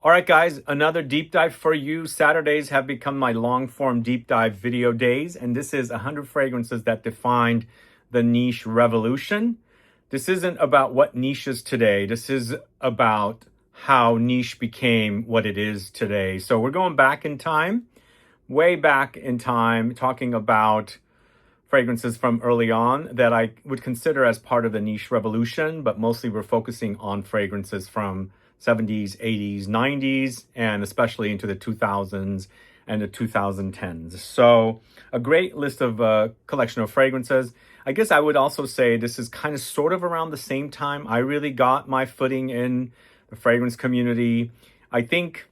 All right, guys, another deep dive for you. Saturdays have become my long-form deep dive video days, and this is 100 fragrances that defined the niche revolution. This isn't about what niche is today. This is about how niche became what it is today. So we're going back in time, way back in time, talking about fragrances from early on that I would consider as part of the niche revolution, but mostly we're focusing on fragrances from 70s, 80s, 90s, and especially into the 2000s and the 2010s. So a great list of collection of fragrances. I guess I would also say this is kind of sort of around the same time I really got my footing in the fragrance community. I think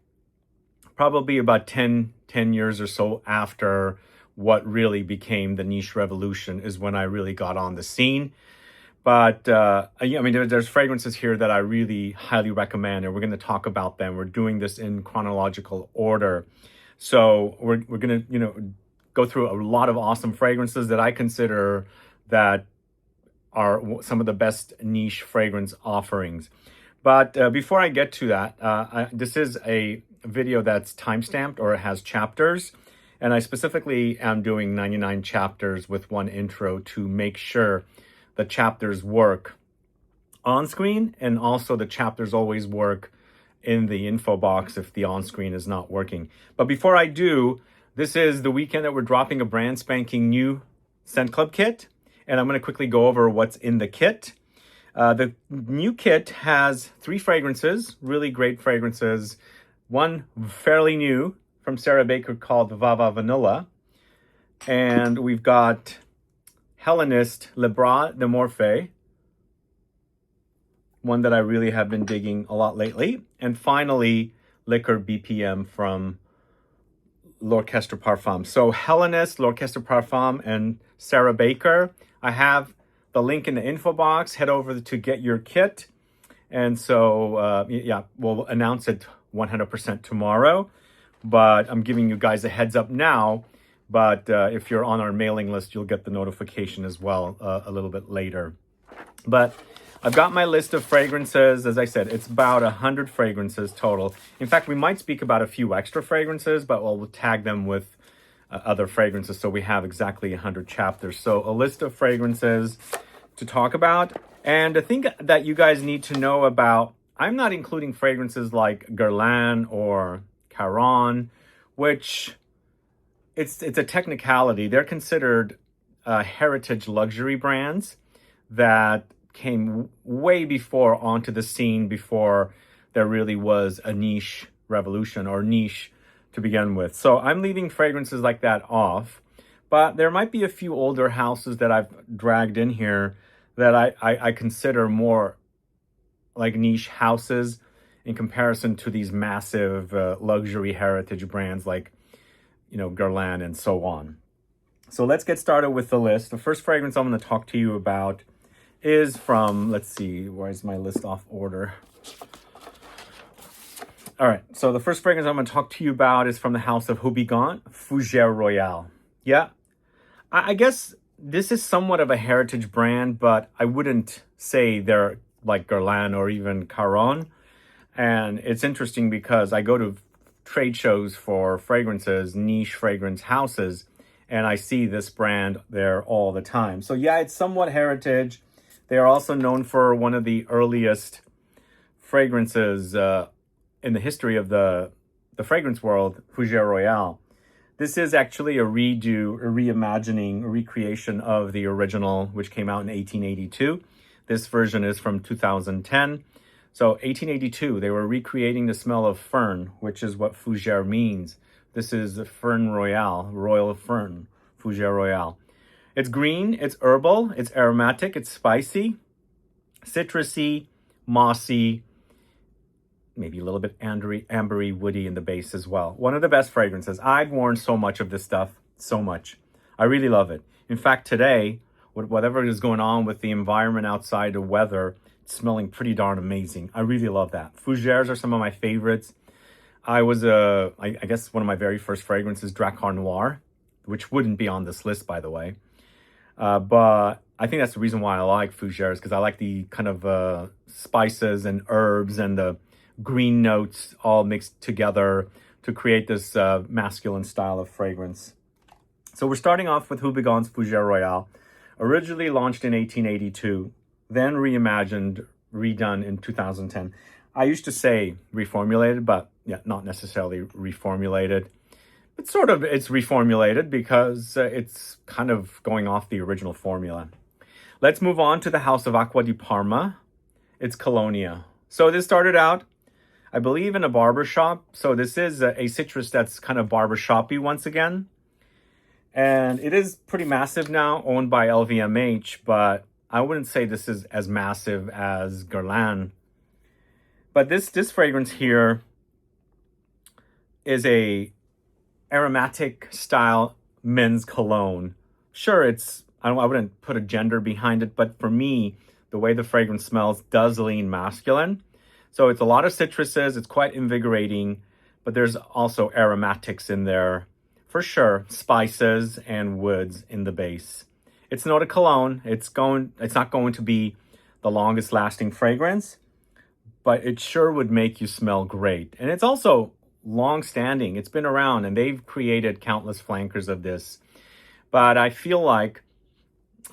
probably about 10 years or so after what really became the niche revolution is when I really got on the scene. But there's fragrances here that I really highly recommend, and we're going to talk about them. We're doing this in chronological order. So we're going to, go through a lot of awesome fragrances that I consider that are some of the best niche fragrance offerings. But before I get to that, this is a video that's timestamped or it has chapters. And I specifically am doing 99 chapters with one intro to make sure the chapters work on screen, and also the chapters always work in the info box if the on screen is not working. But before I do, this is the weekend that we're dropping a brand spanking new Scent Club kit, and I'm going to quickly go over what's in the kit. The new kit has 3 fragrances, really great fragrances. One fairly new from Sarah Baker called Vava Vanilla, and we've got Hellenist Le Bras de Morphe, one that I really have been digging a lot lately. And finally, Liquor BPM from L'Orchestre Parfum. So Hellenist, L'Orchestre Parfum, and Sarah Baker. I have the link in the info box. Head over to get your kit. And so, we'll announce it 100% tomorrow. But I'm giving you guys a heads up now. But if you're on our mailing list, you'll get the notification as well a little bit later. But I've got my list of fragrances. As I said, it's about 100 fragrances total. In fact, we might speak about a few extra fragrances, but we'll tag them with other fragrances so we have exactly 100 chapters. So a list of fragrances to talk about. And the thing that you guys need to know about, I'm not including fragrances like Guerlain or Caron, which it's a technicality. They're considered heritage luxury brands that came way before onto the scene before there really was a niche revolution or niche to begin with. So I'm leaving fragrances like that off, but there might be a few older houses that I've dragged in here that I consider more like niche houses in comparison to these massive luxury heritage brands like Guerlain and so on. So let's get started with the list. The first fragrance I'm going to talk to you about is from, let's see, why is my list off order? All right, so the first fragrance I'm going to talk to you about is from the house of Houbigant, Fougère Royale. Yeah, I guess this is somewhat of a heritage brand, but I wouldn't say they're like Guerlain or even Caron. And it's interesting because I go to trade shows for fragrances, niche fragrance houses, and I see this brand there all the time. So yeah, it's somewhat heritage. They are also known for one of the earliest fragrances in the history of the fragrance world, Fougère Royale. This is actually a redo, a reimagining, a recreation of the original, which came out in 1882. This version is from 2010. So 1882, they were recreating the smell of fern, which is what Fougère means. This is Fern Royale, Royal Fern, Fougère Royale. It's green, it's herbal, it's aromatic, it's spicy, citrusy, mossy, maybe a little bit ambery, woody in the base as well. One of the best fragrances. I've worn so much of this stuff, so much. I really love it. In fact, today, with whatever is going on with the environment outside, the weather, it's smelling pretty darn amazing. I really love that. Fougères are some of my favorites. I guess one of my very first fragrances, Drakkar Noir, which wouldn't be on this list, by the way. But I think that's the reason why I like Fougères, because I like the kind of spices and herbs and the green notes all mixed together to create this masculine style of fragrance. So we're starting off with Houbigant's Fougère Royale, originally launched in 1882, then reimagined, redone in 2010. I used to say reformulated, but yeah, not necessarily reformulated. It's reformulated because it's kind of going off the original formula. Let's move on to the House of Acqua di Parma. It's Colonia. So this started out, I believe, in a barber shop. So this is a citrus that's kind of barber shoppy once again. And it is pretty massive now, owned by LVMH, but I wouldn't say this is as massive as Guerlain. But this fragrance here is a aromatic style men's cologne. Sure, I wouldn't put a gender behind it, but for me, the way the fragrance smells does lean masculine. So it's a lot of citruses, it's quite invigorating, but there's also aromatics in there, for sure, spices and woods in the base. It's not a cologne, it's not going to be the longest lasting fragrance, but it sure would make you smell great. And it's also long-standing. It's been around, and they've created countless flankers of this. But I feel like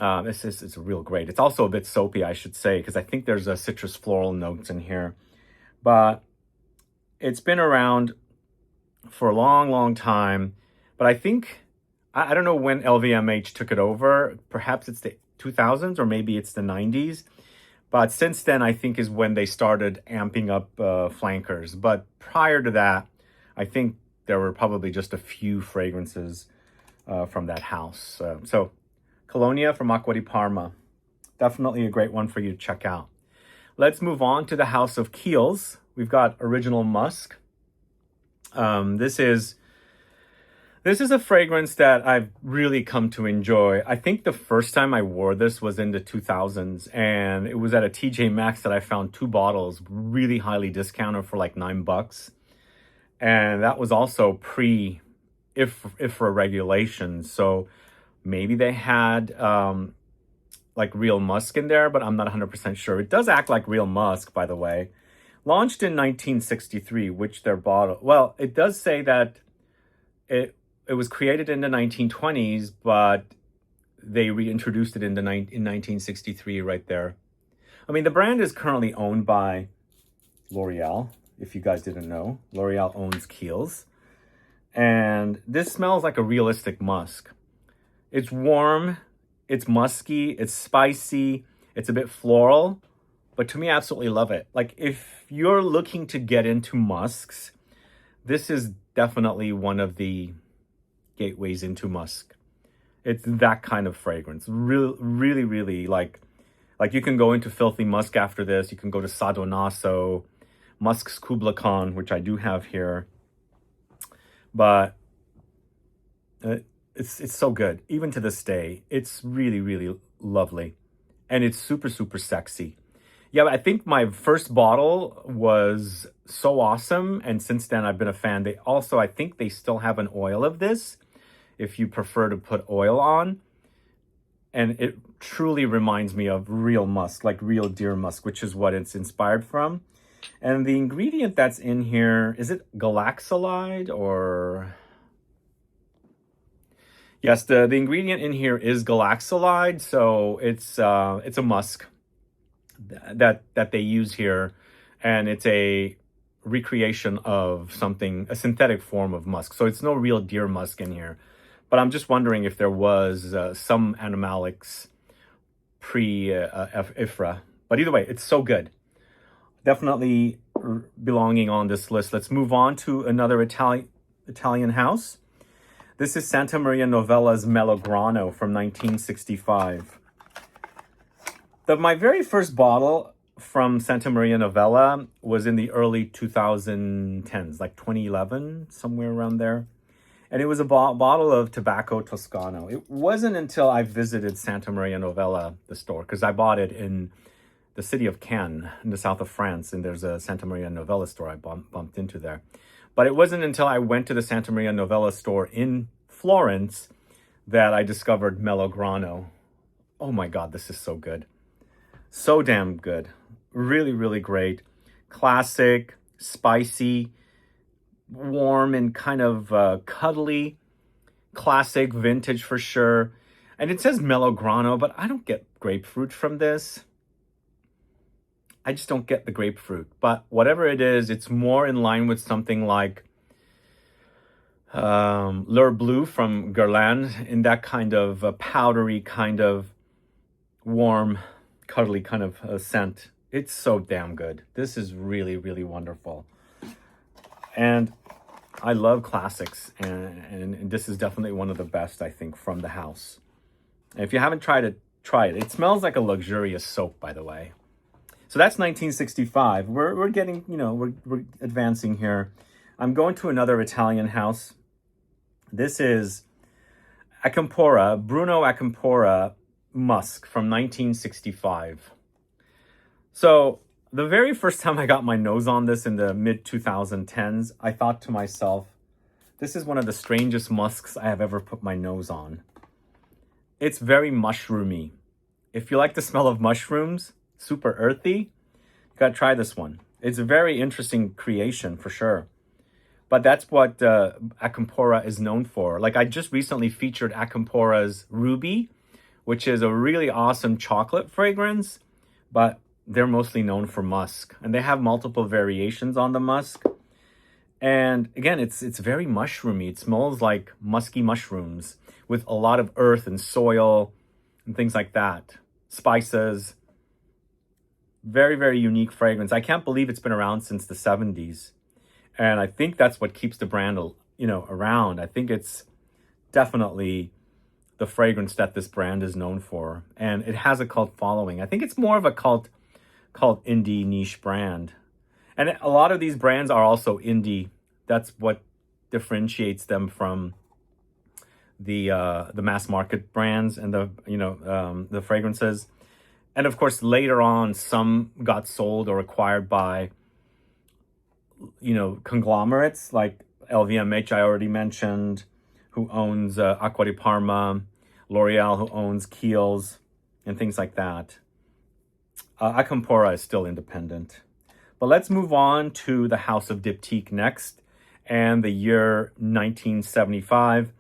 it's real great. It's also a bit soapy, I should say, because I think there's a citrus floral notes in here. But it's been around for a long, long time. But I think, I don't know when LVMH took it over. Perhaps it's the 2000s or maybe it's the 90s. But since then, I think is when they started amping up flankers. But prior to that, I think there were probably just a few fragrances from that house. So Colonia from Acqua di Parma. Definitely a great one for you to check out. Let's move on to the House of Kiehl's. We've got Original Musk. This is a fragrance that I've really come to enjoy. I think the first time I wore this was in the 2000s, and it was at a TJ Maxx that I found 2 bottles, really highly discounted for like $9. And that was also pre-IFRA regulations. So maybe they had like real musk in there, but I'm not 100% sure. It does act like real musk, by the way. Launched in 1963, which their bottle... Well, it does say that it was created in the 1920s, but they reintroduced it in 1963 right there. I mean, the brand is currently owned by L'Oreal, if you guys didn't know. L'Oreal owns Kiehl's. And this smells like a realistic musk. It's warm, it's musky, it's spicy, it's a bit floral, but to me, I absolutely love it. Like, if you're looking to get into musks, this is definitely one of the gateways into musk. It's that kind of fragrance. Really, really, like you can go into Filthy Musk after this. You can go to Sadonaso, Musk's Kubla Khan, which I do have here. But it's so good. Even to this day, it's really, really lovely. And it's super, super sexy. Yeah, I think my first bottle was so awesome. And since then, I've been a fan. They also, I think they still have an oil of this, if you prefer to put oil on. And it truly reminds me of real musk, like real deer musk, which is what it's inspired from. And the ingredient that's in here, is it galaxolide or... Yes, the ingredient in here is galaxolide. So it's a musk that they use here. And it's a recreation of something, a synthetic form of musk. So it's no real deer musk in here. But I'm just wondering if there was some animalics pre-IFRA. But either way, it's so good. Definitely belonging on this list. Let's move on to another Italian house. This is Santa Maria Novella's Melograno from 1965. My very first bottle from Santa Maria Novella was in the early 2010s, like 2011, somewhere around there. And it was a bottle of Tabacco Toscano. It wasn't until I visited Santa Maria Novella, the store, because I bought it in the city of Cannes, in the south of France, and there's a Santa Maria Novella store I bumped into there. But it wasn't until I went to the Santa Maria Novella store in Florence that I discovered Melograno. Oh my God, this is so good. So damn good. Really, really great. Classic, spicy, warm, and kind of cuddly. Classic, vintage for sure. And it says Melograno, but I don't get grapefruit from this. I just don't get the grapefruit. But whatever it is, it's more in line with something like L'Heure Bleu from Guerlain, in that kind of powdery, kind of warm, cuddly kind of scent. It's so damn good. This is really, really wonderful. And I love classics, and this is definitely one of the best, I think, from the house. And if you haven't tried it, try it. It smells like a luxurious soap, by the way. So that's 1965. We're getting, we're advancing here. I'm going to another Italian house. This is Bruno Acampora Musk from 1965. So the very first time I got my nose on this in the mid-2010s, I thought to myself, this is one of the strangest musks I have ever put my nose on. It's very mushroomy. If you like the smell of mushrooms, super earthy, you gotta try this one. It's a very interesting creation for sure. But that's what Acampora is known for. Like, I just recently featured Acampora's Ruby, which is a really awesome chocolate fragrance, but they're mostly known for musk. And they have multiple variations on the musk. And again, it's very mushroomy. It smells like musky mushrooms with a lot of earth and soil and things like that. Spices. Very, very unique fragrance. I can't believe it's been around since the 70s. And I think that's what keeps the brand, around. I think it's definitely the fragrance that this brand is known for. And it has a cult following. I think it's more of a cult indie niche brand. And a lot of these brands are also indie. That's what differentiates them from the mass market brands and the fragrances. And of course, later on, some got sold or acquired by conglomerates like LVMH, I already mentioned, who owns Acqua di Parma, L'Oreal, who owns Kiehl's, and things like that. Acampora is still independent. But let's move on to the House of Diptyque next, and the year 1975.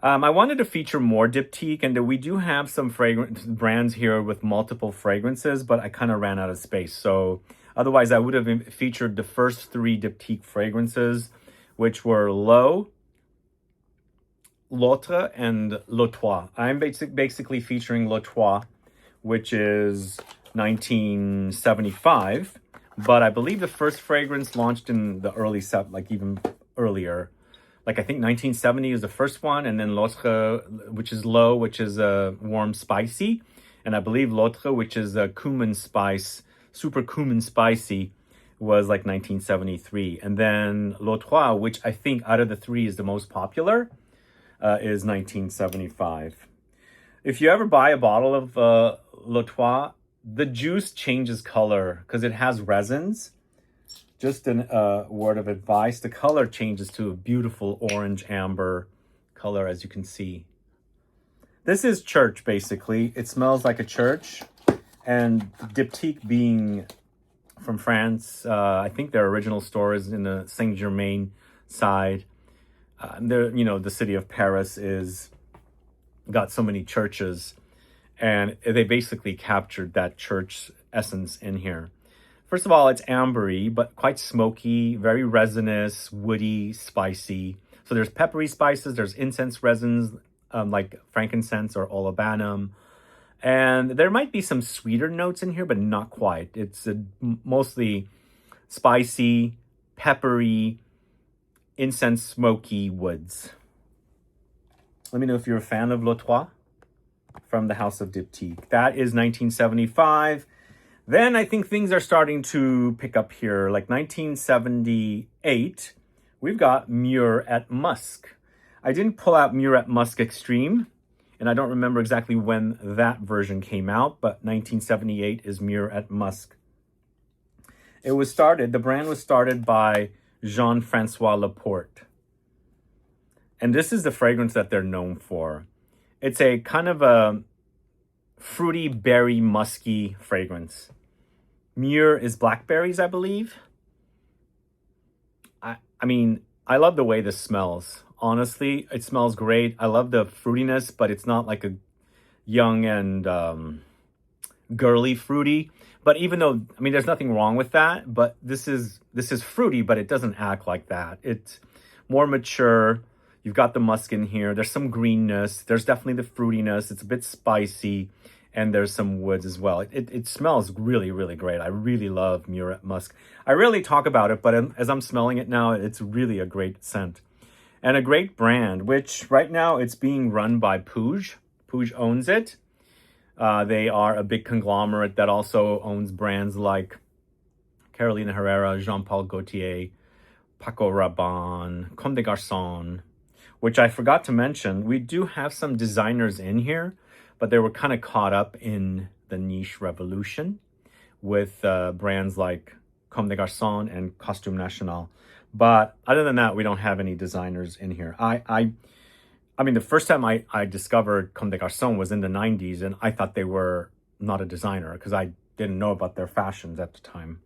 I wanted to feature more Diptyque, and we do have some fragrance brands here with multiple fragrances, but I kind of ran out of space. So otherwise, I would have featured the first three Diptyque fragrances, which were L'Eau, L'Autre, and Le Trois. I'm basically featuring Le Trois, which is 1975. But I believe the first fragrance launched in the early, even earlier. Like, I think 1970 is the first one, and then L'Autre, which is L'Eau, which is a warm, spicy. And I believe L'Autre, which is a cumin spice, super cumin spicy, was like 1973. And then Le Trois, which I think out of the three is the most popular, is 1975. If you ever buy a bottle of Le Trois, the juice changes color because it has resins. Just a word of advice, the color changes to a beautiful orange amber color, as you can see. This is church, basically. It smells like a church. And Diptyque being from France, I think their original store is in the Saint-Germain side. The city of Paris got so many churches, and they basically captured that church essence in here. First of all, it's ambery, but quite smoky, very resinous, woody, spicy. So there's peppery spices, there's incense resins, like frankincense or olibanum. And there might be some sweeter notes in here, but not quite. It's mostly spicy, peppery, incense, smoky woods. Let me know if you're a fan of Le Trois from the House of Diptyque. That is 1975. Then I think things are starting to pick up here. Like 1978, we've got Mûre at Musk. I didn't pull out Mûre at Musk Extreme, and I don't remember exactly when that version came out, but 1978 is Mûre at Musk. The brand was started by Jean-Francois Laporte. And this is the fragrance that they're known for. It's a kind of a fruity, berry, musky fragrance. Mûre is blackberries, I believe. I mean, I love the way this smells. Honestly, it smells great. I love the fruitiness, but it's not like a young and girly fruity. But even though, I mean, there's nothing wrong with that, but this is fruity, but it doesn't act like that. It's more mature. You've got the musk in here. There's some greenness. There's definitely the fruitiness. It's a bit spicy, and there's some woods as well. It smells really, really great. I really love Mûre musk. I rarely talk about it, but as I'm smelling it now, it's really a great scent. And a great brand, which right now it's being run by Puig. Puig owns it. They are a big conglomerate that also owns brands like Carolina Herrera, Jean-Paul Gaultier, Paco Rabanne, Comme des Garçons, which I forgot to mention. We do have some designers in here, but they were kind of caught up in the niche revolution with brands like Comme des Garçons and Costume National. But other than that, we don't have any designers in here. I mean, the first time I discovered Comme des Garçons was in the 90s, and I thought they were not a designer because I didn't know about their fashions at the time.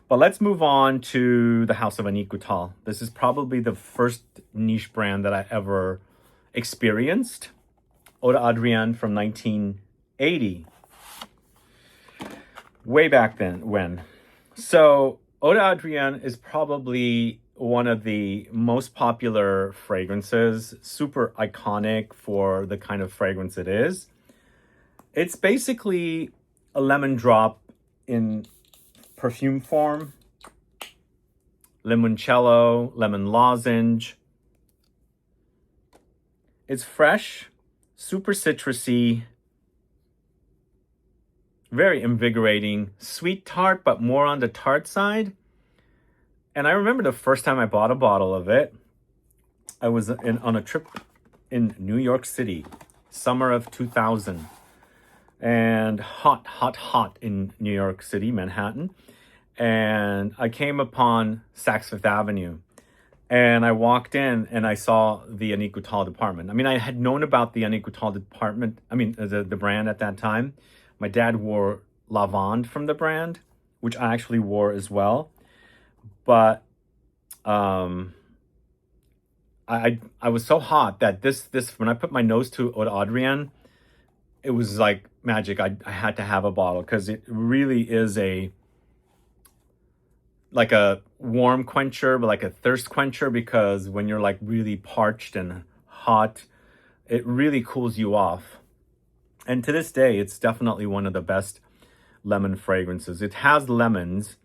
But let's move on to the House of Aniquetal. This is probably the first niche brand that I ever experienced. Eau d'Adrienne from 1980. Way back then, when. So, Eau d'Adrienne is probably one of the most popular fragrances, super iconic for the kind of fragrance it is. It's basically a lemon drop in perfume form, limoncello, lemon lozenge. It's fresh, super citrusy, very invigorating, sweet tart, but more on the tart side. And I remember the first time I bought a bottle of it, I was on a trip in New York City, summer of 2000. And hot in New York City, Manhattan. And I came upon Saks Fifth Avenue. And I walked in and I saw the Aniquetal department. I mean, I had known about the Aniquetal department, the brand at that time. My dad wore Lavande from the brand, which I actually wore as well. But I was so hot that this when I put my nose to Eau d'Adrienne, it was like magic. I had to have a bottle because it really is like a warm quencher, but like a thirst quencher, because when you're like really parched and hot, it really cools you off. And to this day, it's definitely one of the best lemon fragrances. It has lemons,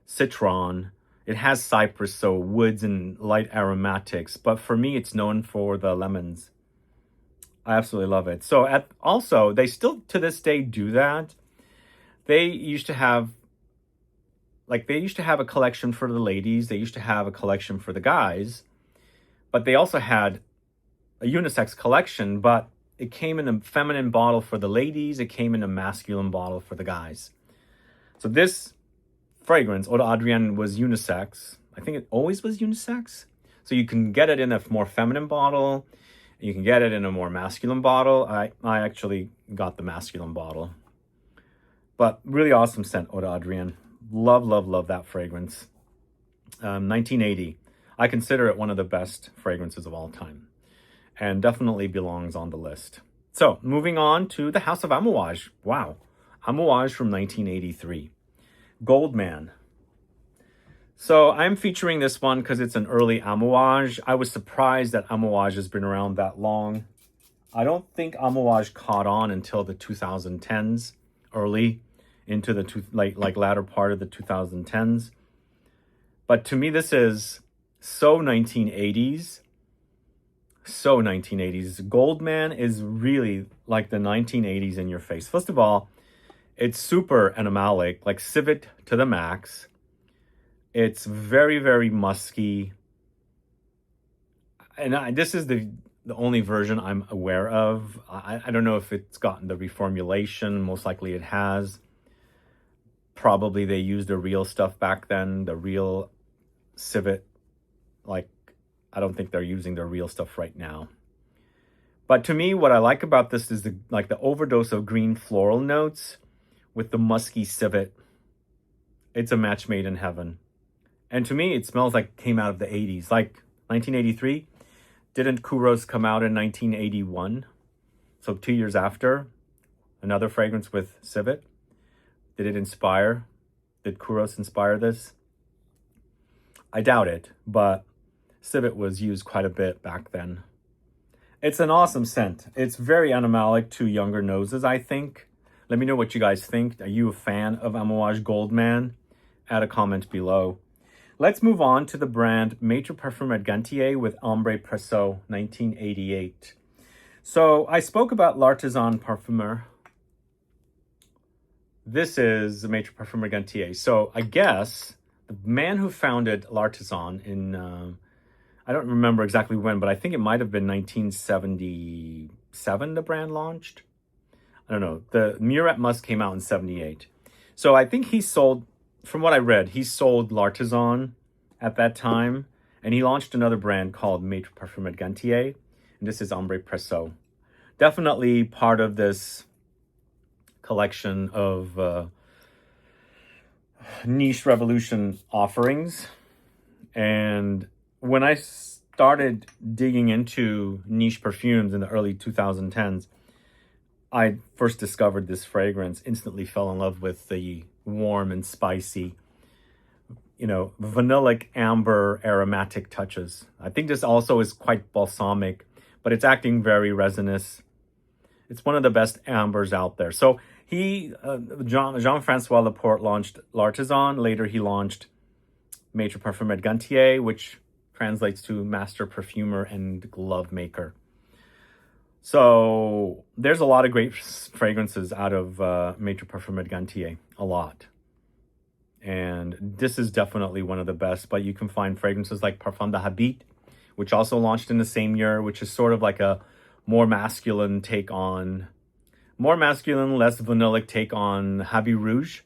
citron, it has cypress, so woods and light aromatics. But for me, it's known for the lemons. I absolutely love it. So also, they still to this day do that. They used to have a collection for the ladies. They used to have a collection for the guys. But they also had a unisex collection, but it came in a feminine bottle for the ladies. It came in a masculine bottle for the guys. So this fragrance, Eau d'Adrienne, was unisex. I think it always was unisex. So you can get it in a more feminine bottle. You can get it in a more masculine bottle. I actually got the masculine bottle. But really awesome scent, Eau d'Adrienne. Love that fragrance. 1980. I consider it one of the best fragrances of all time. And definitely belongs on the list. So, moving on to the House of Amouage. Wow. Amouage from 1983. Goldman. So, I'm featuring this one because it's an early Amouage. I was surprised that Amouage has been around that long. I don't think Amouage caught on until the 2010s, early into the latter part of the 2010s. But to me, this is so 1980s. So 1980s. Goldman is really like the 1980s in your face. First of all, it's super animalic, like civet to the max. It's very, very musky. And this is the only version I'm aware of. I don't know if it's gotten the reformulation. Most likely it has. Probably they used the real stuff back then, the real civet. Like, I don't think they're using the real stuff right now. But to me, what I like about this is the overdose of green floral notes with the musky civet. It's a match made in heaven. And to me, it smells like it came out of the 80s. Like 1983, didn't Kouros come out in 1981? So 2 years after, another fragrance with civet. Did it inspire? Did Kouros inspire this? I doubt it, but civet was used quite a bit back then. It's an awesome scent. It's very animalic to younger noses, I think. Let me know what you guys think. Are you a fan of Amouage Gold Man? Add a comment below. Let's move on to the brand Maître Parfumeur Gantier with Ambre Precieux 1988. So I spoke about L'Artisan Parfumeur. This is Maître Parfumeur Gantier. So I guess the man who founded L'Artisan in, I don't remember exactly when, but I think it might have been 1977 the brand launched. I don't know. The Mûre at Musk came out in 78. So I think he sold, from what I read, he sold L'Artisan at that time, and he launched another brand called Maître Parfumeur Gantier, and this is Ambre Precieux. Definitely part of this collection of niche revolution offerings. And when I started digging into niche perfumes in the early 2010s, I first discovered this fragrance, instantly fell in love with the warm and spicy, vanillic amber aromatic touches. I think this also is quite balsamic, but it's acting very resinous. It's one of the best ambers out there. So Jean-Francois Laporte launched L'Artisan. Later, he launched Maître Parfumeur Gantier, which translates to master perfumer and glove maker. So there's a lot of great fragrances out of Maître Parfumeur Gantier, a lot. And this is definitely one of the best, but you can find fragrances like Parfum de Habit, which also launched in the same year, which is sort of like a more masculine, less vanillic take on Habit Rouge,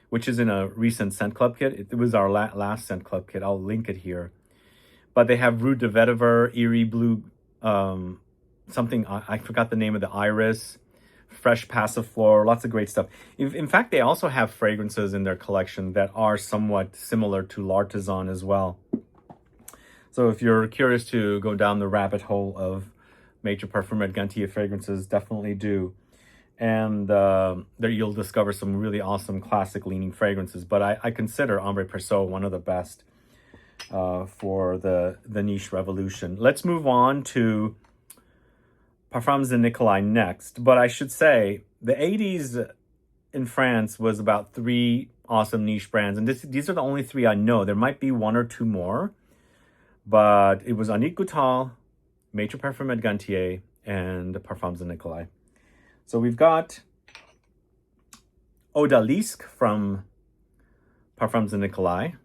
which is in a recent Scent Club kit. It was our last Scent Club kit. I'll link it here. But they have Rue de Vetiver, Eerie Blue, something, I forgot the name of the iris, Fresh Passiflora, lots of great stuff. In fact, they also have fragrances in their collection that are somewhat similar to L'Artisan as well. So if you're curious to go down the rabbit hole of Maître Parfumeur Gantier fragrances, definitely do. And there you'll discover some really awesome classic leaning fragrances. But I consider Ambre Precieux one of the best for the niche revolution. Let's move on to Parfums de Nicolai next. But I should say, the 80s in France was about 3 awesome niche brands. And these are the only 3 I know. There might be 1 or 2 more. But it was Annick Goutal, Maître Parfumeur Gantier, and Parfums de Nicolai. So we've got Odalisque from Parfums de Nicolai.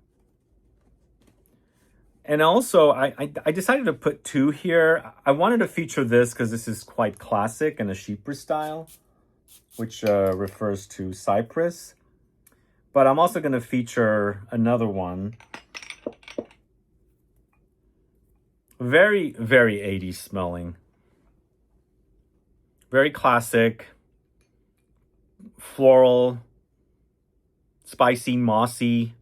And also, I decided to put 2 here. I wanted to feature this because this is quite classic and a Chypre style, which refers to Cyprus. But I'm also going to feature another one. Very, very 80s smelling. Very classic, floral, spicy, mossy,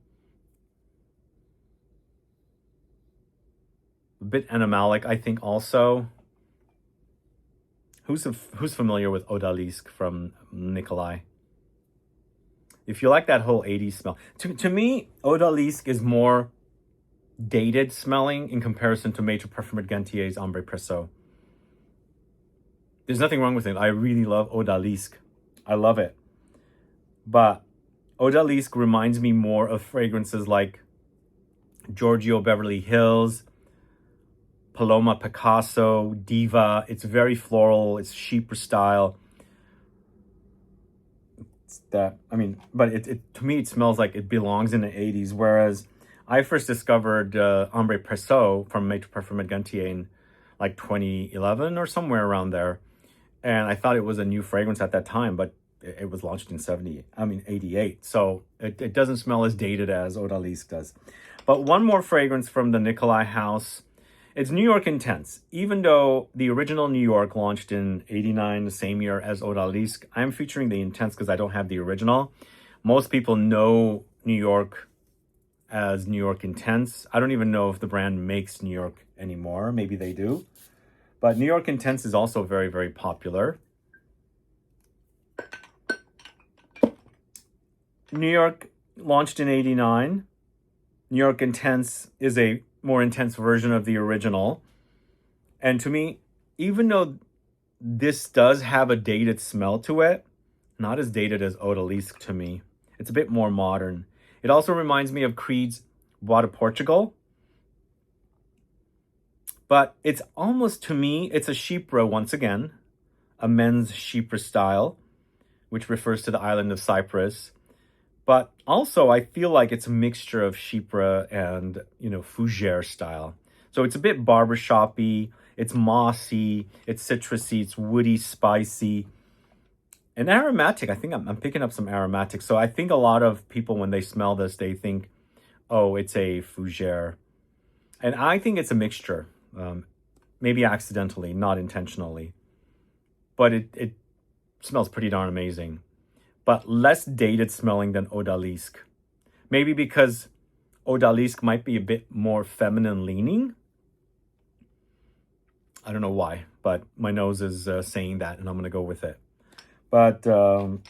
a bit animalic, I think also. Who's familiar with Odalisque from Nicolai? If you like that whole 80s smell. To me, Odalisque is more dated smelling in comparison to Maître Parfumeur Gantier's Ambre Precieux. There's nothing wrong with it. I really love Odalisque. I love it. But Odalisque reminds me more of fragrances like Giorgio Beverly Hills, Paloma Picasso, Diva. It's very floral. It's Chypre style. But to me, it smells like it belongs in the 80s. Whereas I first discovered Ambre Precieux from Maître Parfumeur Gantier in like 2011 or somewhere around there. And I thought it was a new fragrance at that time, but it was launched in 88. So it doesn't smell as dated as Odalisque does. But one more fragrance from the Nicolai house. It's New York Intense. Even though the original New York launched in 89, the same year as Odalisque, I'm featuring the Intense because I don't have the original. Most people know New York as New York Intense. I don't even know if the brand makes New York anymore. Maybe they do. But New York Intense is also very, very popular. New York launched in '89. New York Intense is a more intense version of the original. And to me, even though this does have a dated smell to it, not as dated as Odalisque to me. It's a bit more modern. It also reminds me of Creed's Bois de Portugal. But it's almost, to me, it's a Chypre once again, a men's Chypre style, which refers to the island of Cyprus. But also, I feel like it's a mixture of Chypre and, Fougère style. So it's a bit barbershop-y, it's mossy, it's citrusy, it's woody, spicy, and aromatic. I think I'm picking up some aromatics. So I think a lot of people, when they smell this, they think, oh, it's a Fougère. And I think it's a mixture, maybe accidentally, not intentionally. But it smells pretty darn amazing. But less dated smelling than Odalisque. Maybe because Odalisque might be a bit more feminine leaning. I don't know why, but my nose is saying that, and I'm going to go with it. But New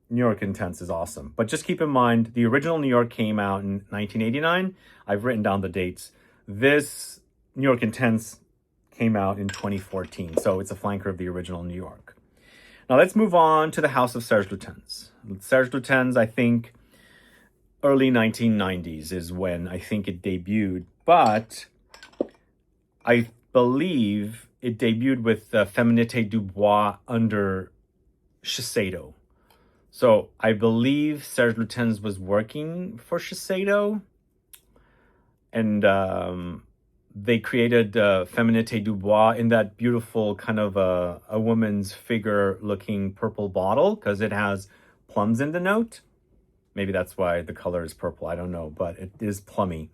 York Intense is awesome. But just keep in mind, the original New York came out in 1989. I've written down the dates. This New York Intense came out in 2014. So it's a flanker of the original New York. Now let's move on to the house of Serge Lutens. Serge Lutens, I think, early 1990s is when I think it debuted. But I believe it debuted with Féminité du Bois under Shiseido. So I believe Serge Lutens was working for Shiseido, and they created Féminité du Bois in that beautiful kind of a woman's figure looking purple bottle, because it has plums in the note. Maybe that's why the color is purple, I don't know, but it is plummy.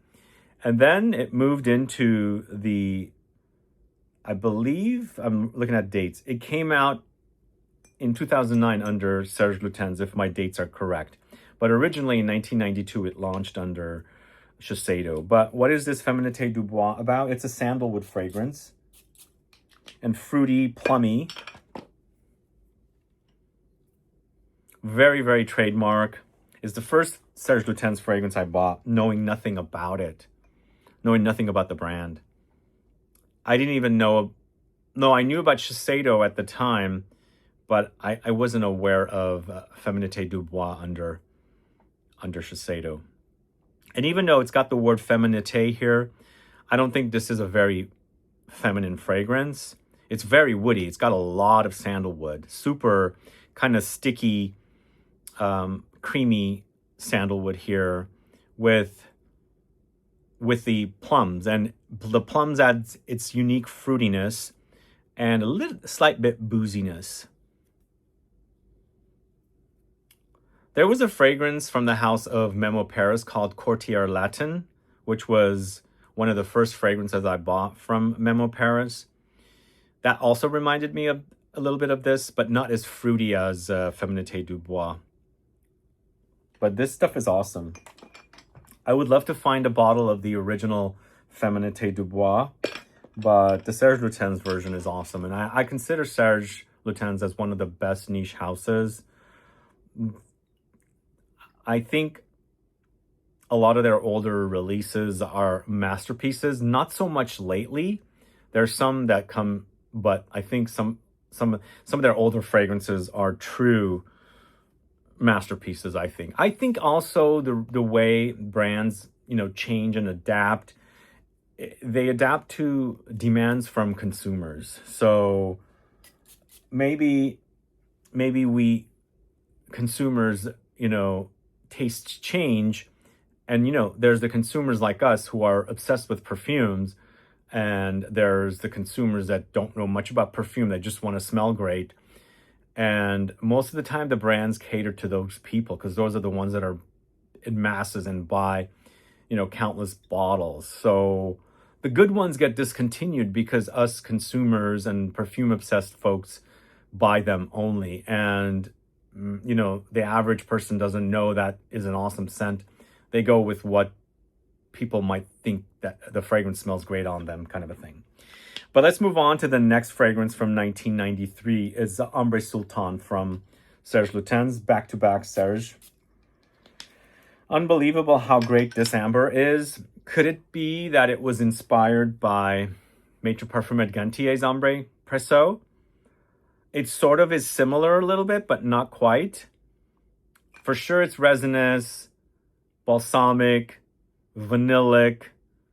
And then it moved into I believe, I'm looking at dates, it came out in 2009 under Serge Lutens, if my dates are correct. But originally in 1992, it launched under Shiseido. But what is this Féminité du Bois about? It's a sandalwood fragrance. And fruity, plummy. Very, very trademark. It's the first Serge Lutens fragrance I bought, knowing nothing about it. Knowing nothing about the brand. I didn't even know... No, I knew about Shiseido at the time, but I wasn't aware of Féminité du Bois under Shiseido. And even though it's got the word féminité here, I don't think this is a very feminine fragrance. It's very woody. It's got a lot of sandalwood. Super kind of sticky, creamy sandalwood here with the plums. And the plums adds its unique fruitiness and a slight bit booziness. There was a fragrance from the house of Memo Paris called Courtier Latin, which was one of the first fragrances I bought from Memo Paris. That also reminded me of a little bit of this, but not as fruity as Féminité du Bois. But this stuff is awesome. I would love to find a bottle of the original Féminité du Bois, but the Serge Lutens version is awesome. And I consider Serge Lutens as one of the best niche houses. I think a lot of their older releases are masterpieces, not so much lately. There's some that come, but I think some of their older fragrances are true masterpieces, I think. I think also the way brands, change and adapt, they adapt to demands from consumers. So maybe we consumers, tastes change, and there's the consumers like us who are obsessed with perfumes, and there's the consumers that don't know much about perfume, they just want to smell great. And most of the time the brands cater to those people, because those are the ones that are in masses and buy countless bottles. So the good ones get discontinued because us consumers and perfume obsessed folks buy them only. And the average person doesn't know that is an awesome scent. They go with what people might think that the fragrance smells great on them, kind of a thing. But let's move on to the next fragrance from 1993. Is the Ambre Sultan from Serge Lutens, back-to-back Serge. Unbelievable how great this amber is. Could it be that it was inspired by Maître Parfumeur Gantier's Ambre Precieux? It sort of is similar a little bit, but not quite. For sure it's resinous, balsamic, vanillic,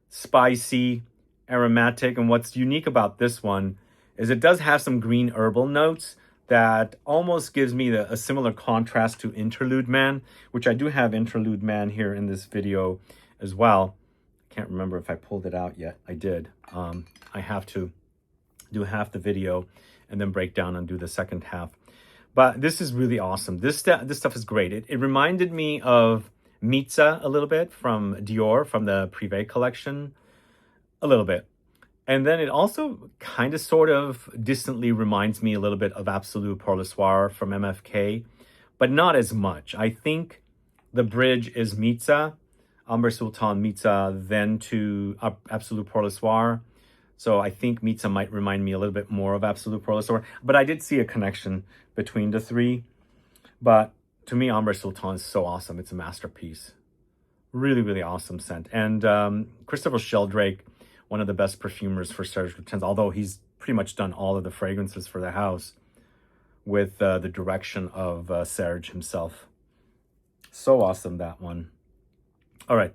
spicy, aromatic. And what's unique about this one is it does have some green herbal notes that almost gives me a similar contrast to Interlude Man, which I do have Interlude Man here in this video as well. I can't remember if I pulled it out yet. I did. I have to do half the video and then break down and do the second half. But this is really awesome. This stuff is great. It reminded me of Mitza a little bit from Dior, from the Privé collection. A little bit. And then it also kind of sort of distantly reminds me a little bit of Absolute Pour le Soir from MFK, but not as much. I think the bridge is Mitza, Ambre Sultan Mitza, then to Absolute Pour le Soir. So I think Mitza might remind me a little bit more of Absolute Pour le Soir, but I did see a connection between the three. But to me, Ambre Sultan is so awesome. It's a masterpiece. Really, really awesome scent. And Christopher Sheldrake, one of the best perfumers for Serge Lutens, although he's pretty much done all of the fragrances for the house with the direction of Serge himself. So awesome, that one. All right,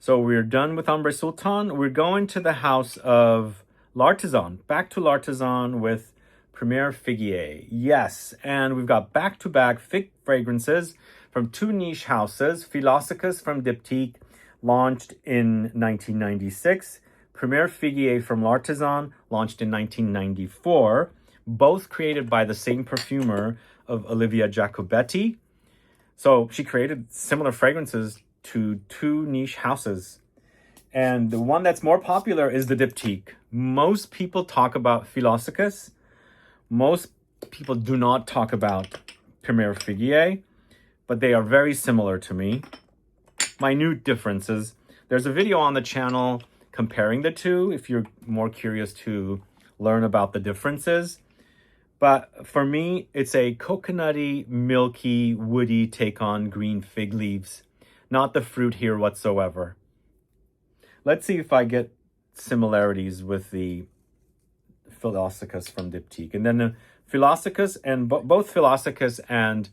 so we're done with Ambre Sultan. We're going to the house of L'Artisan, back to L'Artisan with Premier Figuier. Yes, and we've got back-to-back fig fragrances from two niche houses. Philosykos from Diptyque, launched in 1996. Premier Figuier from L'Artisan, launched in 1994, both created by the same perfumer of Olivia Giacobetti. So she created similar fragrances to two niche houses. And the one that's more popular is the Diptyque. Most people talk about Philosykos. Most people do not talk about Premier Figuier, but they are very similar to me. Minute differences. There's a video on the channel comparing the two, if you're more curious to learn about the differences. But for me, it's a coconutty, milky, woody take on green fig leaves. Not the fruit here whatsoever. Let's see if I get similarities with the Philosykos from Diptyque. And then the Philosykos, and both Philosykos and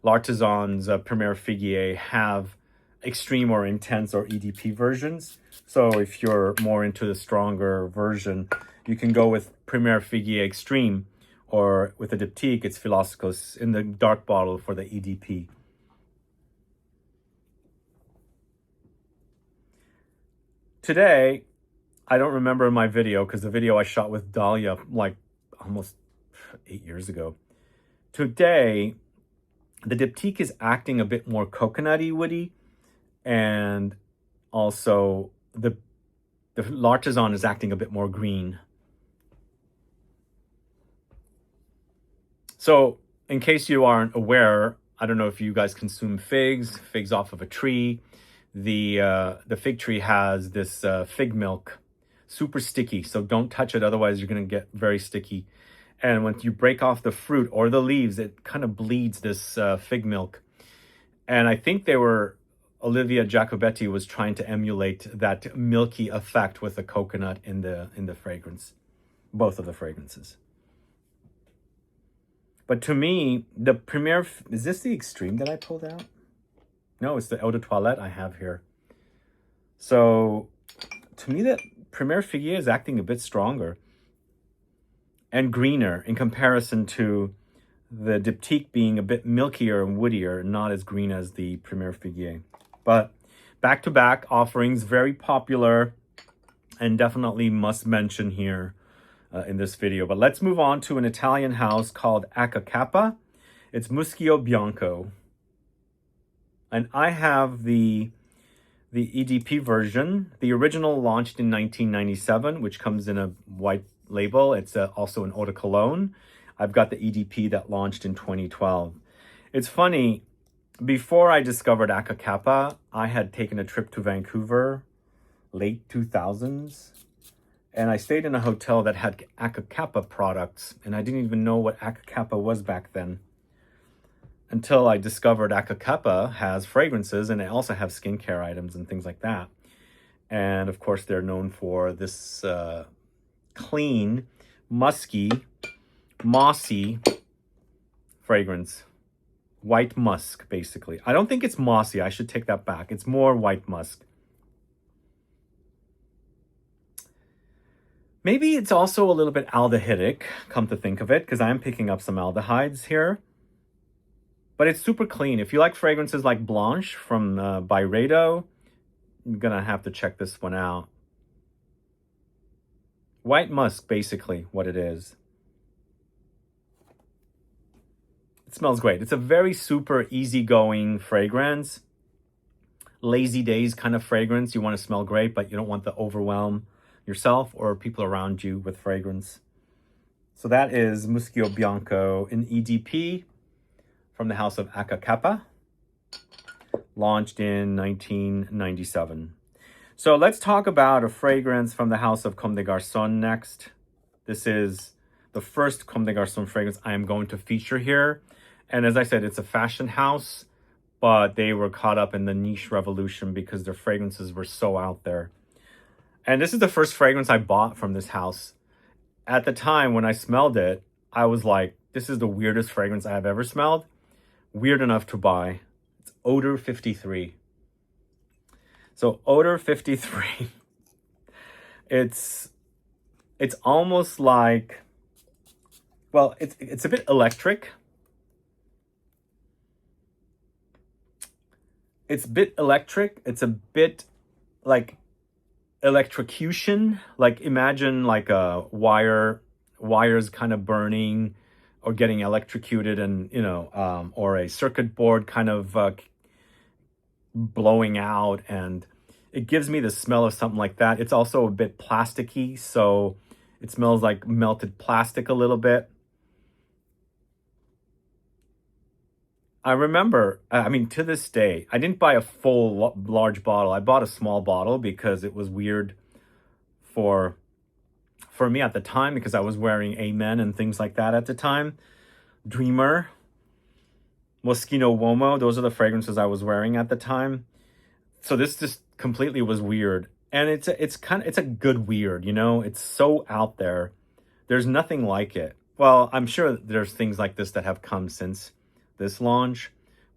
L'Artisan's Premier Figuier have extreme or intense or EDP versions. So if you're more into the stronger version, you can go with Premier Figuier Extreme, or with the Diptyque, it's Philosykos in the dark bottle for the EDP. Today, I don't remember my video because the video I shot with Dahlia like almost 8 years ago. Today, the Diptyque is acting a bit more coconutty, woody, and also the L'Artisan is acting a bit more green. So, in case you aren't aware, I don't know if you guys consume figs off of a tree. The fig tree has this fig milk, super sticky, so don't touch it, otherwise you're going to get very sticky. And when you break off the fruit or the leaves, it kind of bleeds this fig milk. And I think Olivia Giacobetti was trying to emulate that milky effect with the coconut in the fragrance, both of the fragrances. But to me, the Premier, is this the Extreme that I pulled out? No, it's the Eau de Toilette I have here. So to me, that Premier Figuier is acting a bit stronger and greener in comparison to the Diptyque being a bit milkier and woodier, not as green as the Premier Figuier. But back-to-back offerings, very popular and definitely must mention here in this video. But let's move on to an Italian house called Acacappa. It's Muschio Bianco. And I have the EDP version. The original launched in 1997, which comes in a white label. It's also an eau de cologne. I've got the EDP that launched in 2012. It's funny, before I discovered Acacappa, I had taken a trip to Vancouver late 2000s. And I stayed in a hotel that had Akakapa products, and I didn't even know what Akakapa was back then. Until I discovered Akakapa has fragrances, and they also have skincare items and things like that. And of course, they're known for this clean, musky, mossy fragrance. White musk, basically. I don't think it's mossy. I should take that back. It's more white musk. Maybe it's also a little bit aldehydic, come to think of it, because I'm picking up some aldehydes here. But it's super clean. If you like fragrances like Blanche from Byredo, you're going to have to check this one out. White musk, basically, what it is. It smells great. It's a very super easygoing fragrance. Lazy days kind of fragrance. You want to smell great, but you don't want to overwhelm yourself or people around you with fragrance. So that is Muschio Bianco in EDP from the house of Akakapa, launched in 1997. So let's talk about a fragrance from the house of Comme des Garçons next. This is the first Comme des Garçons fragrance I am going to feature here. And as I said, it's a fashion house, but they were caught up in the niche revolution because their fragrances were so out there. And this is the first fragrance I bought from this house. At the time when I smelled it, I was like, this is the weirdest fragrance I have ever smelled. Weird enough to buy. It's Odor 53. So Odor 53, it's almost like, well, it's a bit electric. It's a bit electric. It's a bit like electrocution. Like imagine like a wires kind of burning or getting electrocuted, and or a circuit board kind of blowing out, and it gives me the smell of something like that. It's also a bit plasticky, so it smells like melted plastic a little bit. I remember, to this day, I didn't buy a full large bottle. I bought a small bottle because it was weird for me at the time, because I was wearing Amen and things like that at the time. Dreamer, Moschino Uomo, those are the fragrances I was wearing at the time. So this just completely was weird. And it's a good weird, It's so out there. There's nothing like it. Well, I'm sure there's things like this that have come since this launch,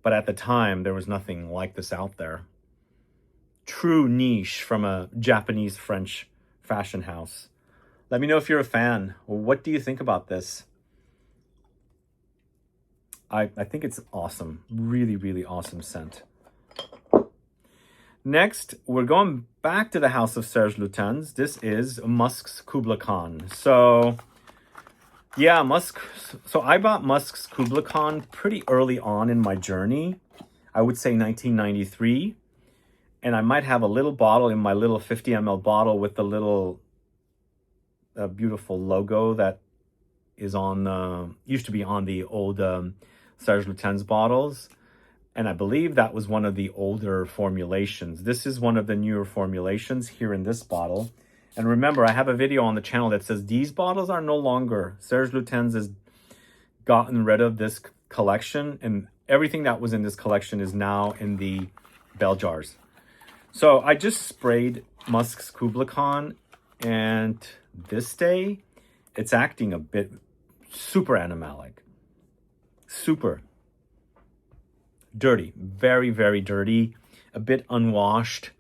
but at the time there was nothing like this out there. True niche from a Japanese French fashion house. Let me know if you're a fan. Well, what do you think about this? I think it's awesome. Really, really awesome scent. Next, we're going back to the house of Serge Lutens. This is Musk's Kubla Khan. So yeah, Musk. So I bought Musk's Kubla Khan pretty early on in my journey. I would say 1993. And I might have a little bottle in my little 50 ml bottle with the little beautiful logo that is on, used to be on the old Serge Lutens bottles. And I believe that was one of the older formulations. This is one of the newer formulations here in this bottle. And remember, I have a video on the channel that says these bottles are no longer. Serge Lutens has gotten rid of this collection, and everything that was in this collection is now in the bell jars. So I just sprayed Musk's Kubla Khan, and this day, it's acting a bit super animalic. Super dirty. Very, very dirty. A bit unwashed.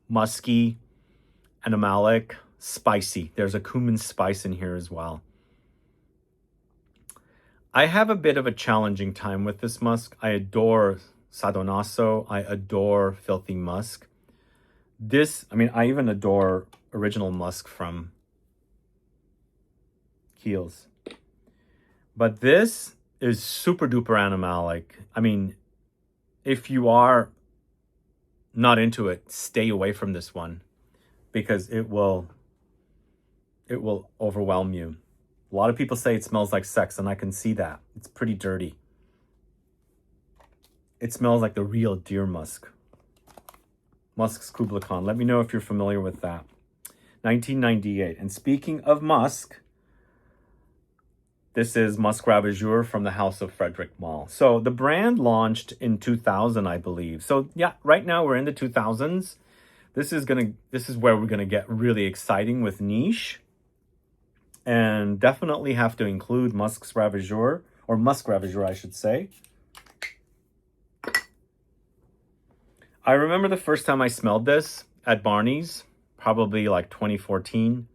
Musky. Animalic, spicy. There's a cumin spice in here as well. I have a bit of a challenging time with this musk. I adore Sadonaso. I adore Filthy Musk. I even adore Original Musk from Kiehl's. But this is super duper animalic. If you are not into it, stay away from this one, because it will overwhelm you. A lot of people say it smells like sex, and I can see that. It's pretty dirty. It smells like the real deer musk. Musk's Kubla Khan. Let me know if you're familiar with that. 1998. And speaking of Musk, this is Musc Ravageur from the house of Frederic Malle. So the brand launched in 2000, I believe. So yeah, right now we're in the 2000s. This is where we're gonna get really exciting with niche, and definitely have to include Musk's Ravageur, or Musc Ravageur, I should say. I remember the first time I smelled this at Barney's, probably like 2014,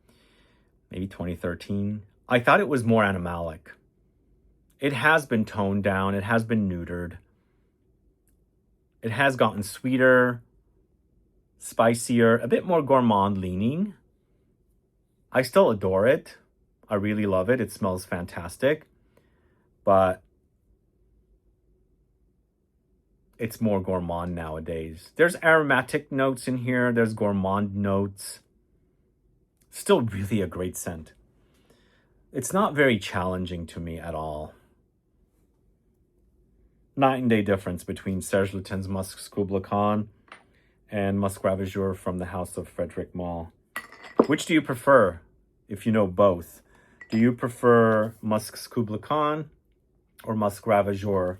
maybe 2013. I thought it was more animalic. It has been toned down. It has been neutered. It has gotten sweeter, spicier, a bit more gourmand leaning. I still adore it. I really love it. It smells fantastic. But it's more gourmand nowadays. There's aromatic notes in here. There's gourmand notes. Still really a great scent. It's not very challenging to me at all. Night and day difference between Serge Lutens' Musk's Kubla Khan and Musc Ravageur from the house of Frederic Malle. Which do you prefer, if you know both? Do you prefer Musk's Kubla Khan or Musc Ravageur?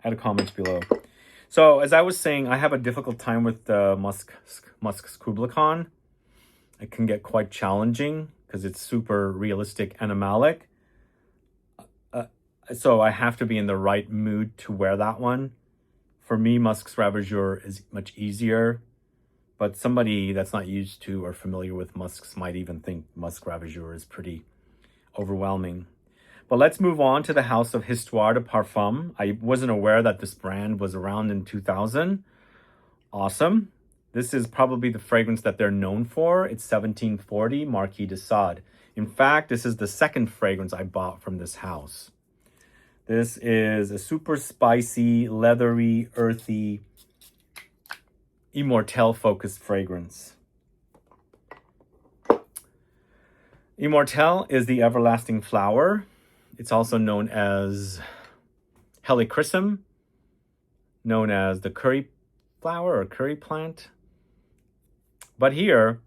Add a comment below. So, as I was saying, I have a difficult time with the Musk's Kubla Khan. It can get quite challenging because it's super realistic animalic. So I have to be in the right mood to wear that one. For me, Musk's Ravageur is much easier, but somebody that's not used to or familiar with musks might even think Musc Ravageur is pretty overwhelming. But let's move on to the house of Histoire de Parfum. I wasn't aware that this brand was around in 2000. Awesome. This is probably the fragrance that they're known for. It's 1740 Marquis de Sade. In fact, this is the second fragrance I bought from this house. This is a super spicy, leathery, earthy, Immortelle-focused fragrance. Immortelle is the everlasting flower. It's also known as Helichrysum, known as the curry flower or curry plant. But here,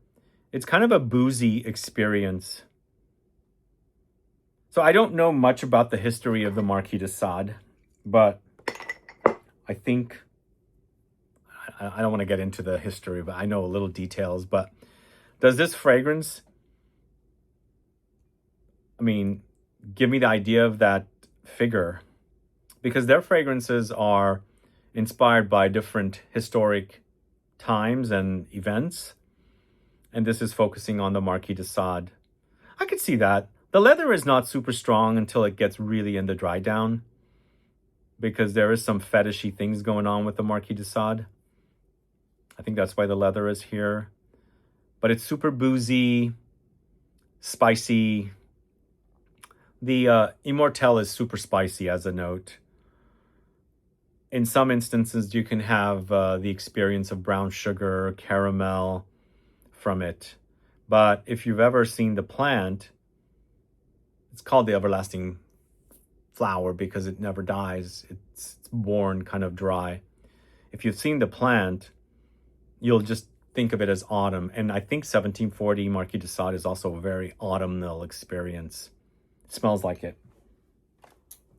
it's kind of a boozy experience. So I don't know much about the history of the Marquis de Sade, but I think, I don't want to get into the history, but I know a little details. But does this fragrance, give me the idea of that figure? Because their fragrances are inspired by different historic times and events. And this is focusing on the Marquis de Sade. I could see that. The leather is not super strong until it gets really in the dry down, because there is some fetishy things going on with the Marquis de Sade. I think that's why the leather is here. But it's super boozy, spicy. The Immortelle is super spicy as a note. In some instances, you can have the experience of brown sugar, caramel from it. But if you've ever seen the plant, it's called the everlasting flower because it never dies. It's born kind of dry. If you've seen the plant, you'll just think of it as autumn. And I think 1740 Marquis de Sade is also a very autumnal experience. It smells like it.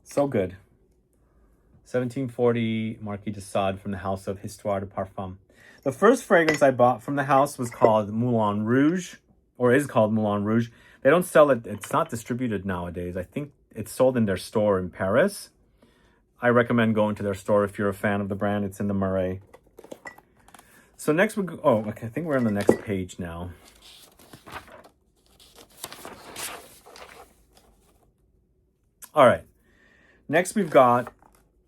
So good. 1740 Marquis de Sade from the house of Histoire de Parfum. The first fragrance I bought from the house was called Moulin Rouge, or is called Moulin Rouge. They don't sell it. It's not distributed nowadays. I think it's sold in their store in Paris. I recommend going to their store if you're a fan of the brand. It's in the Mûre. So next we go. Oh, okay. I think we're on the next page now. All right. Next we've got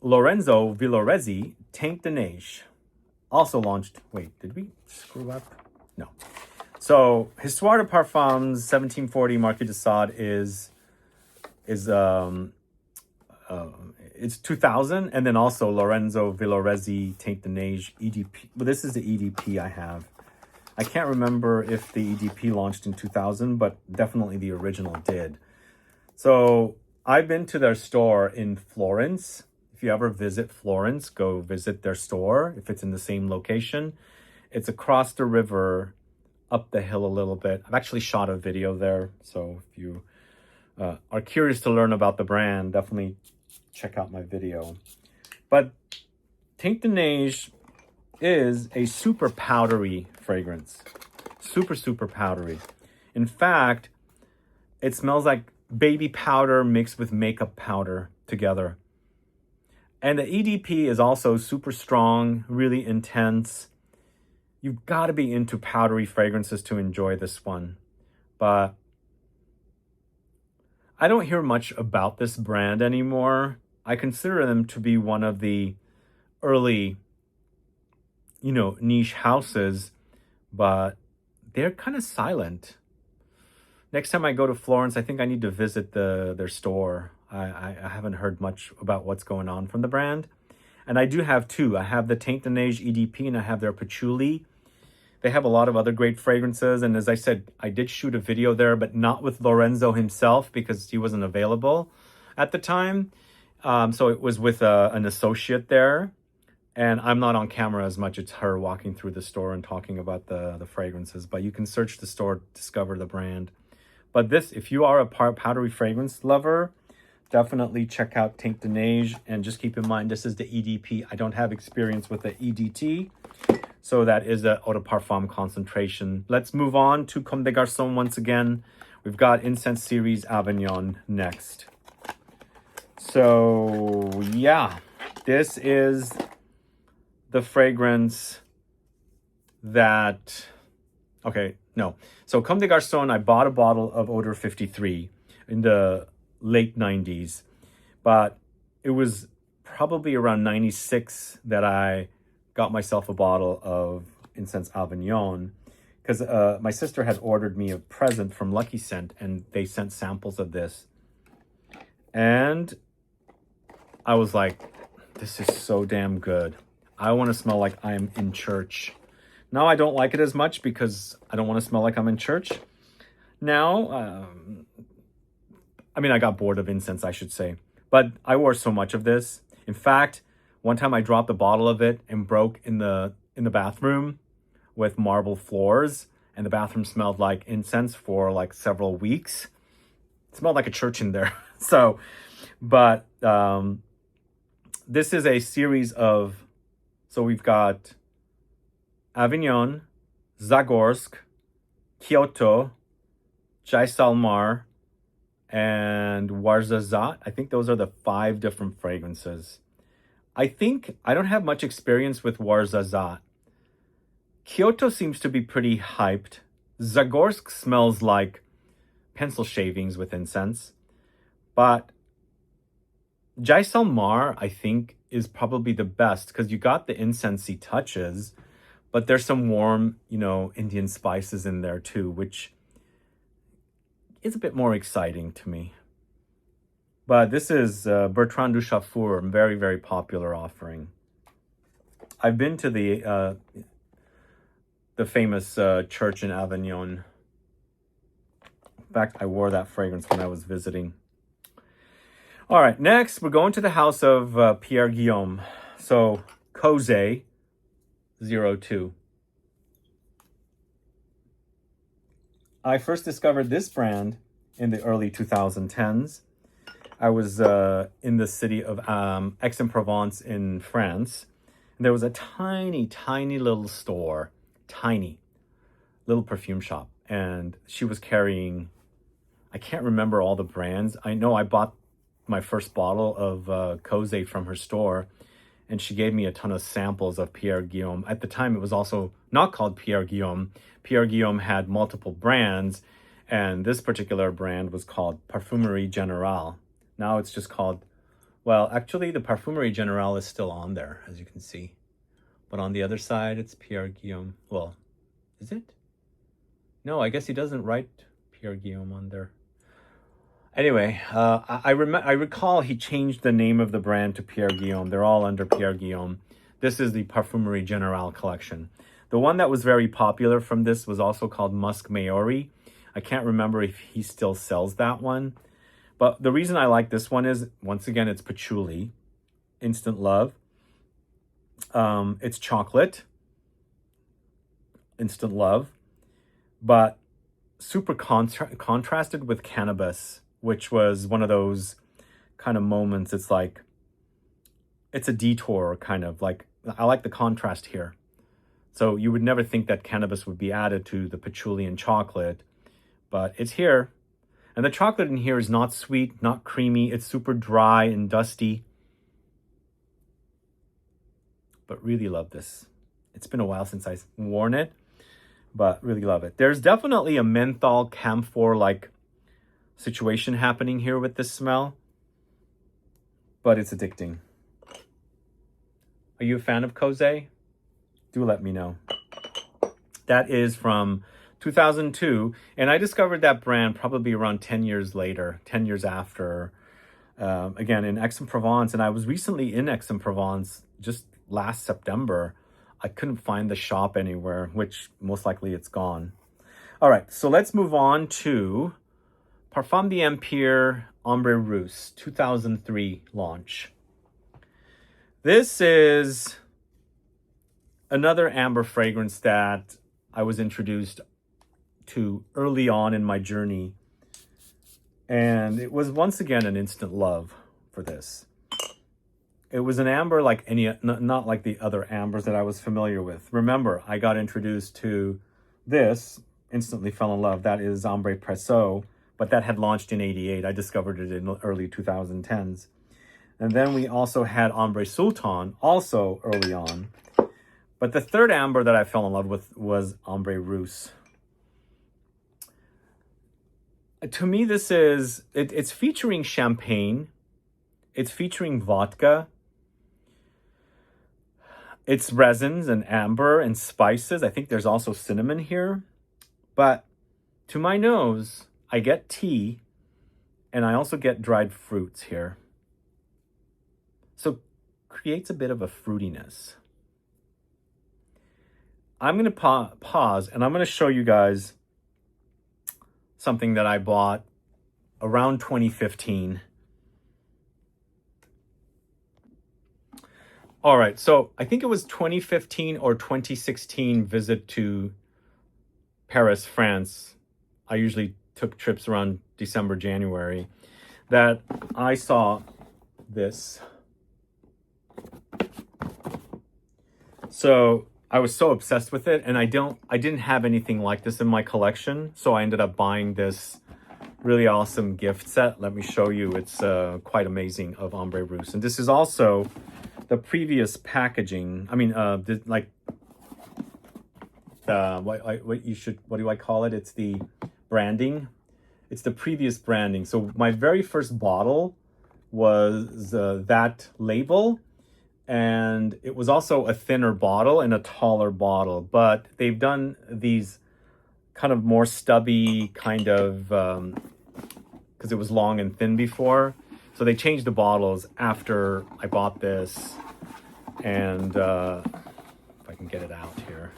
Lorenzo Villoresi Teint de Neige. Also launched. Wait, did we screw up? No. So Histoire de Parfum's 1740 Marquis de Sade is it's 2000, and then also Lorenzo Villoresi Teint de Neige EDP. But this is the EDP I have. I can't remember if the EDP launched in 2000, but definitely the original did. So I've been to their store in Florence. if you ever visit Florence, go visit their store if it's in the same location. It's across the river, up the hill a little bit. I've actually shot a video there, so if you are curious to learn about the brand, definitely check out my video. But Teint de Neige is a super powdery fragrance. Super, super powdery. In fact, it smells like baby powder mixed with makeup powder together. And the EDP is also super strong, really intense. You've got to be into powdery fragrances to enjoy this one. But I don't hear much about this brand anymore. I consider them to be one of the early, niche houses, but they're kind of silent. Next time I go to Florence, I think I need to visit their store. I haven't heard much about what's going on from the brand. And I do have two. I have the Teint de Neige EDP and I have their Patchouli. They have a lot of other great fragrances. And as I said, I did shoot a video there, but not with Lorenzo himself because he wasn't available at the time. So it was with an associate there. And I'm not on camera as much. It's her walking through the store and talking about the fragrances. But you can search the store to discover the brand. But this, if you are a powdery fragrance lover, definitely check out Teint de Neige. And just keep in mind, this is the EDP. I don't have experience with the EDT. So that is the Eau de Parfum concentration. Let's move on to Comme des Garçons once again. We've got Incense Series Avignon next. So yeah, this is the fragrance that... Okay, no. So Comme des Garçons, I bought a bottle of Odor 53 in the late 90s. But it was probably around 96 that I got myself a bottle of Incense Avignon because my sister had ordered me a present from Lucky Scent and they sent samples of this. And I was like, this is so damn good. I want to smell like I'm in church. Now I don't like it as much because I don't want to smell like I'm in church. Now, I got bored of incense, I should say. But I wore so much of this. In fact, one time I dropped a bottle of it and broke in the bathroom with marble floors. And the bathroom smelled like incense for like several weeks. It smelled like a church in there. But this is a series of... So we've got Avignon, Zagorsk, Kyoto, Jaisalmer, and Ouarzazate. I think those are the 5 different fragrances. I don't have much experience with Ouarzazate. Kyoto seems to be pretty hyped. Zagorsk smells like pencil shavings with incense. But Jaisalmer, I think, is probably the best because you got the incensey touches, but there's some warm, Indian spices in there too, which is a bit more exciting to me. But this is Bertrand Duchaufour, very, very popular offering. I've been to the famous church in Avignon. In fact, I wore that fragrance when I was visiting. All right, next we're going to the house of Pierre Guillaume. So, Cose 02. I first discovered this brand in the early 2010s. I was in the city of Aix-en-Provence in France. And there was a tiny, tiny little store, tiny little perfume shop. And she was carrying, I can't remember all the brands. I know I bought my first bottle of Cose from her store. And she gave me a ton of samples of Pierre Guillaume. At the time, it was also not called Pierre Guillaume. Pierre Guillaume had multiple brands. And this particular brand was called Parfumerie Générale. Now it's just called, well, actually the Parfumerie Générale is still on there, as you can see. But on the other side, it's Pierre Guillaume. Well, is it? No, I guess he doesn't write Pierre Guillaume on there. Anyway, I recall he changed the name of the brand to Pierre Guillaume. They're all under Pierre Guillaume. This is the Parfumerie Générale collection. The one that was very popular from this was also called Musc Maori. I can't remember if he still sells that one. But the reason I like this one is, once again, it's patchouli. Instant Love. It's chocolate, Instant Love, but super contrasted with cannabis, which was one of those kind of moments. It's like, it's a detour, kind of like, I like the contrast here. So you would never think that cannabis would be added to the patchouli and chocolate, but it's here. And the chocolate in here is not sweet, not creamy. It's super dry and dusty. But really love this. It's been a while since I've worn it, but really love it. There's definitely a menthol camphor-like situation happening here with this smell, but it's addicting. Are you a fan of Kose? Do let me know. That is from 2002, and I discovered that brand probably around 10 years later, 10 years after, again, in Aix-en-Provence. And I was recently in Aix-en-Provence just last September. I couldn't find the shop anywhere, which most likely it's gone. All right, so let's move on to Parfum d'Empire Ambre Russe, 2003 launch. This is another amber fragrance that I was introduced to early on in my journey. And it was once again an instant love for this. It was an amber like any, not like the other ambers that I was familiar with. Remember, I got introduced to this, instantly fell in love. That is Ambre Precieux, but that had launched in '88. I discovered it in the early 2010s. And then we also had Ambre Sultan, also early on. But the third amber that I fell in love with was Ambre Russe. To me, this is, it's featuring champagne. It's featuring vodka. It's resins and amber and spices. I think there's also cinnamon here. But to my nose, I get tea, and I also get dried fruits here. So creates a bit of a fruitiness. I'm going to pause, and I'm going to show you guys something that I bought around 2015. All right, so I think it was 2015 or 2016 visit to Paris, France. I usually took trips around December, January, that I saw this. So I was so obsessed with it, and I didn't have anything like this in my collection, so I ended up buying this really awesome gift set. Let me show you. It's quite amazing, of Ambre Russe. And this is also the previous packaging. I mean, what do I call it? It's the branding. It's the previous branding. So my very first bottle was that label. And it was also a thinner bottle and a taller bottle, but they've done these kind of more stubby kind of, because it was long and thin before. So they changed the bottles after I bought this. And if I can get it out here.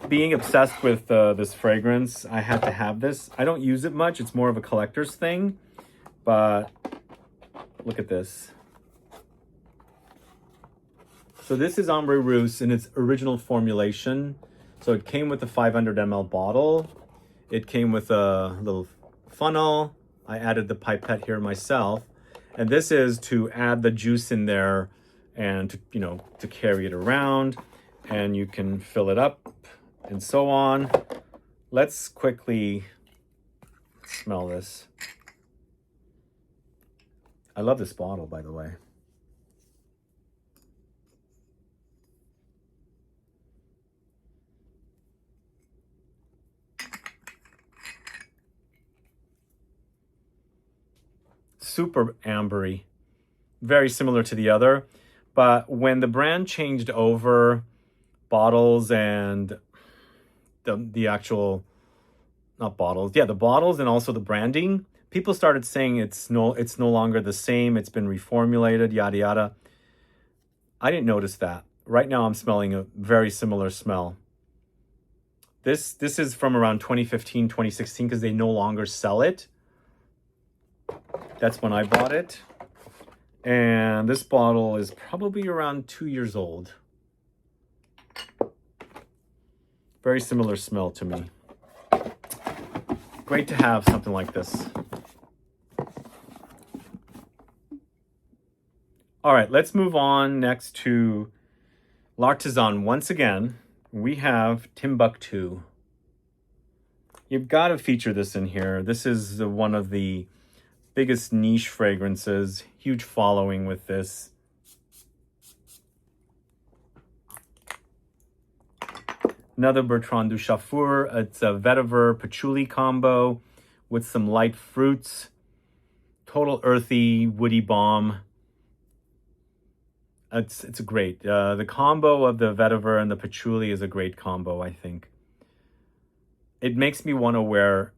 Being obsessed with this fragrance, I had to have this. I don't use it much. It's more of a collector's thing, but look at this. So this is Ambre Russe in its original formulation. So it came with a 500 ml bottle. It came with a little funnel. I added the pipette here myself. And this is to add the juice in there and to, to carry it around. And you can fill it up and so on. Let's quickly smell this. I love this bottle, by the way. Super ambery, very similar to the other, but when the brand changed over bottles and the actual, not bottles, yeah, the bottles and also the branding, people started saying it's no longer the same, it's been reformulated, yada yada. I didn't notice that. Right now I'm smelling a very similar smell. This is from around 2015, 2016, because they no longer sell it. That's when I bought it. And this bottle is probably around 2 years old. Very similar smell to me. Great to have something like this. All right, let's move on next to L'Artisan. Once again, we have Timbuktu. You've got to feature this in here. This is one of the biggest niche fragrances. Huge following with this. Another Bertrand Duchaufour. It's a vetiver patchouli combo with some light fruits. Total earthy, woody balm. It's great. The combo of the vetiver and the patchouli is a great combo, I think. It makes me want to wear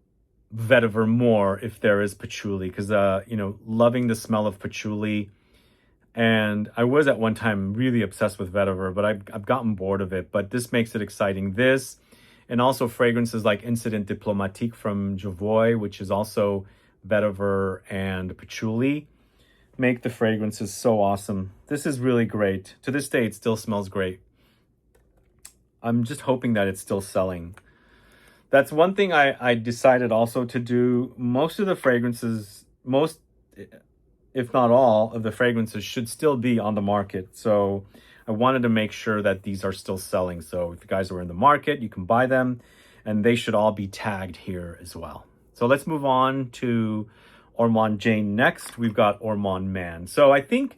vetiver more if there is patchouli, because, you know, loving the smell of patchouli. And I was at one time really obsessed with vetiver, but I've gotten bored of it. But this makes it exciting. This, and also fragrances like Incident Diplomatique from Jovoy, which is also vetiver and patchouli, make the fragrances so awesome. This is really great. To this day, it still smells great. I'm just hoping that it's still selling. That's one thing I decided also to do. Most of the fragrances, if not all of the fragrances, should still be on the market. So I wanted to make sure that these are still selling. So if you guys are in the market, you can buy them, and they should all be tagged here as well. So let's move on to Ormonde Jane next. We've got Ormonde Man. So I think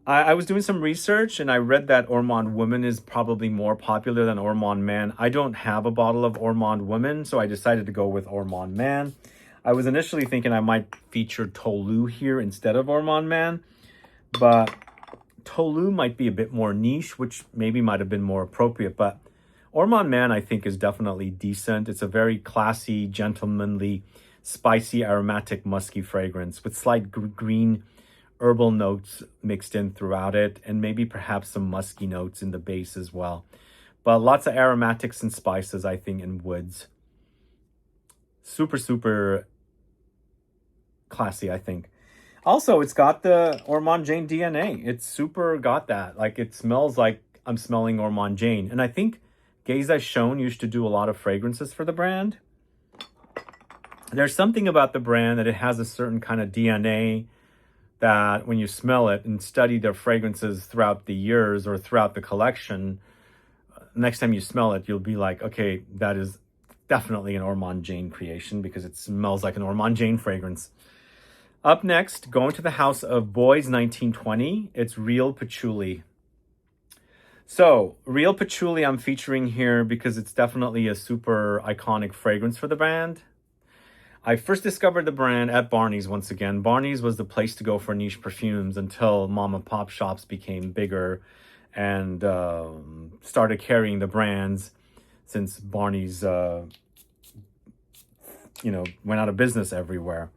I was doing some research, and I read that Ormonde Woman is probably more popular than Ormonde Man. I don't have a bottle of Ormonde Woman, so I decided to go with Ormonde Man. I was initially thinking I might feature Tolu here instead of Ormonde Man, but Tolu might be a bit more niche, which maybe might have been more appropriate. But Ormonde Man, I think, is definitely decent. It's a very classy, gentlemanly, spicy, aromatic, musky fragrance with slight green herbal notes mixed in throughout it, and maybe perhaps some musky notes in the base as well. But lots of aromatics and spices, I think, and woods. Super, super classy, I think. Also, it's got the Ormonde Jane DNA. It's super got that. Like, it smells like I'm smelling Ormonde Jane. And I think Geza Schoen used to do a lot of fragrances for the brand. There's something about the brand that it has a certain kind of DNA that when you smell it and study their fragrances throughout the years or throughout the collection, next time you smell it, you'll be like, okay, that is definitely an Ormonde Jane creation because it smells like an Ormonde Jane fragrance. Up next, going to the house of Bois 1920, it's Real Patchouli. So, Real Patchouli I'm featuring here because it's definitely a super iconic fragrance for the brand. I first discovered the brand at Barney's once again. Barney's was the place to go for niche perfumes until mom and pop shops became bigger and started carrying the brands since Barney's, went out of business everywhere.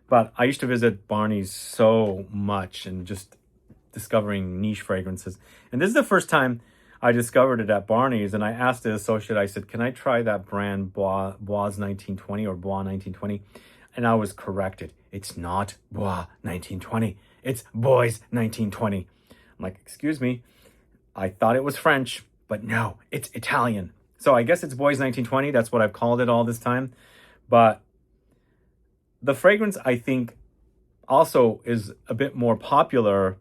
But I used to visit Barney's so much and just discovering niche fragrances. And this is the first time I discovered it at Barney's, and I asked the associate, I said, can I try that brand Bois 1920 or Bois 1920? And I was corrected. It's not Bois 1920. It's Bois 1920. I'm like, excuse me. I thought it was French, but no, it's Italian. So I guess it's Bois 1920. That's what I've called it all this time. But the fragrance, I think, also is a bit more popular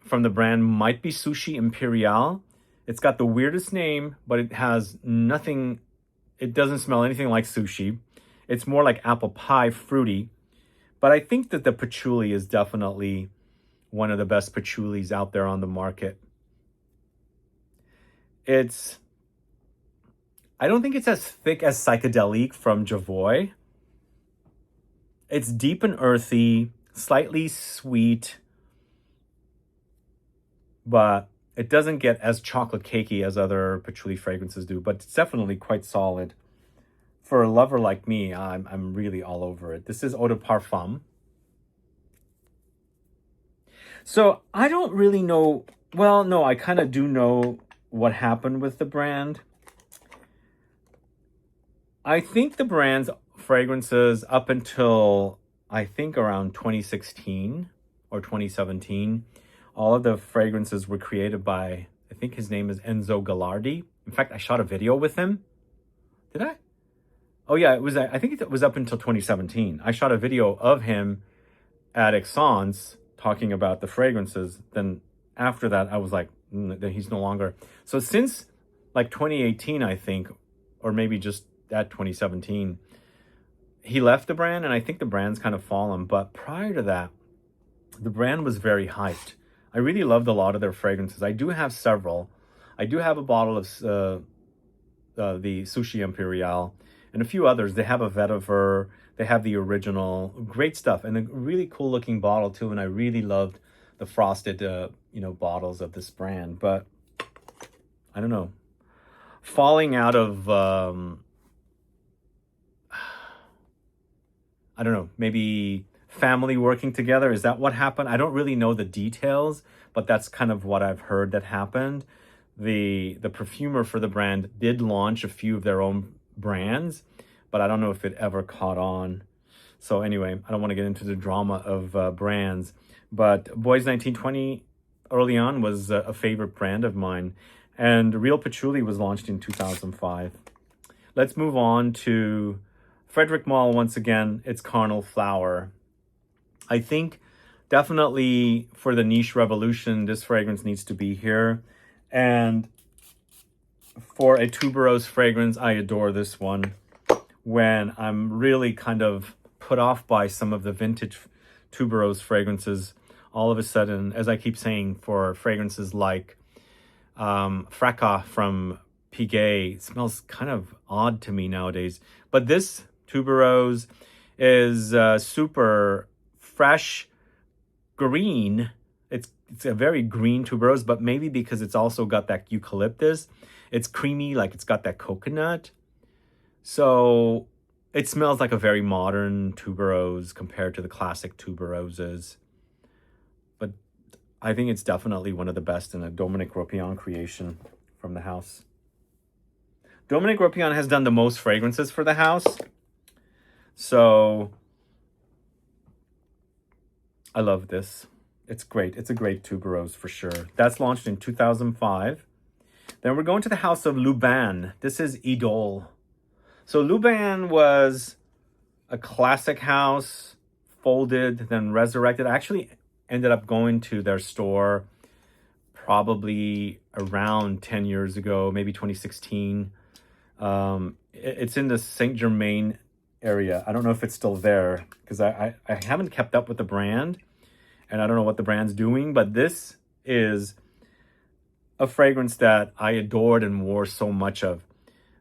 from the brand, might be Sushi Imperial. It's got the weirdest name, but it has nothing, it doesn't smell anything like sushi. It's more like apple pie, fruity. But I think that the patchouli is definitely one of the best patchoulis out there on the market. I don't think it's as thick as Psychedelique from Jovoy. It's deep and earthy, slightly sweet, but it doesn't get as chocolate cakey as other patchouli fragrances do, but it's definitely quite solid. For a lover like me, I'm really all over it. This is Eau de Parfum. So I don't really know, well, no, I kind of do know what happened with the brand. I think the brand's fragrances up until, I think, around 2016 or 2017. All of the fragrances were created by, I think his name is Enzo Gallardi. In fact, I shot a video with him. Did I? Oh yeah, I think it was up until 2017. I shot a video of him at Incense talking about the fragrances. Then after that, I was like, he's no longer. So since like 2018, I think, or maybe just at 2017, he left the brand, and I think the brand's kind of fallen. But prior to that, the brand was very hyped. I really loved a lot of their fragrances. I do have several. I do have a bottle of the Sushi Imperial and a few others. They have a vetiver. They have the original. Great stuff. And a really cool looking bottle too. And I really loved the frosted, bottles of this brand. But I don't know. Falling out of, I don't know, maybe family working together. Is that what happened? I don't really know the details, but that's kind of what I've heard that happened. The perfumer for the brand did launch a few of their own brands, but I don't know if it ever caught on. So anyway, I don't want to get into the drama of brands, but Bois 1920 early on was a favorite brand of mine, and Real Patchouli was launched in 2005. Let's move on to Frederic Malle once again. It's Carnal Flower. I think definitely for the niche revolution, this fragrance needs to be here. And for a tuberose fragrance, I adore this one. When I'm really kind of put off by some of the vintage tuberose fragrances, all of a sudden, as I keep saying, for fragrances like Fracas from Piguet, it smells kind of odd to me nowadays. But this tuberose is super fresh green. It's a very green tuberose, but maybe because it's also got that eucalyptus, it's creamy, like it's got that coconut. So it smells like a very modern tuberose compared to the classic tuberoses. But I think it's definitely one of the best in a Dominique Ropion creation from the house. Dominique Ropion has done the most fragrances for the house. So I love this. It's great. It's a great tuberose for sure. That's launched in 2005. Then we're going to the house of Luban. This is Idole. So Luban was a classic house, folded, then resurrected. I actually ended up going to their store probably around 10 years ago, maybe 2016. It's in the Saint Germain area. I don't know if it's still there because I haven't kept up with the brand and I don't know what the brand's doing, but this is a fragrance that I adored and wore so much of.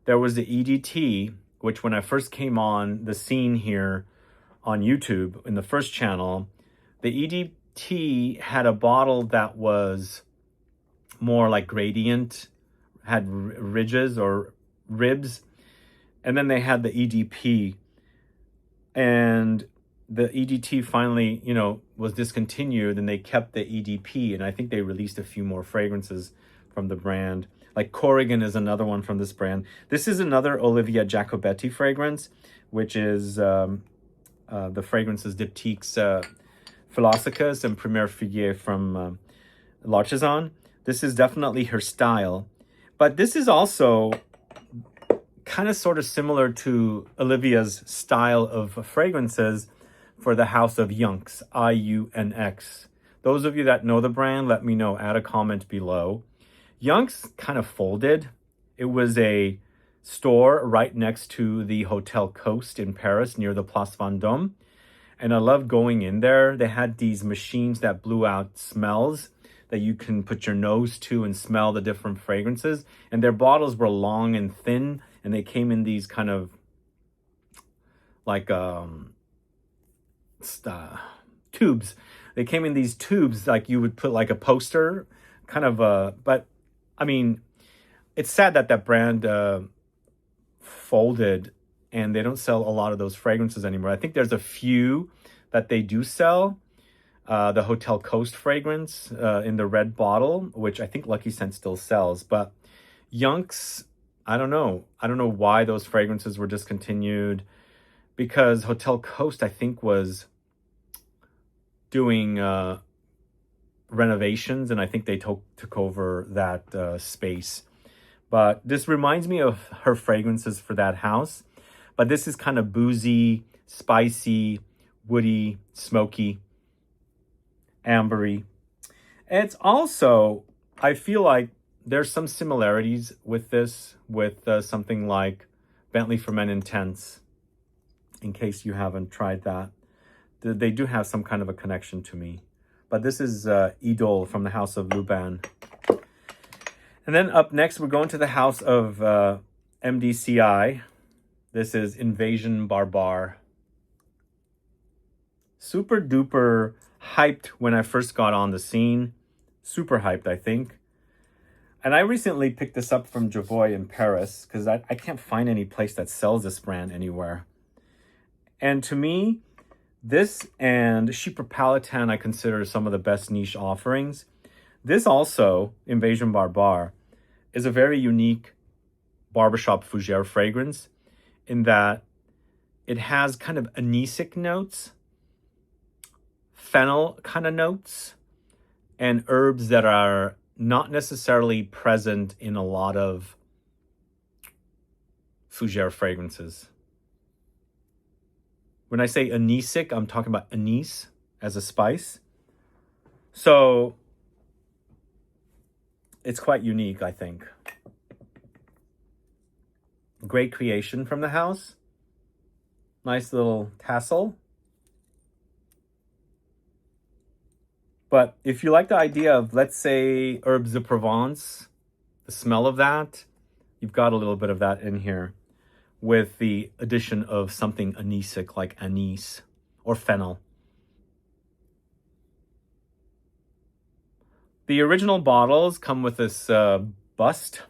There was the EDT, which when I first came on the scene here on YouTube in the first channel, the EDT had a bottle that was more like gradient, had ridges or ribs, and then they had the EDP, and the EDT finally, was discontinued, and they kept the EDP, and I think they released a few more fragrances from the brand. Like Corrigan is another one from this brand. This is another Olivia Giacobetti fragrance, which is the fragrances Diptyque Philosykos and Premier Figuier from L'Artisan. This is definitely her style, but this is also kind of sort of similar to Olivia's style of fragrances for the house of Yunx, I-U-N-X. Those of you that know the brand, let me know, add a comment below. Yunx kind of folded. It was a store right next to the Hotel Coast in Paris near the Place Vendôme. And I loved going in there. They had these machines that blew out smells that you can put your nose to and smell the different fragrances. And their bottles were long and thin, and they came in these kind of like tubes. They came in these tubes like you would put like a poster, kind of but I mean, it's sad that that brand folded and they don't sell a lot of those fragrances anymore. I think there's a few that they do sell. The Hotel Coast fragrance in the red bottle, which I think Lucky Scent still sells. But Yunx, I don't know. I don't know why those fragrances were discontinued, because Hotel Coast, I think, was doing renovations, and I think they took over that space. But this reminds me of her fragrances for that house. But this is kind of boozy, spicy, woody, smoky, ambery. It's also, I feel like there's some similarities with this, with something like Bentley for Men Intense, in case you haven't tried that. They do have some kind of a connection to me. But this is Idole from the House of Luban. And then up next, we're going to the House of MDCI. This is Invasion Barbar. Super duper hyped when I first got on the scene. Super hyped, I think. And I recently picked this up from Javoy in Paris because I can't find any place that sells this brand anywhere. And to me, this and Chypre Palatin I consider some of the best niche offerings. This also, Invasion Barbar, is a very unique barbershop fougère fragrance in that it has kind of anisic notes, fennel kind of notes, and herbs that are not necessarily present in a lot of fougère fragrances. When I say anisic, I'm talking about anise as a spice. So it's quite unique, I think. Great creation from the house. Nice little tassel. But if you like the idea of, let's say, herbes de Provence, the smell of that, you've got a little bit of that in here, with the addition of something anisic like anise or fennel. The original bottles come with this bust,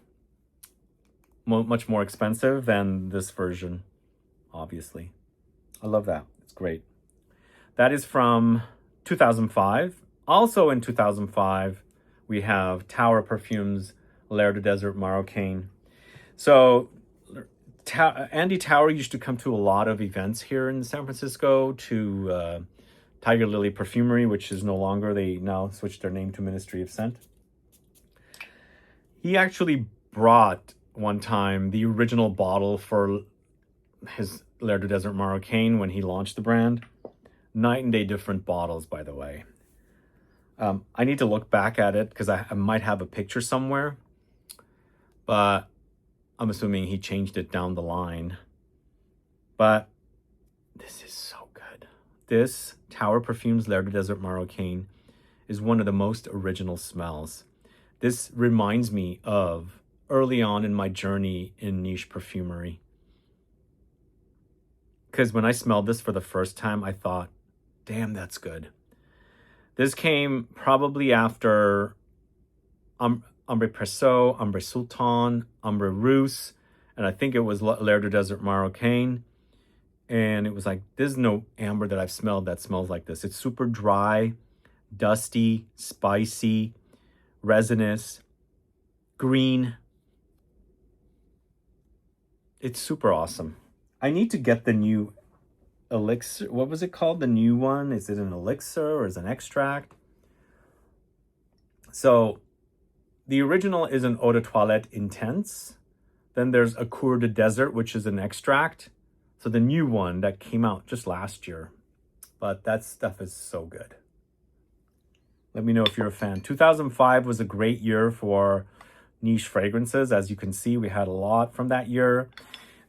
much more expensive than this version, obviously. I love that. It's great. That is from 2005. Also in 2005, we have Tower Perfumes L'air du Desert Marocain. So Andy Tower used to come to a lot of events here in San Francisco, to Tiger Lily Perfumery, which is no longer. They now switched their name to Ministry of Scent. He actually brought one time the original bottle for his L'air du Desert Marocain when he launched the brand. Night and day different bottles, by the way. I need to look back at it because I might have a picture somewhere, but I'm assuming he changed it down the line. But this is so good. This Tower Perfumes L'air du Desert Marocain is one of the most original smells. This reminds me of early on in my journey in niche perfumery. Because when I smelled this for the first time, I thought, damn, that's good. This came probably after Ambre Precieux, Ambre Sultan, Ambre Russe, and I think it was L'air du Desert Marocain. And it was like, there's no amber that I've smelled that smells like this. It's super dry, dusty, spicy, resinous, green. It's super awesome. I need to get the new elixir. What was it called? The new one? Is it an elixir or is it an extract? So the original is an Eau de Toilette Intense. Then there's a Cour de Desert, which is an extract. So the new one that came out just last year. But that stuff is so good. Let me know if you're a fan. 2005 was a great year for niche fragrances. As you can see, we had a lot from that year.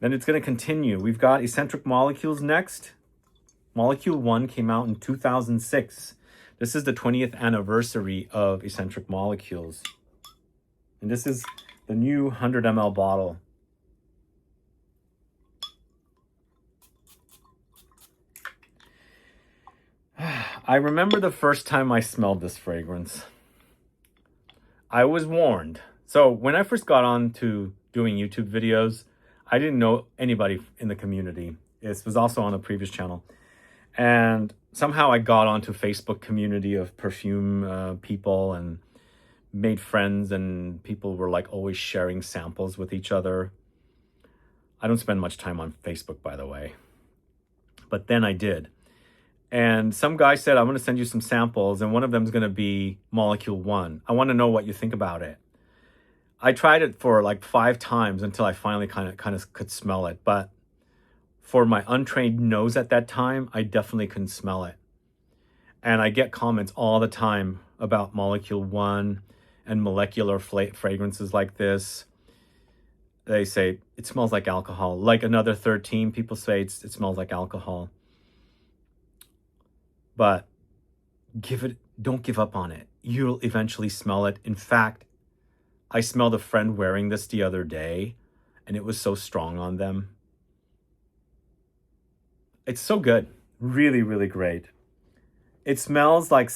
Then it's going to continue. We've got Eccentric Molecules next. Molecule 1 came out in 2006. This is the 20th anniversary of Eccentric Molecules. And this is the new 100 ml bottle. I remember the first time I smelled this fragrance. I was warned. So when I first got on to doing YouTube videos, I didn't know anybody in the community. This was also on a previous channel. And somehow I got onto Facebook community of perfume people and made friends, and people were like always sharing samples with each other. I don't spend much time on Facebook, by the way. But then I did. And some guy said, I'm going to send you some samples, and one of them is going to be Molecule 1. I want to know what you think about it. I tried it for like 5 times until I finally kind of could smell it. But for my untrained nose at that time, I definitely couldn't smell it. And I get comments all the time about Molecule 1 and molecular fragrances like this. They say it smells like alcohol. Like Another 13, people say it smells like alcohol. But don't give up on it. You'll eventually smell it. In fact, I smelled a friend wearing this the other day, and it was so strong on them. It's so good. Really, really great. It smells like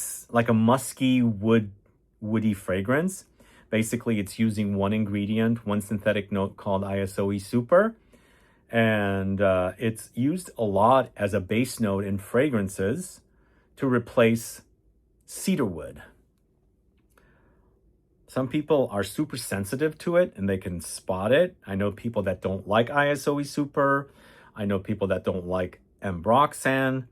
a musky woody fragrance. Basically, it's using one ingredient, one synthetic note called ISOE Super. And it's used a lot as a base note in fragrances to replace cedar wood. Some people are super sensitive to it and they can spot it. I know people that don't like ISOE Super. I know people that don't like Ambroxan.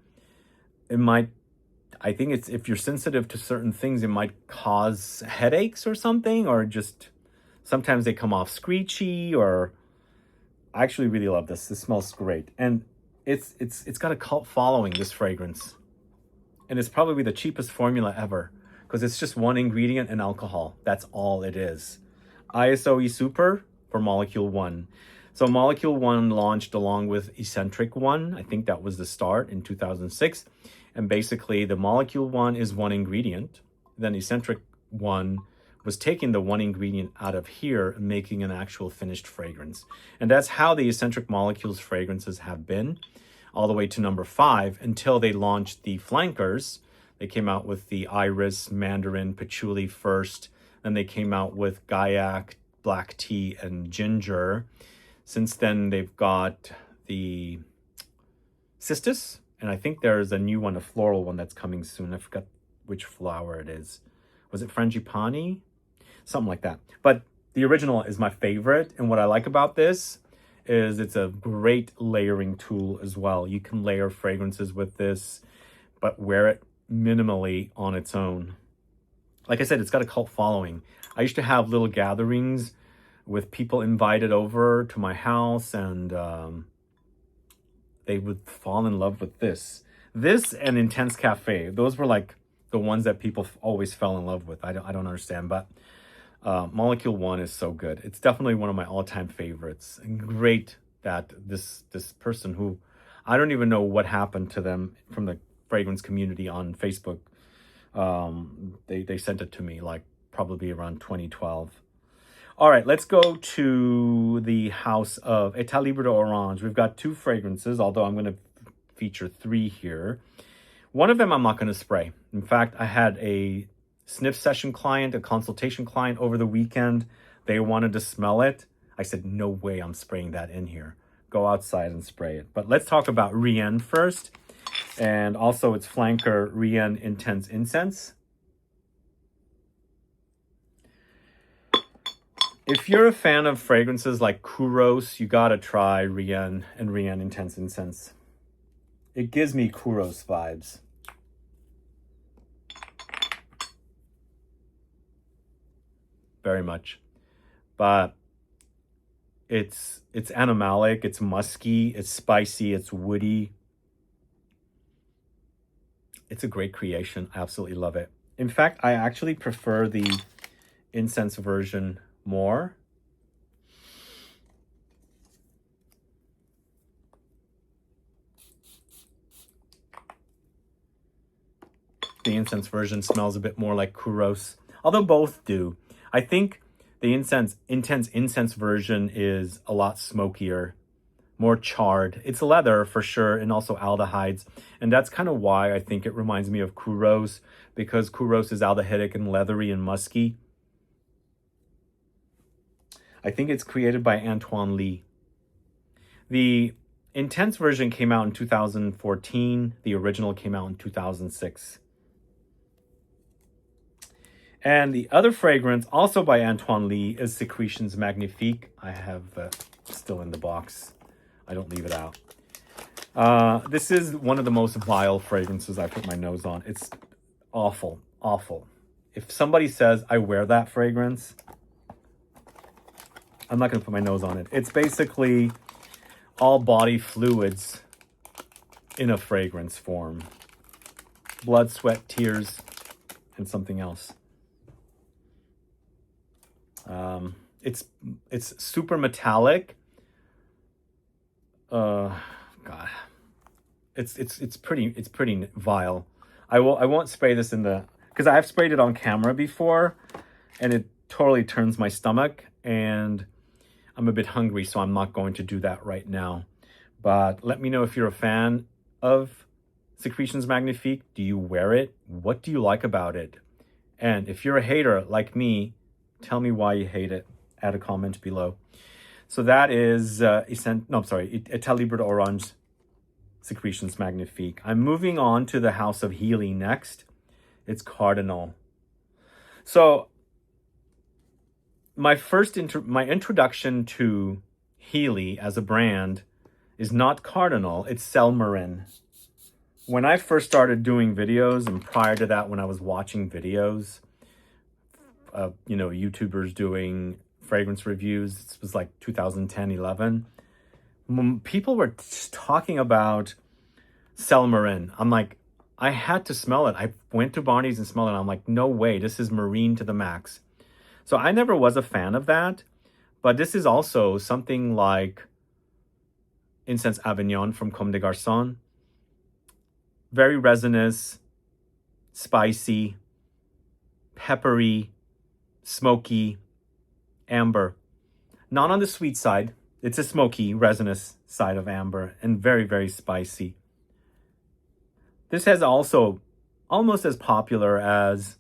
I think it's, if you're sensitive to certain things, it might cause headaches or something, or just sometimes they come off screechy. Or I actually really love this. This smells great. And it's got a cult following, this fragrance. And it's probably the cheapest formula ever because it's just one ingredient and alcohol. That's all it is. ISOE Super for Molecule 1. So Molecule 1 launched along with Eccentric 1. I think that was the start in 2006. And basically the Molecule 1 is one ingredient. Then Eccentric 1 was taking the one ingredient out of here and making an actual finished fragrance. And that's how the Eccentric Molecules fragrances have been, all the way to number 5, until they launched the flankers. They came out with the Iris, Mandarin, Patchouli first. Then they came out with Gaiac, Black Tea, and Ginger. Since then, they've got the Cistus, and I think there's a new one, a floral one that's coming soon. I forgot which flower it is. Was it Frangipani? Something like that. But the original is my favorite, and what I like about this is it's a great layering tool as well. You can layer fragrances with this, but wear it minimally on its own. Like I said, it's got a cult following. I used to have little gatherings with people invited over to my house, and they would fall in love with this. This and Intense Cafe, those were like the ones that people always fell in love with. I don't understand, but Molecule 1 is so good. It's definitely one of my all-time favorites. And great that this person who, I don't even know what happened to them from the fragrance community on Facebook. They sent it to me like probably around 2012. All right, let's go to the house of État Libre d'Orange. We've got 2 fragrances, although I'm going to feature 3 here. One of them I'm not going to spray. In fact, I had a sniff session client, a consultation client over the weekend. They wanted to smell it. I said, no way I'm spraying that in here. Go outside and spray it. But let's talk about Rien first. And also its flanker, Rien Intense Incense. If you're a fan of fragrances like Kouros, you gotta try Rien and Rien Intense Incense. It gives me Kouros vibes. Very much. But it's animalic, it's musky, it's spicy, it's woody. It's a great creation. I absolutely love it. In fact, I actually prefer the incense version more. The incense version smells a bit more like Kouros, although both do. I think the intense incense version is a lot smokier, more charred. It's leather for sure, and also aldehydes. And that's kind of why I think it reminds me of Kouros, because Kouros is aldehydic and leathery and musky. I think it's created by Antoine Lee. The intense version came out in 2014. The original came out in 2006. And the other fragrance, also by Antoine Lee, is Secretions Magnifique. I have still in the box. I don't leave it out. This is one of the most vile fragrances I put my nose on. It's awful, awful. If somebody says I wear that fragrance, I'm not going to put my nose on it. It's basically all body fluids in a fragrance form. Blood, sweat, tears, and something else. It's super metallic. God, it's pretty vile. I won't spray this in the, because I've sprayed it on camera before, and it totally turns my stomach, and I'm a bit hungry, so I'm not going to do that right now. But let me know if you're a fan of Secretions Magnifique. Do you wear it? What do you like about it? And if you're a hater like me, tell me why you hate it. Add a comment below. So that is État Libre d'Orange Secretions Magnifique. I'm moving on to the House of Healy next. It's Cardinal. So my introduction to Healy as a brand is not Cardinal, it's Selmarin. When I first started doing videos, and prior to that, when I was watching videos of, YouTubers doing fragrance reviews, this was like 2010, 11, people were talking about Selmarin. I'm like, I had to smell it. I went to Barney's and smelled it. I'm like, no way, this is marine to the max. So I never was a fan of that, but this is also something like Incense Avignon from Comme des Garçons. Very resinous, spicy, peppery, smoky, amber. Not on the sweet side. It's a smoky, resinous side of amber, and very, very spicy. This has also almost as popular as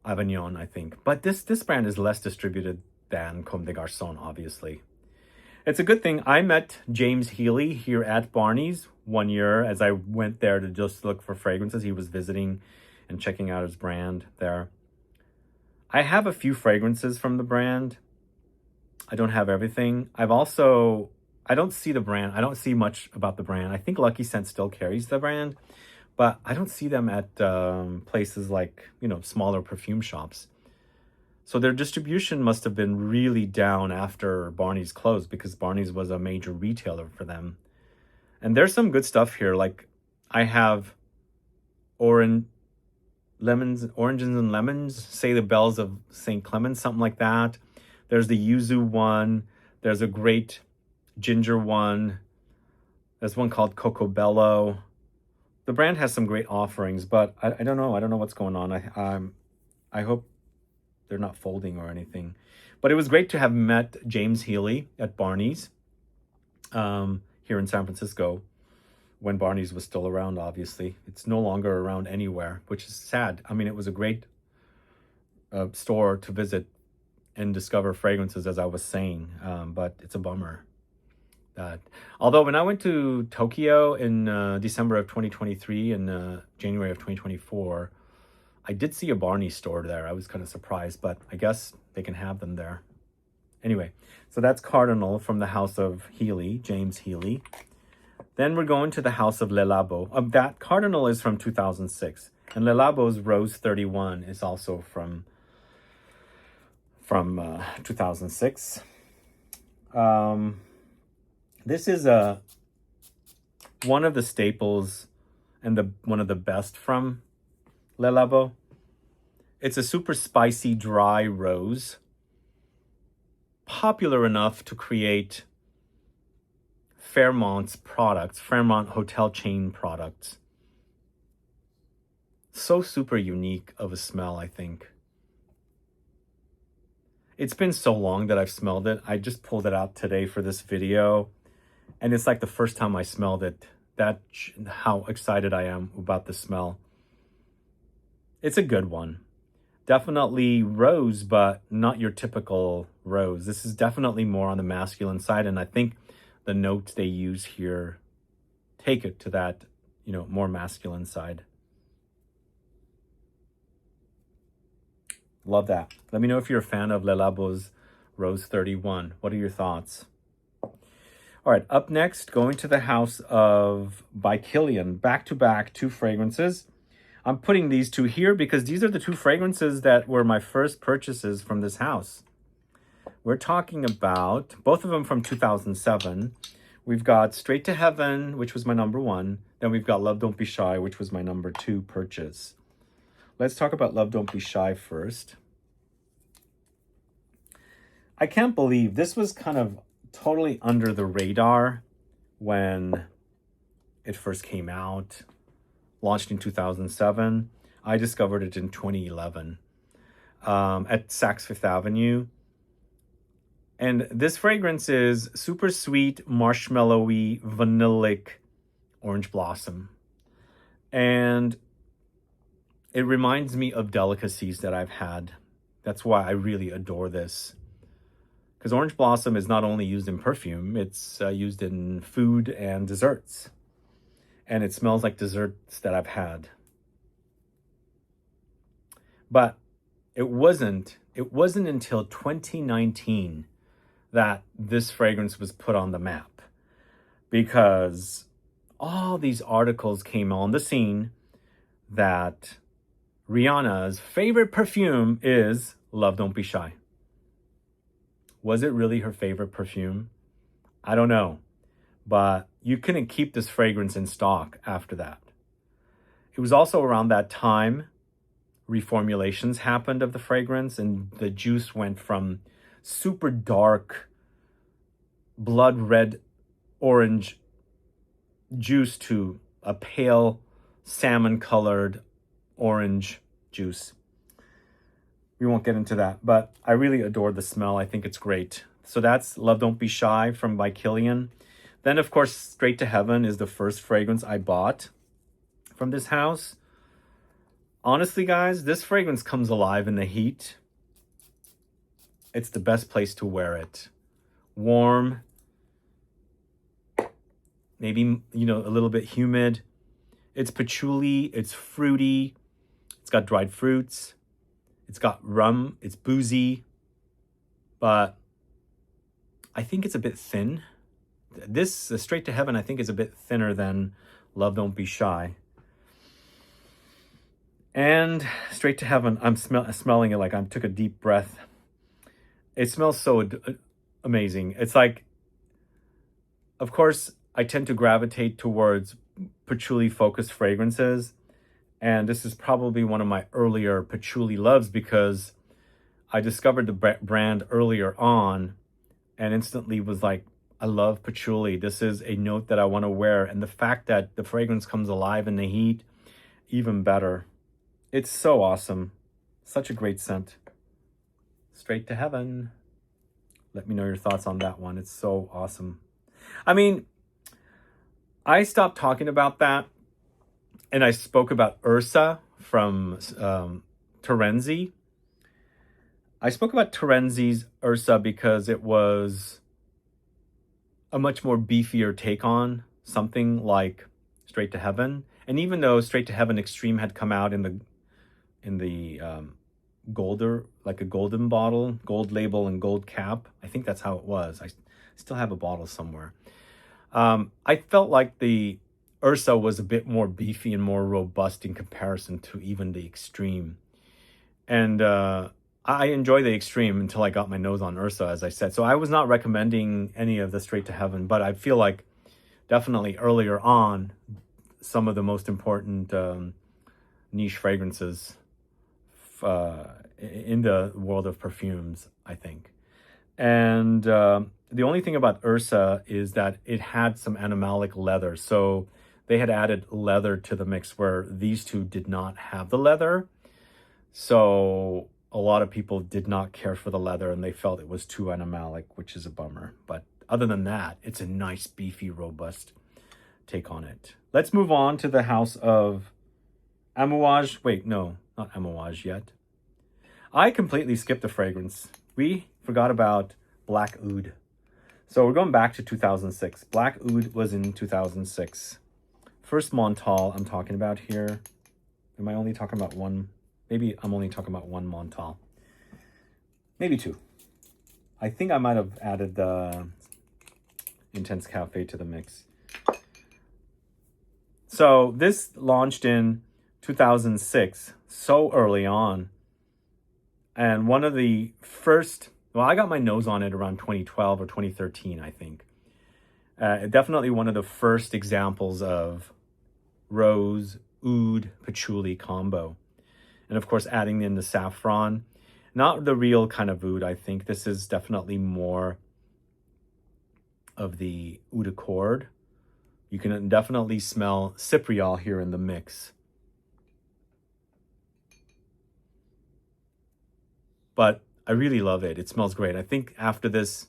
Avignon, I think. But this brand is less distributed than Comme des Garçons, obviously. It's a good thing I met James Healy here at Barney's one year as I went there to just look for fragrances. He was visiting and checking out his brand there. I have a few fragrances from the brand. I don't have everything. I don't see the brand. I don't see much about the brand. I think Lucky Scent still carries the brand, but I don't see them at places like, smaller perfume shops. So their distribution must have been really down after Barney's closed, because Barney's was a major retailer for them. And there's some good stuff here. Like I have oranges and lemons, Say the Bells of St. Clements, something like that. There's the yuzu one. There's a great ginger one. There's one called Coco Bello. The brand has some great offerings, but I don't know. I don't know what's going on. I hope they're not folding or anything. But it was great to have met James Healy at Barney's here in San Francisco when Barney's was still around, obviously. It's no longer around anywhere, which is sad. I mean, it was a great store to visit and discover fragrances, as I was saying, but it's a bummer. Although when I went to Tokyo in December of 2023 and January of 2024, I did see a Barney's store there. I was kind of surprised, but I guess they can have them there. Anyway, so that's Cardinal from the House of Healy, James Healy. Then we're going to the House of Le Labo. That Cardinal is from 2006, and Le Labo's Rose 31 is also from 2006. This is one of the staples and one of the best from Le Labo. It's a super spicy, dry rose, popular enough to create Fairmont's products, Fairmont hotel chain products. So super unique of a smell, I think. It's been so long that I've smelled it. I just pulled it out today for this video, and it's like the first time I smelled it. That's how excited I am about the smell. It's a good one. Definitely rose, but not your typical rose. This is definitely more on the masculine side, and I think the notes they use here take it to that, more masculine side. Love that. Let me know if you're a fan of Le Labo's Rose 31. What are your thoughts? All right, up next, going to the house of by Kilian, back-to-back 2 fragrances. I'm putting these 2 here because these are the 2 fragrances that were my first purchases from this house. We're talking about both of them from 2007. We've got Straight to Heaven, which was my number 1. Then we've got Love Don't Be Shy, which was my number 2 purchase. Let's talk about Love Don't Be Shy first. I can't believe this was kind of totally under the radar when it first came out. Launched in 2007. I discovered it in 2011 at Saks Fifth Avenue. And this fragrance is super sweet, marshmallowy, vanillic orange blossom. And it reminds me of delicacies that I've had. That's why I really adore this. Because orange blossom is not only used in perfume, it's used in food and desserts. And it smells like desserts that I've had. But it wasn't until 2019 that this fragrance was put on the map. Because all these articles came on the scene that Rihanna's favorite perfume is Love Don't Be Shy. Was it really her favorite perfume? I don't know. But you couldn't keep this fragrance in stock after that. It was also around that time reformulations happened of the fragrance, and the juice went from super dark blood red orange juice to a pale salmon colored orange juice. We won't get into that, but I really adore the smell. I think it's great. So that's Love Don't Be Shy from by Kilian. Then, of course, Straight to Heaven is the first fragrance I bought from this house. Honestly, guys, this fragrance comes alive in the heat. It's the best place to wear it. Warm, maybe, a little bit humid. It's patchouli, it's fruity, it's got dried fruits, it's got rum, it's boozy, but I think it's a bit thin. This Straight to Heaven, I think, is a bit thinner than Love Don't Be Shy. And Straight to Heaven, I'm smelling it like I took a deep breath. It smells so amazing. It's like, of course, I tend to gravitate towards patchouli-focused fragrances. And this is probably one of my earlier patchouli loves because I discovered the brand earlier on and instantly was like, I love patchouli. This is a note that I want to wear. And the fact that the fragrance comes alive in the heat, even better. It's so awesome. Such a great scent. Straight to Heaven. Let me know your thoughts on that one. It's so awesome. I mean, I stopped talking about that and I spoke about Ursa from Terenzi. I spoke about Terenzi's Ursa because it was a much more beefier take on something like Straight to Heaven. And even though Straight to Heaven Extreme had come out in the golder, like a golden bottle, gold label and gold cap, I think that's how it was. I still have a bottle somewhere. I felt like the Ursa was a bit more beefy and more robust in comparison to even the Extreme. And I enjoy the Extreme until I got my nose on Ursa, as I said. So I was not recommending any of the Straight to Heaven, but I feel like definitely earlier on, some of the most important niche fragrances in the world of perfumes, I think. And the only thing about Ursa is that it had some animalic leather. So they had added leather to the mix where these two did not have the leather. So a lot of people did not care for the leather and they felt it was too animalic, which is a bummer. But other than that, it's a nice, beefy, robust take on it. Let's move on to the house of Amouage. Wait, no, not Amouage yet. I completely skipped a fragrance. We forgot about Black Oud. So we're going back to 2006. Black Oud was in 2006. First Montal I'm talking about here. Am I only talking about one? Maybe I'm only talking about one Montal. Maybe two. I think I might have added the Intense Cafe to the mix. So this launched in 2006, so early on. And one of the first, well, I got my nose on it around 2012 or 2013, I think. Definitely one of the first examples of rose, oud, patchouli combo. And of course, adding in the saffron. Not the real kind of oud, I think. This is definitely more of the oud accord. You can definitely smell cypriol here in the mix. But I really love it. It smells great. I think after this,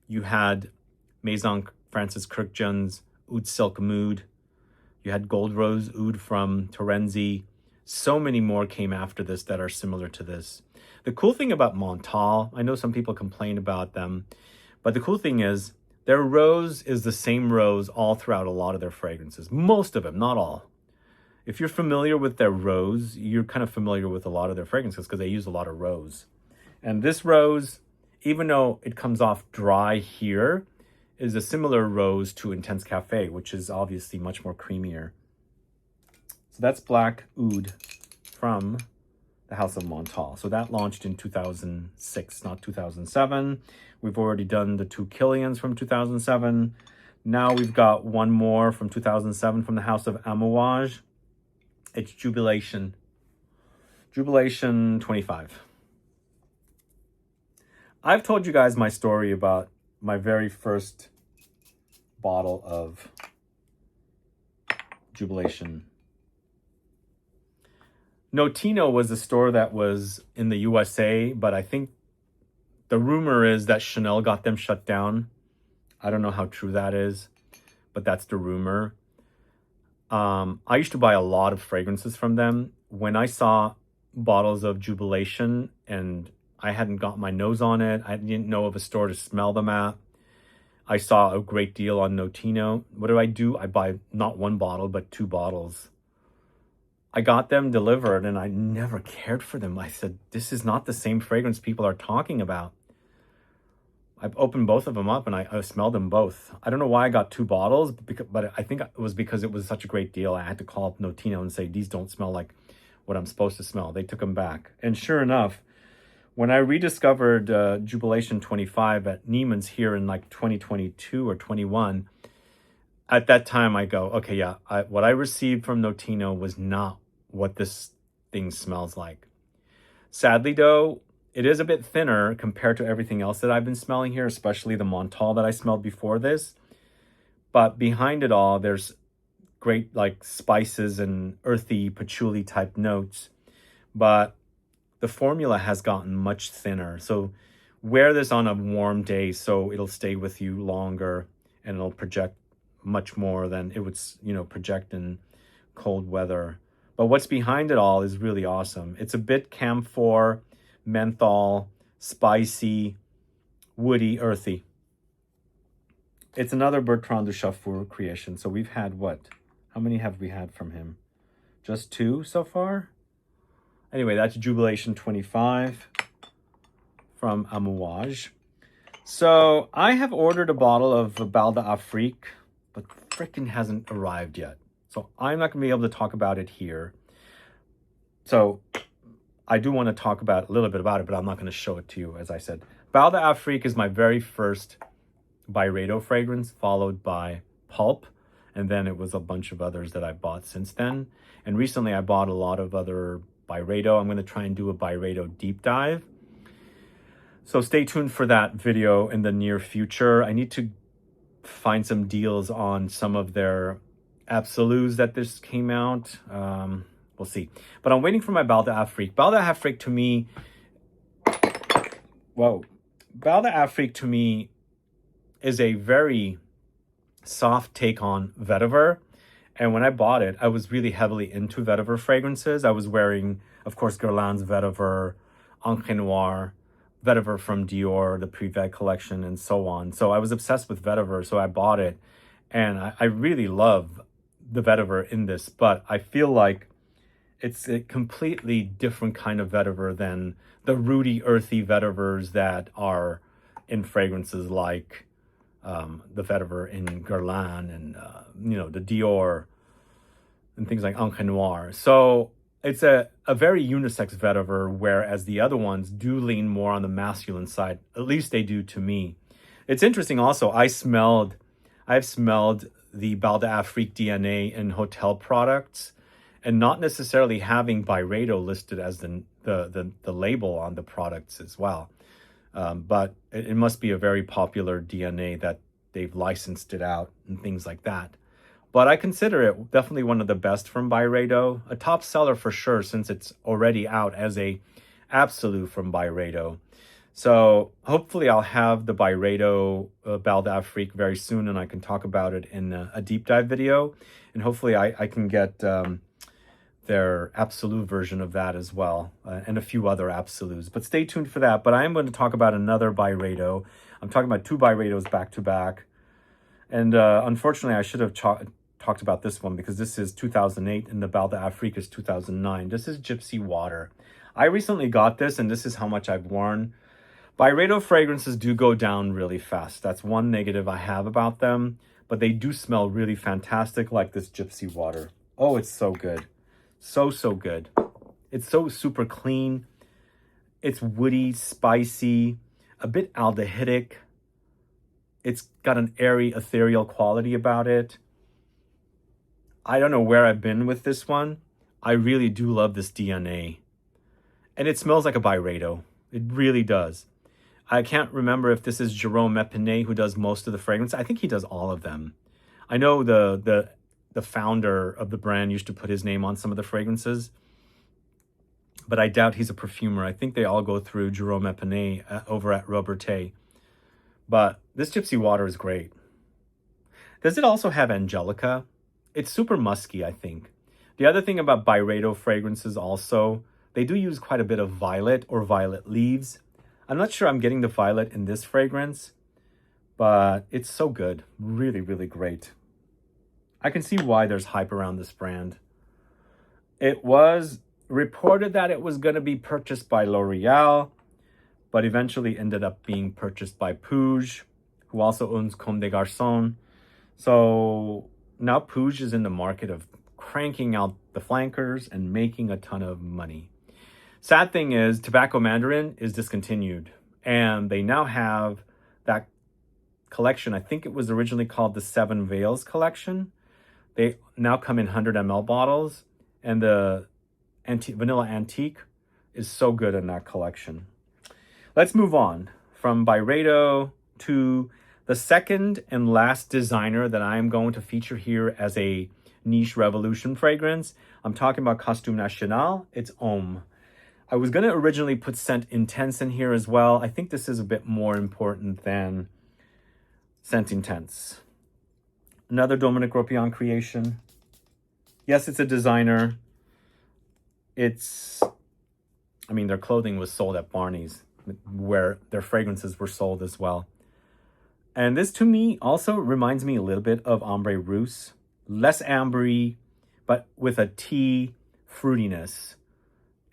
you had Maison Francis Kurkdjian's Oud Silk Mood. You had Gold Rose Oud from Terenzi. So many more came after this that are similar to this. The cool thing about Montal, I know some people complain about them, but the cool thing is their rose is the same rose all throughout a lot of their fragrances. Most of them, not all. If you're familiar with their rose, you're kind of familiar with a lot of their fragrances because they use a lot of rose. And this rose, even though it comes off dry here, is a similar rose to Intense Cafe, which is obviously much more creamier. So that's Black Oud from the House of Montal. So that launched in 2006, not 2007. We've already done the two Killians from 2007. Now we've got one more from 2007 from the House of Amouage. It's Jubilation 25. I've told you guys my story about my very first bottle of Jubilation. Notino was a store that was in the USA, but I think the rumor is that Chanel got them shut down. I don't know how true that is, but that's the rumor. I used to buy a lot of fragrances from them. When I saw bottles of Jubilation and I hadn't got my nose on it, I didn't know of a store to smell them at. I saw a great deal on Notino. What do? I buy not one bottle, but 2 bottles. I got them delivered and I never cared for them. I said, this is not the same fragrance people are talking about. I've opened both of them up and I smelled them both. I don't know why I got 2 bottles, but I think it was because it was such a great deal. I had to call up Notino and say, these don't smell like what I'm supposed to smell. They took them back. And sure enough, when I rediscovered Jubilation 25 at Neiman's here in like 2022 or 21, at that time I go, okay, yeah, what I received from Notino was not what this thing smells like. Sadly though, it is a bit thinner compared to everything else that I've been smelling here, especially the Montal that I smelled before this. But behind it all, there's great like spices and earthy patchouli type notes. But the formula has gotten much thinner. So wear this on a warm day so it'll stay with you longer and it'll project much more than it would, project in cold weather. But what's behind it all is really awesome. It's a bit camphor, menthol, spicy, woody, earthy. It's another Bertrand Duchaufour creation. So we've had what? How many have we had from him? Just 2 so far? Anyway, that's Jubilation 25 from Amouage. So I have ordered a bottle of Bal d'Afrique, but frickin' hasn't arrived yet. So I'm not going to be able to talk about it here. So I do want to talk about a little bit about it, but I'm not going to show it to you, as I said. Bal d'Afrique is my very first Byredo fragrance, followed by Pulp. And then it was a bunch of others that I bought since then. And recently I bought a lot of other Byredo. I'm going to try and do a Byredo deep dive. So stay tuned for that video in the near future. I need to find some deals on some of their Absolus that this came out. We'll see. But I'm waiting for my Bal d'Afrique. Bal d'Afrique to me... Whoa. Bal d'Afrique to me is a very soft take on vetiver. And when I bought it, I was really heavily into vetiver fragrances. I was wearing, of course, Guerlain's vetiver, Encre Noire, vetiver from Dior, the Privé collection, and so on. So I was obsessed with vetiver, so I bought it. And I really love the vetiver in this, but I feel like it's a completely different kind of vetiver than the rooty, earthy vetivers that are in fragrances like the vetiver in Guerlain and, the Dior and things like Encre Noire. So it's a very unisex vetiver, whereas the other ones do lean more on the masculine side. At least they do to me. It's interesting also, I've smelled the Bal d'Afrique DNA in hotel products and not necessarily having Byredo listed as the label on the products as well. But it must be a very popular DNA that they've licensed it out and things like that. But I consider it definitely one of the best from Byredo, a top seller for sure, since it's already out as a absolute from Byredo. So hopefully I'll have the Byredo Bal d'Afrique very soon, and I can talk about it in a deep dive video. And hopefully I can get their absolute version of that as well, and a few other absolutes. But stay tuned for that. But I am going to talk about another Byredo. I'm talking about two Byredos back to back. And unfortunately, I should have talked about this one because this is 2008 and the Bal d'Afrique is 2009. This is Gypsy Water. I recently got this, and this is how much I've worn. Byredo fragrances do go down really fast. That's one negative I have about them, but they do smell really fantastic, like this Gypsy Water. Oh, it's so good. So good. It's so super clean. It's woody, spicy, a bit aldehydic. It's got an airy, ethereal quality about it. I don't know where I've been with this one. I really do love this DNA. And it smells like a Byredo. It really does. I can't remember if this is Jerome Epinay who does most of the fragrance. I think he does all of them. I know the founder of the brand used to put his name on some of the fragrances, but I doubt he's a perfumer. I think they all go through Jerome Epinay over at Robertet. But this Gypsy Water is great. Does it also have Angelica? It's super musky, I think. The other thing about Byredo fragrances also, they do use quite a bit of violet or violet leaves. I'm not sure I'm getting the violet in this fragrance, but it's so good. Really, really great. I can see why there's hype around this brand. It was reported that it was going to be purchased by L'Oreal, but eventually ended up being purchased by Puig, who also owns Comme des Garçons. So now Puig is in the market of cranking out the flankers and making a ton of money. Sad thing is, Tobacco Mandarin is discontinued, and they now have that collection. I think it was originally called the Seven Veils collection. They now come in 100 ml bottles, and the Vanilla Antique is so good in that collection. Let's move on from Byredo to the second and last designer that I'm going to feature here as a niche revolution fragrance. I'm talking about Costume National. It's Homme. I was going to originally put Scent Intense in here as well. I think this is a bit more important than Scent Intense. Another Dominique Ropion creation. Yes, it's a designer. Their clothing was sold at Barney's, where their fragrances were sold as well. And this to me also reminds me a little bit of Ambre Russe. Less ambery, but with a tea fruitiness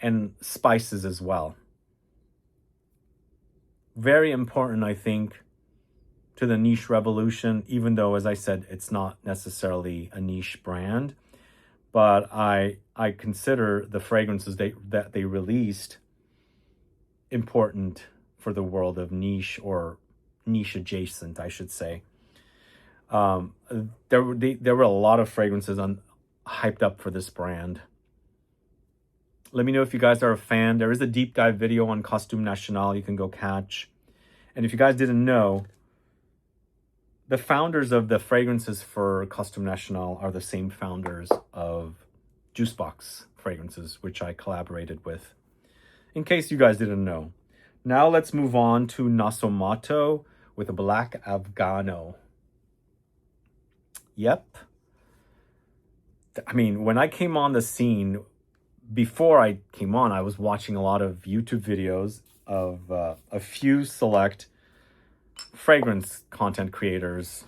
and spices as well. Very important, I think, to the niche revolution, even though, as I said, it's not necessarily a niche brand. But I consider the fragrances that they released important for the world of niche, or niche adjacent, I should say. There were a lot of fragrances hyped up for this brand. Let me know if you guys are a fan. There is a deep dive video on Costume National you can go catch. And if you guys didn't know, the founders of the fragrances for Costume National are the same founders of Juicebox fragrances, which I collaborated with, in case you guys didn't know. Now let's move on to Nasomato with a Black Afghano. Yep. I mean, when I came on the scene, before I came on, I was watching a lot of YouTube videos of a few select fragrance content creators.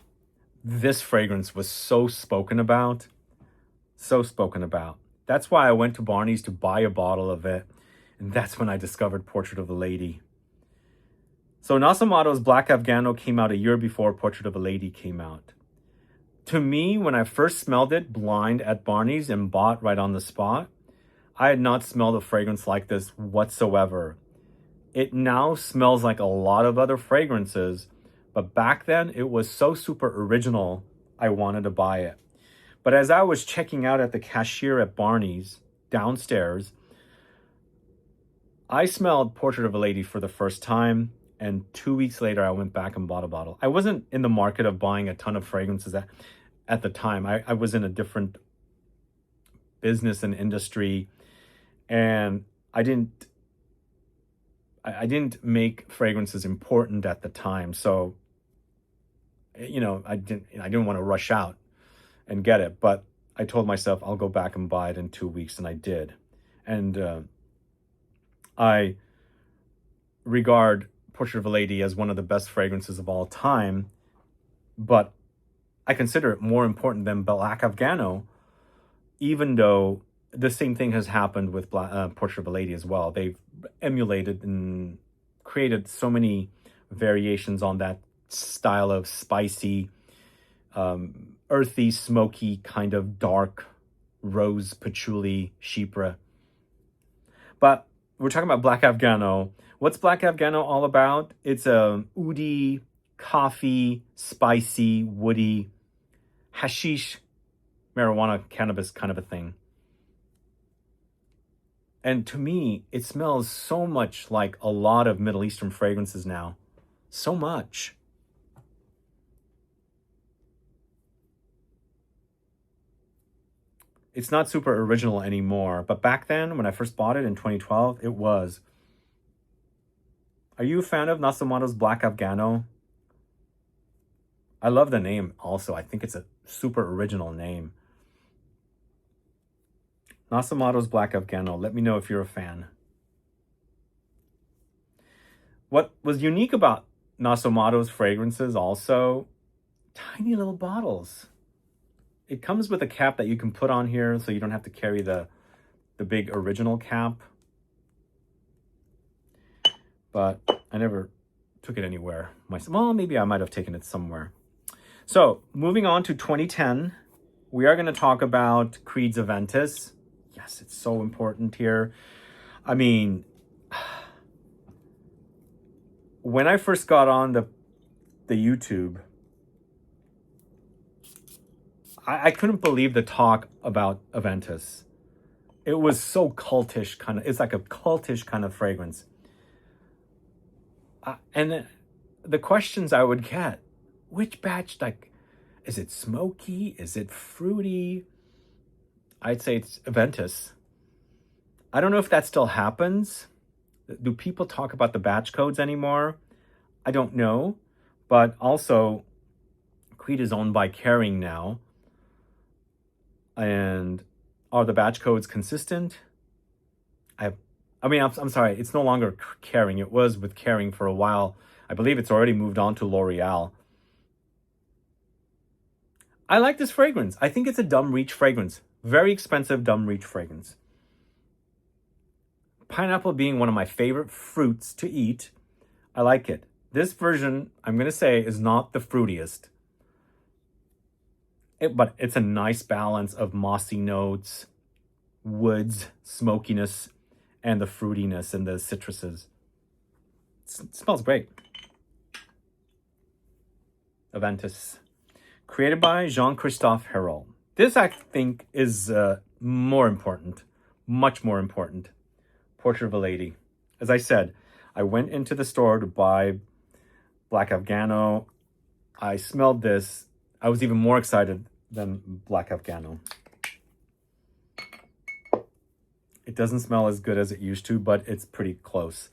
This fragrance was so spoken about. So spoken about. That's why I went to Barney's to buy a bottle of it. And that's when I discovered Portrait of a Lady. So Nasamato's Black Afghano came out a year before Portrait of a Lady came out. To me, when I first smelled it blind at Barney's and bought right on the spot, I had not smelled a fragrance like this whatsoever. It now smells like a lot of other fragrances, but back then it was so super original, I wanted to buy it. But as I was checking out at the cashier at Barney's downstairs, I smelled Portrait of a Lady for the first time, and 2 weeks later I went back and bought a bottle. I wasn't in the market of buying a ton of fragrances at the time. I was in a different business and industry, and I didn't make fragrances important at the time. So, you know, I didn't want to rush out and get it, but I told myself I'll go back and buy it in 2 weeks, and I did. And I regard Portrait of a Lady as one of the best fragrances of all time, but I consider it more important than Black Afghano, even though the same thing has happened with Portrait of a Lady as well. They've emulated and created so many variations on that style of spicy, earthy, smoky, kind of dark rose patchouli Chypre. But we're talking about Black Afghano. What's Black Afghano all about? It's a oudi, coffee, spicy, woody, hashish, marijuana, cannabis kind of a thing. And to me, it smells so much like a lot of Middle Eastern fragrances now. So much. It's not super original anymore, but back then, when I first bought it in 2012, it was. Are you a fan of Nasamato's Black Afghano? I love the name also. I think it's a super original name. Nasamato's Black Afghano. Let me know if you're a fan. What was unique about Nasamato's fragrances also, tiny little bottles. It comes with a cap that you can put on here so you don't have to carry the big original cap. But I never took it anywhere myself. Well, maybe I might have taken it somewhere. So, moving on to 2010, we are going to talk about Creed's Aventus. Yes, it's so important here. I mean, when I first got on the YouTube, I couldn't believe the talk about Aventus. It was so cultish kind of. It's like a cultish kind of fragrance. And the questions I would get, which batch, like, is it smoky? Is it fruity? I'd say it's Aventus. I don't know if that still happens. Do people talk about the batch codes anymore? I don't know. But also, Creed is owned by Kering now. And are the batch codes consistent? I'm sorry, it's no longer Kering. It was with Kering for a while. I believe it's already moved on to L'Oreal. I like this fragrance. I think it's a dumb reach fragrance. Very expensive dumb reach fragrance. Pineapple being one of my favorite fruits to eat, I like it. This version, I'm going to say, is not the fruitiest. But it's a nice balance of mossy notes, woods, smokiness, and the fruitiness and the citruses. It smells great. Aventus. Created by Jean-Christophe Hérault. This, I think, is more important. Much more important. Portrait of a Lady. As I said, I went into the store to buy Black Afghano. I smelled this. I was even more excited than Black Afghano. It doesn't smell as good as it used to, but it's pretty close.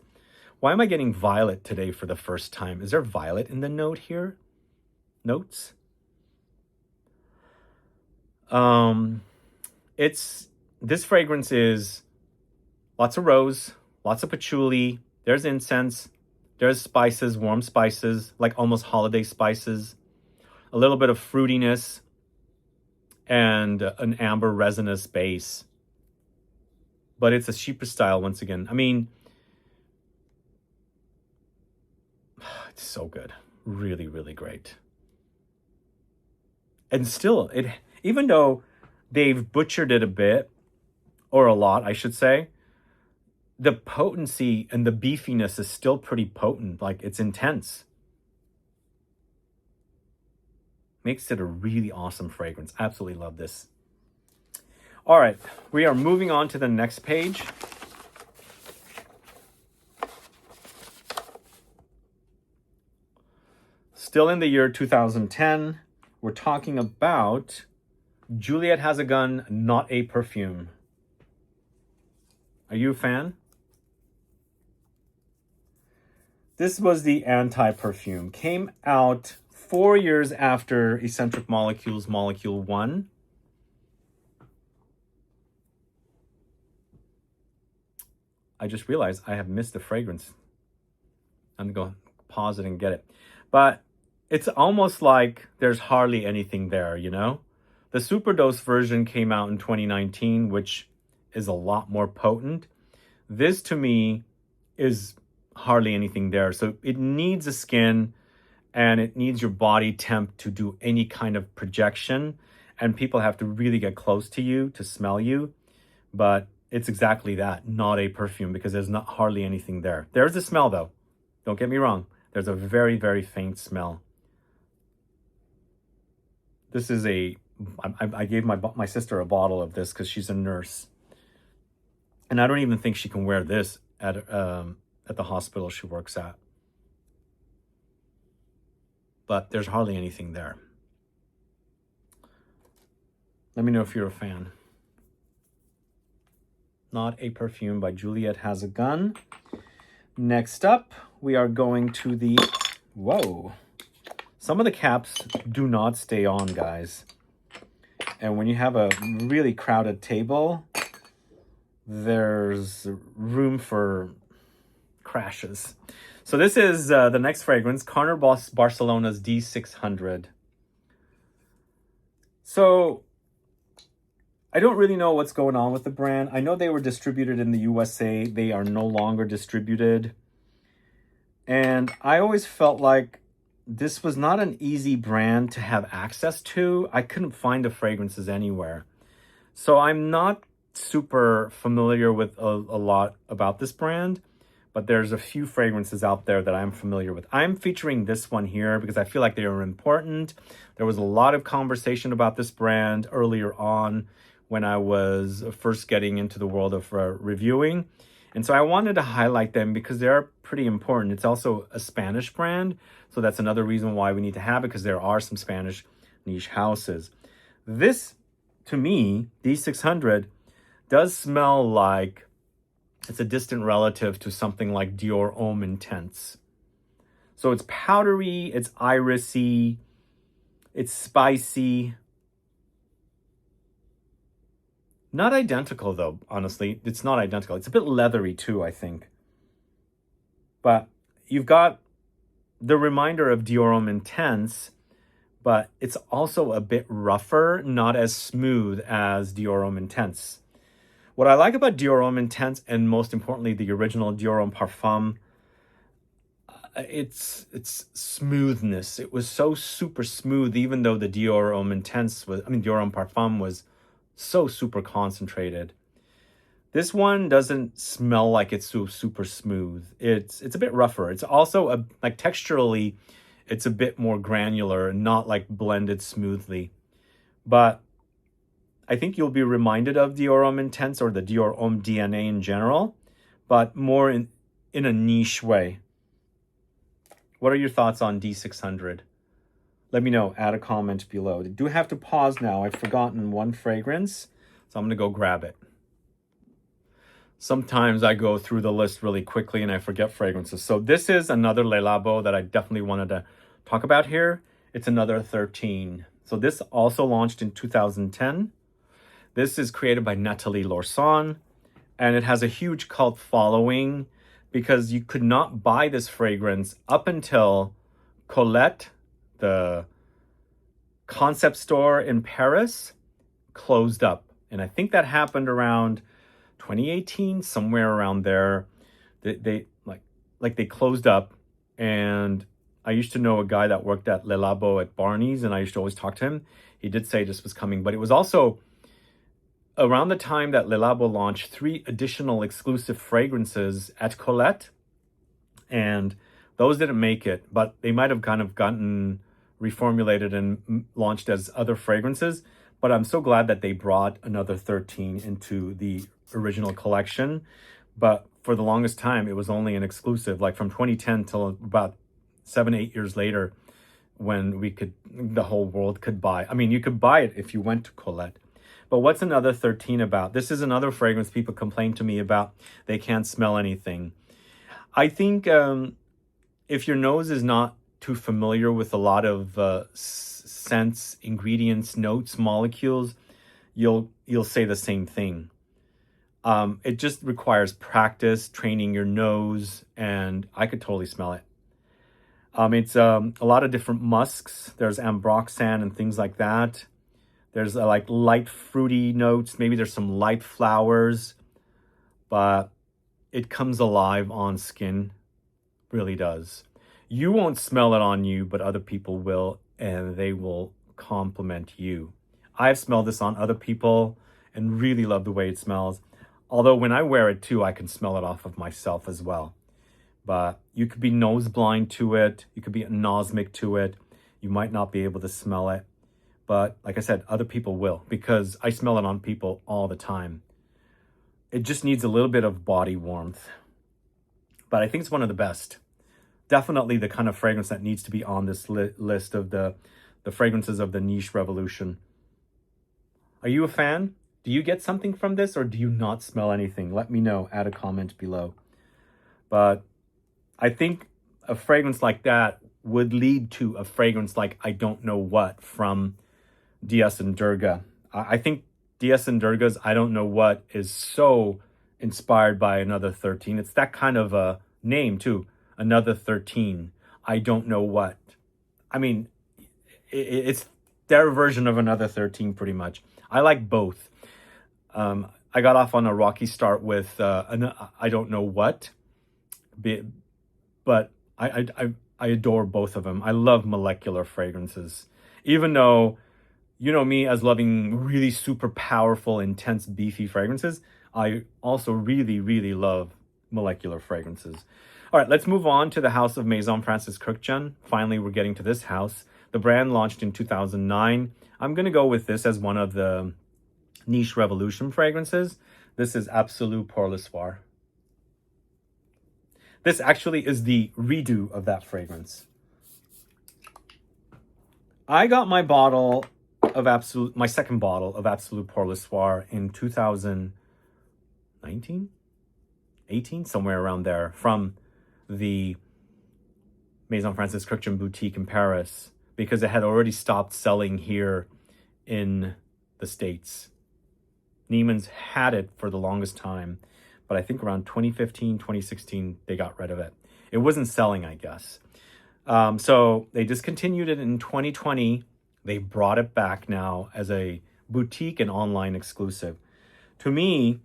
Why am I getting violet today for the first time? Is there violet in the note here? Notes? This fragrance is lots of rose, lots of patchouli. There's incense. There's spices, warm spices, like almost holiday spices. A little bit of fruitiness and an amber resinous base. But it's a Chypre style once again. I mean, It's so good. Really, really great. And still, even though they've butchered it a bit, or a lot, I should say, the potency and the beefiness is still pretty potent. Like, it's intense. Makes it a really awesome fragrance. Absolutely love this. All right, we are moving on to the next page. Still in the year 2010, we're talking about Juliet Has a Gun, Not a Perfume. Are you a fan? This was the anti-perfume. Came out 4 years after Eccentric Molecules Molecule 1. I just realized I have missed the fragrance. I'm going to go pause it and get it. But it's almost like there's hardly anything there, you know? The Superdose version came out in 2019, which is a lot more potent. This, to me, is hardly anything there. So it needs a skin, and it needs your body temp to do any kind of projection. And people have to really get close to you to smell you. But it's exactly that, not a perfume, because there's not hardly anything there. There's a smell, though. Don't get me wrong. There's a very, very faint smell. This is I gave my sister a bottle of this because she's a nurse. And I don't even think she can wear this at the hospital she works at. But there's hardly anything there. Let me know if you're a fan. Not a Perfume by Juliet Has a Gun. Next up, we are going to the... Whoa. Some of the caps do not stay on, guys. And when you have a really crowded table, there's room for crashes. So this is the next fragrance, Carnal Barcelona's D600. So I don't really know what's going on with the brand. I know they were distributed in the USA. They are no longer distributed. And I always felt like this was not an easy brand to have access to. I couldn't find the fragrances anywhere. So I'm not super familiar with a lot about this brand, but there's a few fragrances out there that I'm familiar with. I'm featuring this one here because I feel like they are important. There was a lot of conversation about this brand earlier on when I was first getting into the world of reviewing. And so I wanted to highlight them because they're pretty important. It's also a Spanish brand, so that's another reason why we need to have it, because there are some Spanish niche houses. This, to me, D600, does smell like it's a distant relative to something like Dior Homme Intense. So it's powdery, it's irisy, it's spicy. Not identical, though, honestly. It's not identical. It's a bit leathery, too, I think. But you've got the reminder of Dior Homme Intense, but it's also a bit rougher, not as smooth as Dior Homme Intense. What I like about Dior Homme Intense, and most importantly, the original Dior Homme Parfum, it's smoothness. It was so super smooth, even though the Dior Homme Intense Dior Homme Parfum was so super concentrated. This one doesn't smell like it's so super smooth. It's a bit rougher. It's also like texturally, it's a bit more granular, not like blended smoothly. But I think you'll be reminded of Dior Homme Intense or the Dior Homme DNA in general, but more in a niche way. What are your thoughts on D600? Let me know. Add a comment below. I do have to pause now. I've forgotten one fragrance, so I'm going to go grab it. Sometimes I go through the list really quickly and I forget fragrances. So this is another Le Labo that I definitely wanted to talk about here. It's another 13. So this also launched in 2010. This is created by Nathalie Lorson, and it has a huge cult following because you could not buy this fragrance up until Colette, the concept store in Paris, closed up. And I think that happened around 2018, somewhere around there. They closed up, And I used to know a guy that worked at Le Labo at Barney's, and I used to always talk to him. He did say this was coming, but it was also around the time that Le Labo launched 3 additional exclusive fragrances at Colette, and those didn't make it, but they might have kind of gotten reformulated and launched as other fragrances. But I'm so glad that they brought another 13 into the original collection. But for the longest time, it was only an exclusive, like from 2010 till about 7-8 years later, when the whole world could buy. I mean, you could buy it if you went to Colette. But what's another 13 about? This is another fragrance people complain to me about. They can't smell anything. I think if your nose is not too familiar with a lot of scents, ingredients, notes, molecules, you'll say the same thing. It just requires practice, training your nose, and I could totally smell it. It's a lot of different musks. There's ambroxan and things like that. There's like light fruity notes. Maybe there's some light flowers, but it comes alive on skin. Really does. You won't smell it on you, but other people will, and they will compliment you. I've smelled this on other people and really love the way it smells. Although when I wear it too, I can smell it off of myself as well. But you could be nose blind to it. You could be anosmic to it. You might not be able to smell it. But like I said, other people will, because I smell it on people all the time. It just needs a little bit of body warmth. But I think it's one of the best. Definitely the kind of fragrance that needs to be on this list of the fragrances of the niche revolution. Are you a fan? Do you get something from this, or do you not smell anything? Let me know. Add a comment below. But I think a fragrance like that would lead to a fragrance like I Don't Know What from DS and Durga. I think DS and Durga's I Don't Know What is so inspired by Another 13. It's that kind of a name too. Another 13. I Don't Know What. I mean, it's their version of Another 13 pretty much. I like both. I got off on a rocky start with I Don't Know What. But I adore both of them. I love molecular fragrances. Even though, you know me as loving really super powerful, intense, beefy fragrances, I also really, really love molecular fragrances. All right, let's move on to the house of Maison Francis Kurkdjian. Finally, we're getting to this house. The brand launched in 2009. I'm going to go with this as one of the niche revolution fragrances. This is Absolu Pour le Soir. This actually is the redo of that fragrance. I got my bottle of my second bottle of Absolu Pour le Soir in 2019, 18, somewhere around there, from the Maison Francis Kurkdjian boutique in Paris, because it had already stopped selling here in the States. Neiman's had it for the longest time, but I think around 2015, 2016, they got rid of it. It wasn't selling, I guess. So they discontinued it in 2020. They brought it back now as a boutique and online exclusive. To me,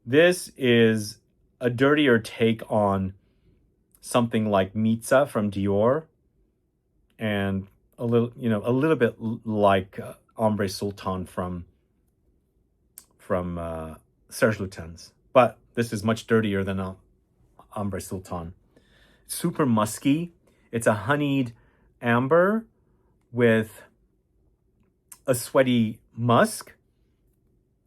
this is a dirtier take on something like Mitza from Dior, and a little bit like Ombre Sultan from Serge Lutens. But this is much dirtier than Ombre Sultan. Super musky. It's a honeyed amber with a sweaty musk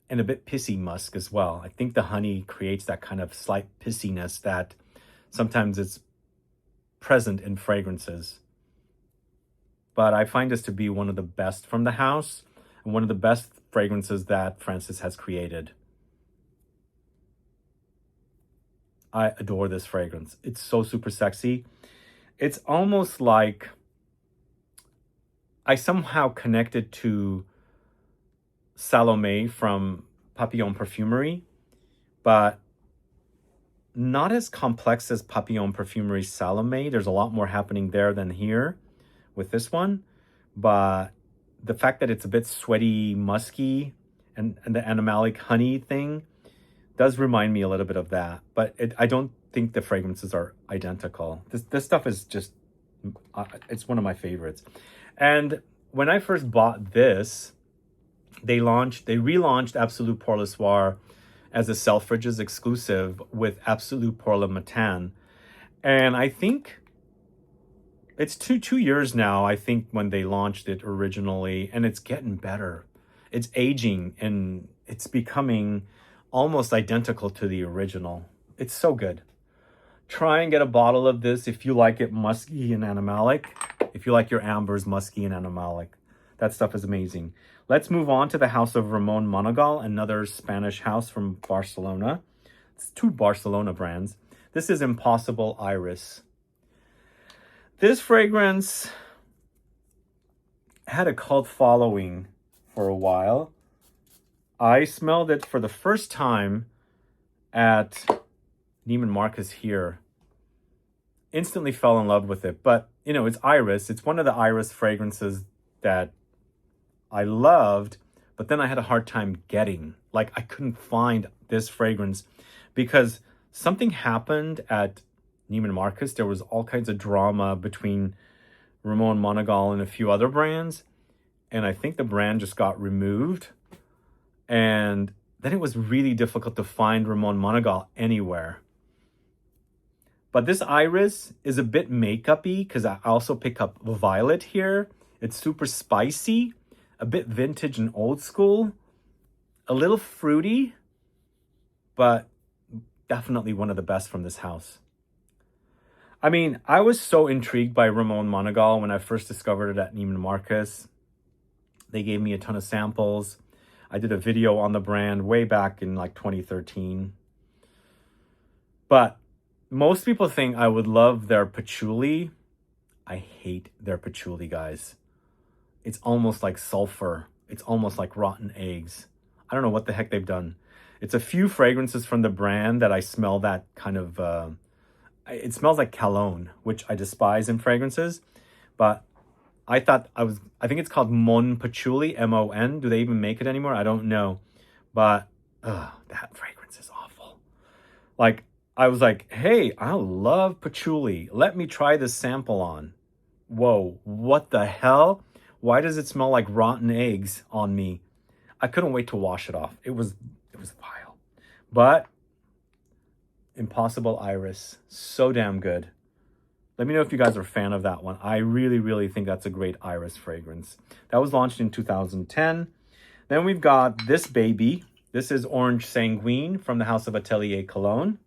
and a bit pissy musk as well. I think the honey creates that kind of slight pissiness that sometimes it's present in fragrances. But I find this to be one of the best from the house and one of the best fragrances that Francis has created. I adore this fragrance. It's so super sexy. It's almost like I somehow connected to Salome from Papillon Perfumery, but not as complex as Papillon Perfumery Salome. There's a lot more happening there than here with this one. But the fact that it's a bit sweaty, musky, and the animalic honey thing does remind me a little bit of that. But I don't think the fragrances are identical. This stuff is just, it's one of my favorites. And when I first bought this, they relaunched Absolute Pour Le Soir as a Selfridges exclusive with Absolute Pour Le Matin. And I think it's two years now, I think, when they launched it originally, and it's getting better. It's aging and it's becoming almost identical to the original. It's so good. Try and get a bottle of this if you like it musky and animalic. If you like your ambers musky and animalic. That stuff is amazing. Let's move on to the house of Ramon Monegal, another Spanish house from Barcelona. It's two Barcelona brands. This is Impossible Iris. This fragrance had a cult following for a while. I smelled it for the first time at Neiman Marcus here. Instantly fell in love with it. But, you know, it's Iris. It's one of the Iris fragrances that I loved, but then I had a hard time getting. Like, I couldn't find this fragrance because something happened at Neiman Marcus. There was all kinds of drama between Ramon Monegal and a few other brands. And I think the brand just got removed. And then it was really difficult to find Ramon Monegal anywhere. But this Iris is a bit makeup-y because I also pick up Violet here. It's super spicy, a bit vintage and old school, a little fruity, but definitely one of the best from this house. I mean, I was so intrigued by Ramon Monegal when I first discovered it at Neiman Marcus. They gave me a ton of samples. I did a video on the brand way back in like 2013. But most people think I would love their patchouli. I hate their patchouli, guys. It's almost like sulfur. It's almost like rotten eggs. I don't know what the heck they've done. It's a few fragrances from the brand that I smell that kind of... it smells like cologne, which I despise in fragrances. But I think it's called Mon Patchouli, M-O-N. Do they even make it anymore? I don't know. But that fragrance is awful. Like, I was like, hey, I love patchouli. Let me try this sample on. Whoa, what the hell? Why does it smell like rotten eggs on me? I couldn't wait to wash it off. It was vile. But Impossible Iris, so damn good. Let me know if you guys are a fan of that one. I really, really think that's a great Iris fragrance. That was launched in 2010. Then we've got this baby. This is Orange Sanguine from the House of Atelier Cologne.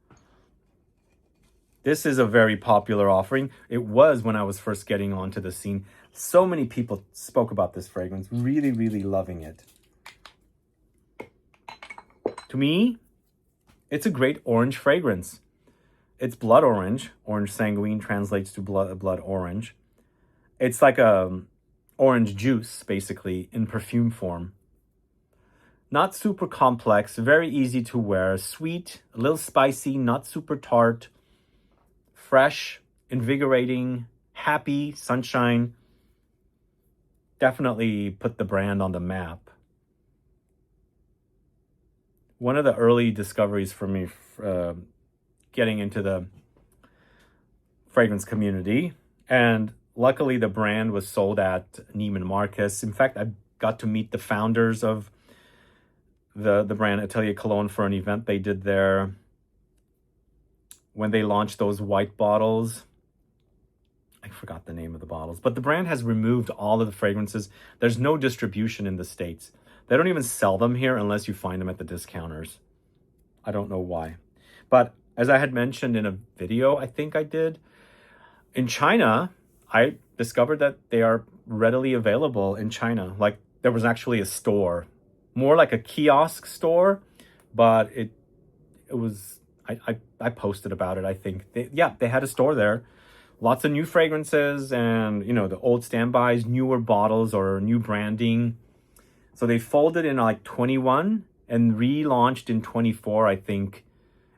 This is a very popular offering. It was when I was first getting onto the scene. So many people spoke about this fragrance, really, really loving it. To me, it's a great orange fragrance. It's blood orange. Orange Sanguine translates to blood orange. It's like a orange juice, basically, in perfume form. Not super complex, very easy to wear, sweet, a little spicy, not super tart, fresh, invigorating, happy, sunshine. Definitely put the brand on the map. One of the early discoveries for me getting into the fragrance community. And luckily the brand was sold at Neiman Marcus. In fact, I got to meet the founders of the brand Atelier Cologne for an event they did there when they launched those white bottles. I forgot the name of the bottles, but the brand has removed all of the fragrances. There's no distribution in the States. They don't even sell them here unless you find them at the discounters. I don't know why. But as I had mentioned in a video I think I did, in China, I discovered that they are readily available in China. Like, there was actually a store, more like a kiosk store, but it was, I posted about it, I think. They had a store there. Lots of new fragrances and, you know, the old standbys, newer bottles or new branding. So they folded in like 21 and relaunched in 24, I think,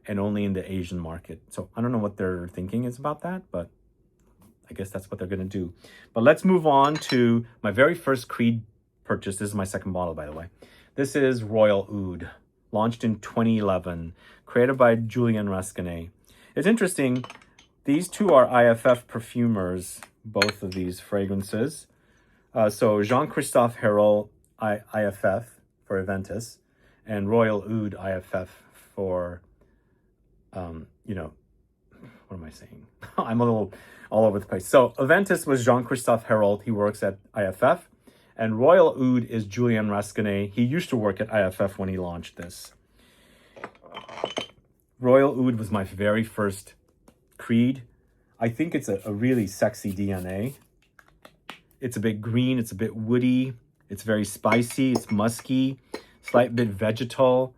and only in the Asian market. So I don't know what their thinking is about that, but I guess that's what they're going to do. But let's move on to my very first Creed purchase. This is my second bottle, by the way. This is Royal Oud, launched in 2011, created by Julien Rasquinet. It's interesting. These two are IFF perfumers, both of these fragrances. So Jean-Christophe Hérault IFF for Aventus, and Royal Oud IFF for, you know, what am I saying? I'm a little all over the place. So Aventus was Jean-Christophe Hérault. He works at IFF. And Royal Oud is Julien Rascanet. He used to work at IFF when he launched this. Royal Oud was my very first creed. I think it's a really sexy DNA. It's a bit green. It's a bit woody. It's very spicy. It's musky. Slight bit vegetal.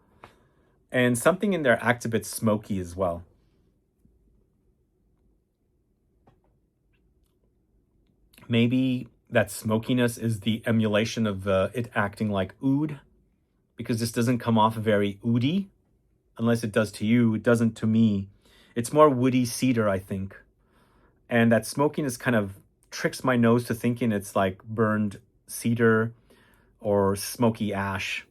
And something in there acts a bit smoky as well. Maybe that smokiness is the emulation of it acting like oud, because this doesn't come off very oody. Unless it does to you, it doesn't to me. It's more woody cedar, I think. And that smokiness kind of tricks my nose to thinking it's like burned cedar or smoky ash.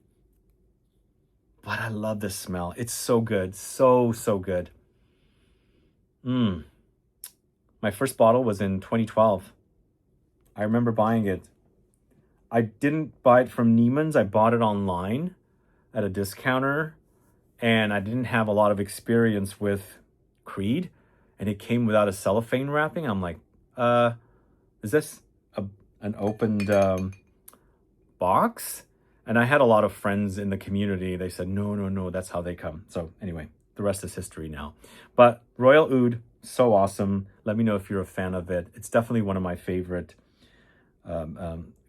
But I love this smell. It's so good. So good. My first bottle was in 2012. I remember buying it. I didn't buy it from Neiman's. I bought it online at a discounter. And I didn't have a lot of experience with Creed. And it came without a cellophane wrapping. I'm like, is this an opened box? And I had a lot of friends in the community. They said, no, that's how they come. So anyway, the rest is history now. But Royal Oud, so awesome. Let me know if you're a fan of it. It's definitely one of my favorite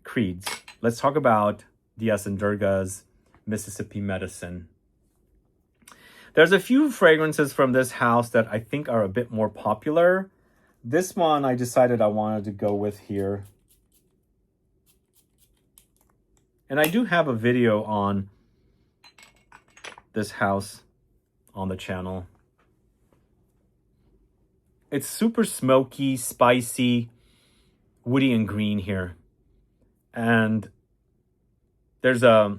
creeds. Let's talk about Diaz and Durga's Mississippi Medicine. There's a few fragrances from this house that I think are a bit more popular. This one I decided I wanted to go with here. And I do have a video on this house on the channel. It's super smoky, spicy, woody and green here. And there's a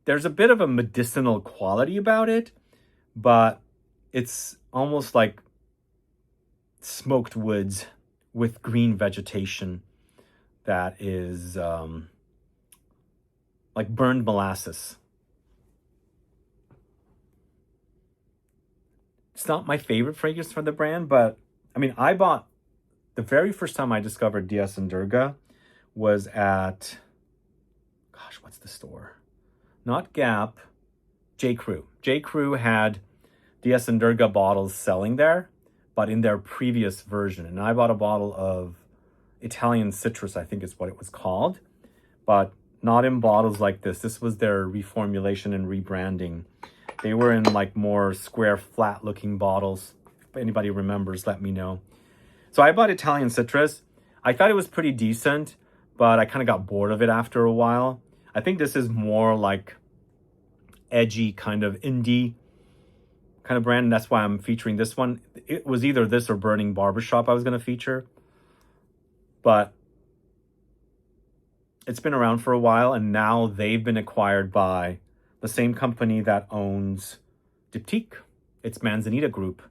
there's a bit of a medicinal quality about it, but it's almost like smoked woods with green vegetation that is like burned molasses. It's not my favorite fragrance from the brand, but I mean, I bought the very first time I discovered Diaz and Durga was at, gosh, what's the store? Not Gap, J. Crew. J. Crew had Diaz and Durga bottles selling there, but in their previous version. And I bought a bottle of Italian citrus, I think is what it was called, but not in bottles like this. This was their reformulation and rebranding. They were in like more square, flat looking bottles. If anybody remembers, let me know. So I bought Italian citrus. I thought it was pretty decent, but I kind of got bored of it after a while. I think this is more like edgy kind of indie kind of brand. And that's why I'm featuring this one. It was either this or Burning Barbershop I was going to feature. But it's been around for a while, and now they've been acquired by the same company that owns Diptyque. It's Manzanita Group.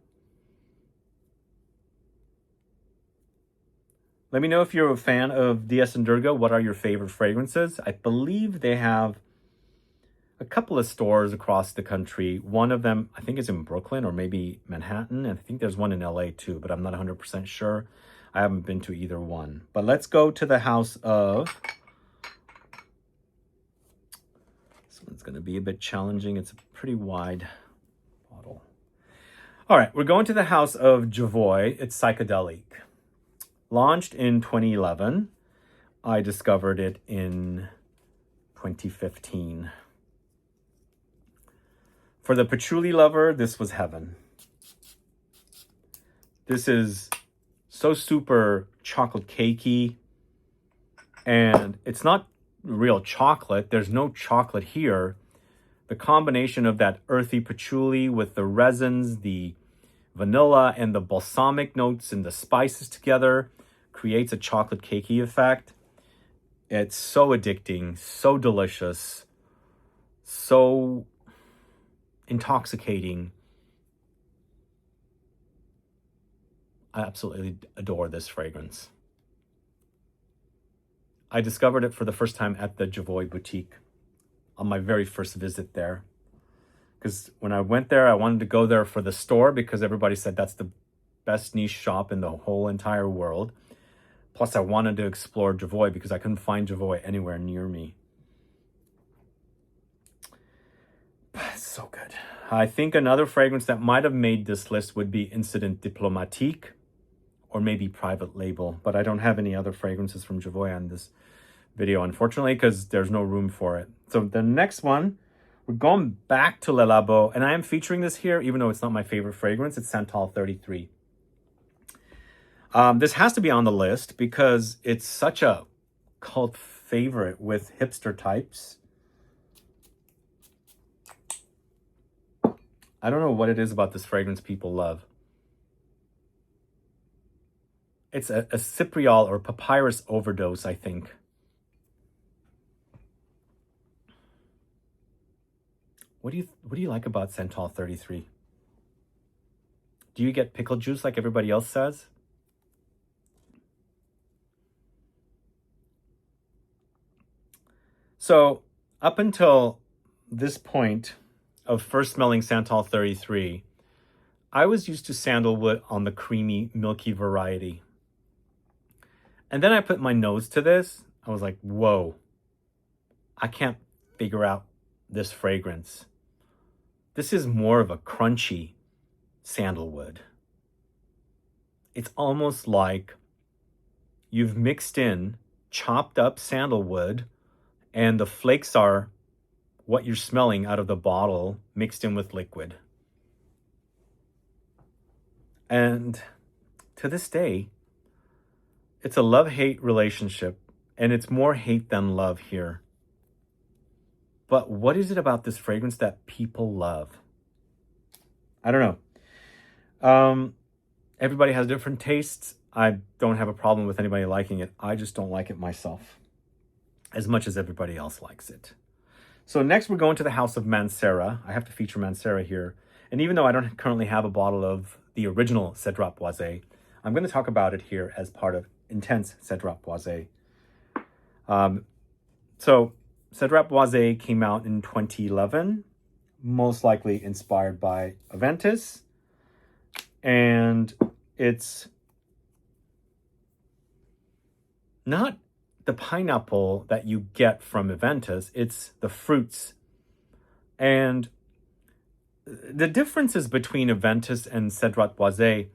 Let me know if you're a fan of Diaz and Durga. What are your favorite fragrances? I believe they have a couple of stores across the country. One of them, I think, is in Brooklyn or maybe Manhattan. And I think there's one in LA too, but I'm not 100% sure. I haven't been to either one. But let's go to the house of... This one's going to be a bit challenging. It's a pretty wide bottle. All right, we're going to the house of Javoy. It's psychedelic. Launched in 2011. I discovered it in 2015. For the patchouli lover, this was heaven. This is so super chocolate cakey. And it's not real chocolate. There's no chocolate here. The combination of that earthy patchouli with the resins, the vanilla, and the balsamic notes and the spices together creates a chocolate cakey effect. It's so addicting, so delicious, so intoxicating. I absolutely adore this fragrance. I discovered it for the first time at the Javoy boutique on my very first visit there. Because when I went there, I wanted to go there for the store because everybody said that's the best niche shop in the whole entire world. Plus, I wanted to explore Javoy because I couldn't find Javoy anywhere near me. But it's so good. I think another fragrance that might have made this list would be Incident Diplomatique or maybe Private Label. But I don't have any other fragrances from Javoy on this video, unfortunately, because there's no room for it. So the next one, we're going back to Le Labo, and I am featuring this here, even though it's not my favorite fragrance. It's Santal 33. This has to be on the list because it's such a cult favorite with hipster types. I don't know what it is about this fragrance people love. It's a cypriol or papyrus overdose, I think. What do you like about Santal 33? Do you get pickle juice like everybody else says? So up until this point of first smelling Santal 33, I was used to sandalwood on the creamy, milky variety. And then I put my nose to this. I was like, whoa, I can't figure out this fragrance. This is more of a crunchy sandalwood. It's almost like you've mixed in chopped up sandalwood and the flakes are what you're smelling out of the bottle mixed in with liquid. And to this day, it's a love-hate relationship, and it's more hate than love here. But what is it about this fragrance that people love? I don't know. Everybody has different tastes. I don't have a problem with anybody liking it. I just don't like it myself as much as everybody else likes it. So next we're going to the house of Mancera. I have to feature Mancera here. And even though I don't currently have a bottle of the original Cedrat Boise, I'm going to talk about it here as part of Intense Cedrat Boise. So Cedrat Boise came out in 2011, most likely inspired by Aventus. And it's not the pineapple that you get from Aventus, it's the fruits. And the differences between Aventus and Cedrat Boise,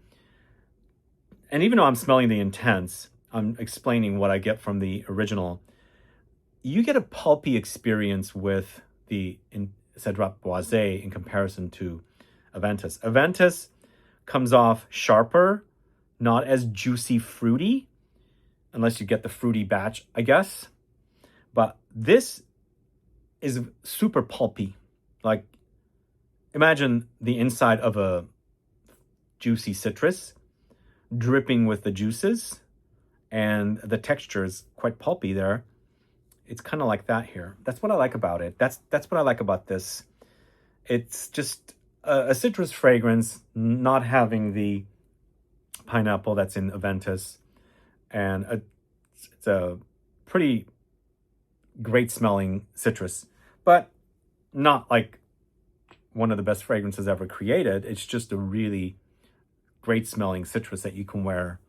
and even though I'm smelling the Intense, I'm explaining what I get from the original. You get a pulpy experience with the Cedrat Boise in comparison to Aventus. Aventus comes off sharper, not as juicy fruity, unless you get the fruity batch, I guess. But this is super pulpy. Like, imagine the inside of a juicy citrus dripping with the juices, and the texture is quite pulpy there. It's kind of like that here. That's what I like about it. That's what I like about this. It's just a citrus fragrance, not having the pineapple that's in Aventus. And it's a pretty great smelling citrus, but not like one of the best fragrances ever created. It's just a really great smelling citrus that you can wear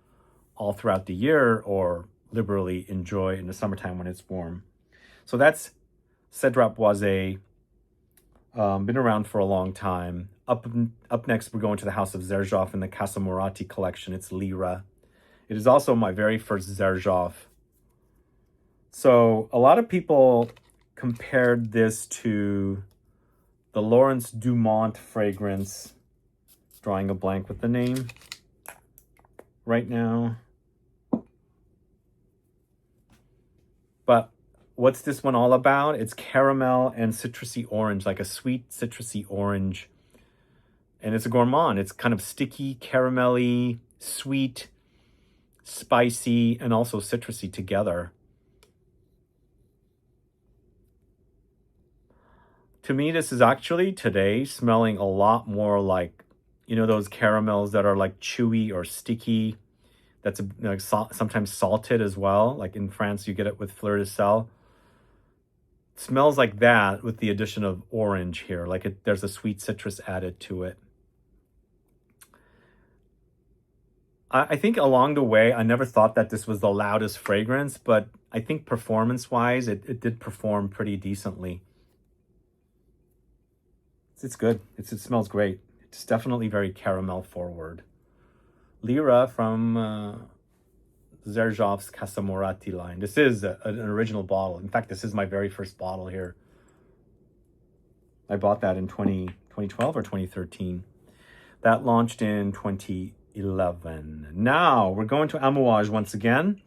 all throughout the year or liberally enjoy in the summertime when it's warm. So that's Cedrat Boise. Been around for a long time. Up next, we're going to the House of Xerjoff in the Casa Moratti collection. It's Lyra. It is also my very first Xerjoff. So a lot of people compared this to the Laurence Dumont fragrance. Drawing a blank with the name right now. But what's this one all about? It's caramel and citrusy orange, like a sweet citrusy orange. And it's a gourmand. It's kind of sticky, caramelly, sweet, spicy, and also citrusy together. To me, this is actually today smelling a lot more like You know, those caramels that are like chewy or sticky. That's like sometimes salted as well. Like in France, you get it with fleur de sel. It smells like that with the addition of orange here. Like there's a sweet citrus added to it. I think along the way, I never thought that this was the loudest fragrance, but I think performance-wise, it did perform pretty decently. It's good. It smells great. It's definitely very caramel forward. Lyra from Zerzhov's Casamorati line. This is an original bottle. In fact, this is my very first bottle here. I bought that in 2012 or 2013. That launched in 2011. Now we're going to Amouage once again.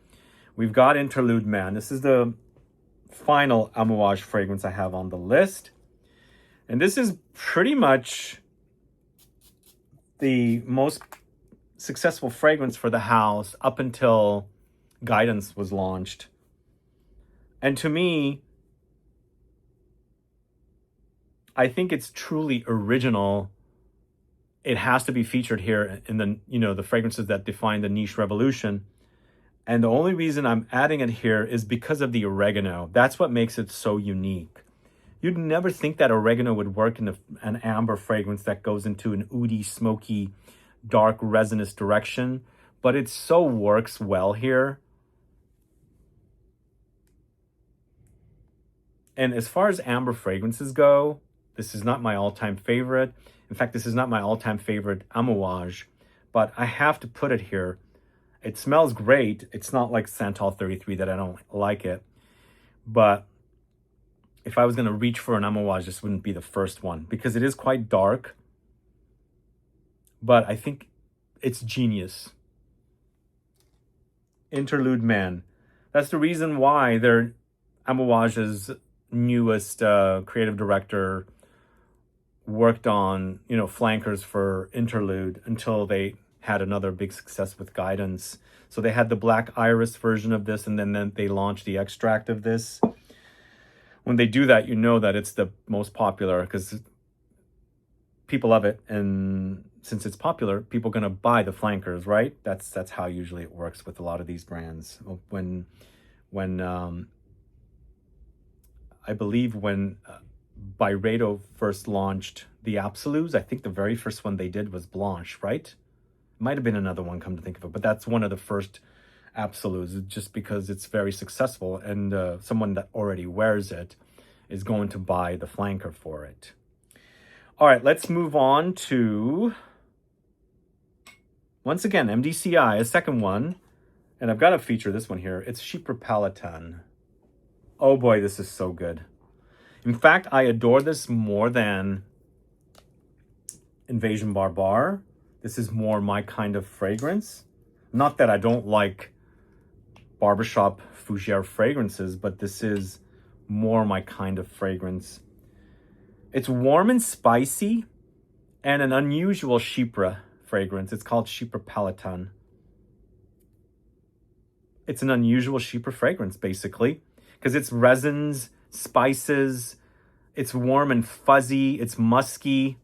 We've got Interlude Man. This is the final Amouage fragrance I have on the list. And this is pretty much the most successful fragrance for the house up until Guidance was launched. And to me, I think it's truly original. It has to be featured here in the, you know, the fragrances that define the niche revolution. And the only reason I'm adding it here is because of the oregano. That's what makes it so unique. You'd never think that oregano would work in an amber fragrance that goes into an oody, smoky, dark, resinous direction, but it so works well here. And as far as amber fragrances go, this is not my all-time favorite. In fact, this is not my all-time favorite Amouage, but I have to put it here. It smells great. It's not like Santal 33 that I don't like it, but if I was going to reach for an Amouage, this wouldn't be the first one because it is quite dark, but I think it's genius. Interlude Man. That's the reason why they're Amouage's newest creative director worked on, you know, flankers for Interlude until they had another big success with Guidance. So they had the Black Iris version of this, and then they launched the extract of this. When they do that, you know that it's the most popular because people love it, and since it's popular, people are gonna buy the flankers, right? That's how usually it works with a lot of these brands. When I believe when Byredo first launched the Absolus, I think the very first one they did was Blanche, right? Might have been another one, come to think of it, but that's one of the first Absolus, just because it's very successful, and someone that already wears it is going to buy the flanker for it. All right, let's move on to, once again, MDCI, a second one, and I've got to feature this one here. It's Chypre Palatin. Oh boy, this is so good. In fact, I adore this more than Invasion Barbar. This is more my kind of fragrance. Not that I don't like barbershop fougère fragrances, but this is more my kind of fragrance. It's warm and spicy and an unusual Chypre fragrance. It's called Chypre Palatin. It's an unusual Chypre fragrance, basically, because it's resins, spices, it's warm and fuzzy, it's musky.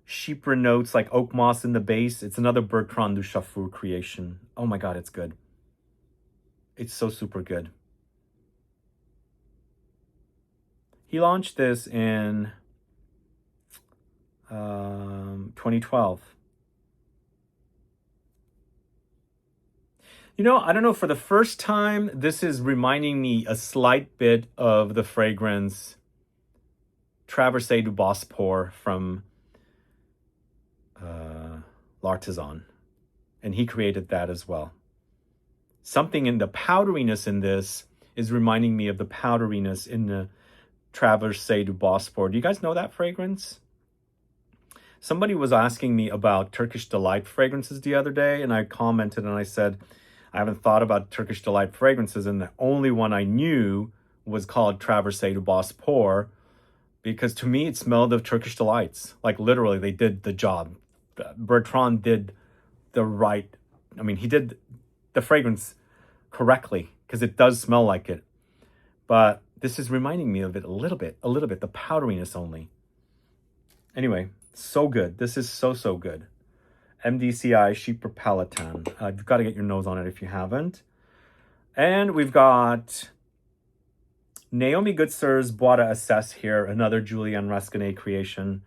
Chypre notes like oak moss in the base. It's another Bertrand Duchaufour creation. Oh my God, it's good. It's so super good. He launched this in 2012. You know, I don't know, for the first time, this is reminding me a slight bit of the fragrance Traversée du Bosphore from L'Artisan, and he created that as well. Something in the powderiness in this is reminding me of the powderiness in the Traversée du Bosphore. Do you guys know that fragrance? Somebody was asking me about Turkish Delight fragrances the other day, and I commented and I said, I haven't thought about Turkish Delight fragrances, and the only one I knew was called Traversée du Bosphore, because to me it smelled of Turkish Delights. Like literally, they did the job. Bertrand did the right, I mean, he did the fragrance correctly, because it does smell like it. But this is reminding me of it a little bit, the powderiness only. Anyway, So good. This is so, so good. MDCI Chypre Palatin. You've got to get your nose on it if you haven't. And we've got Naomi Goodsir's Bois Assess here, another Julian Rascanet creation.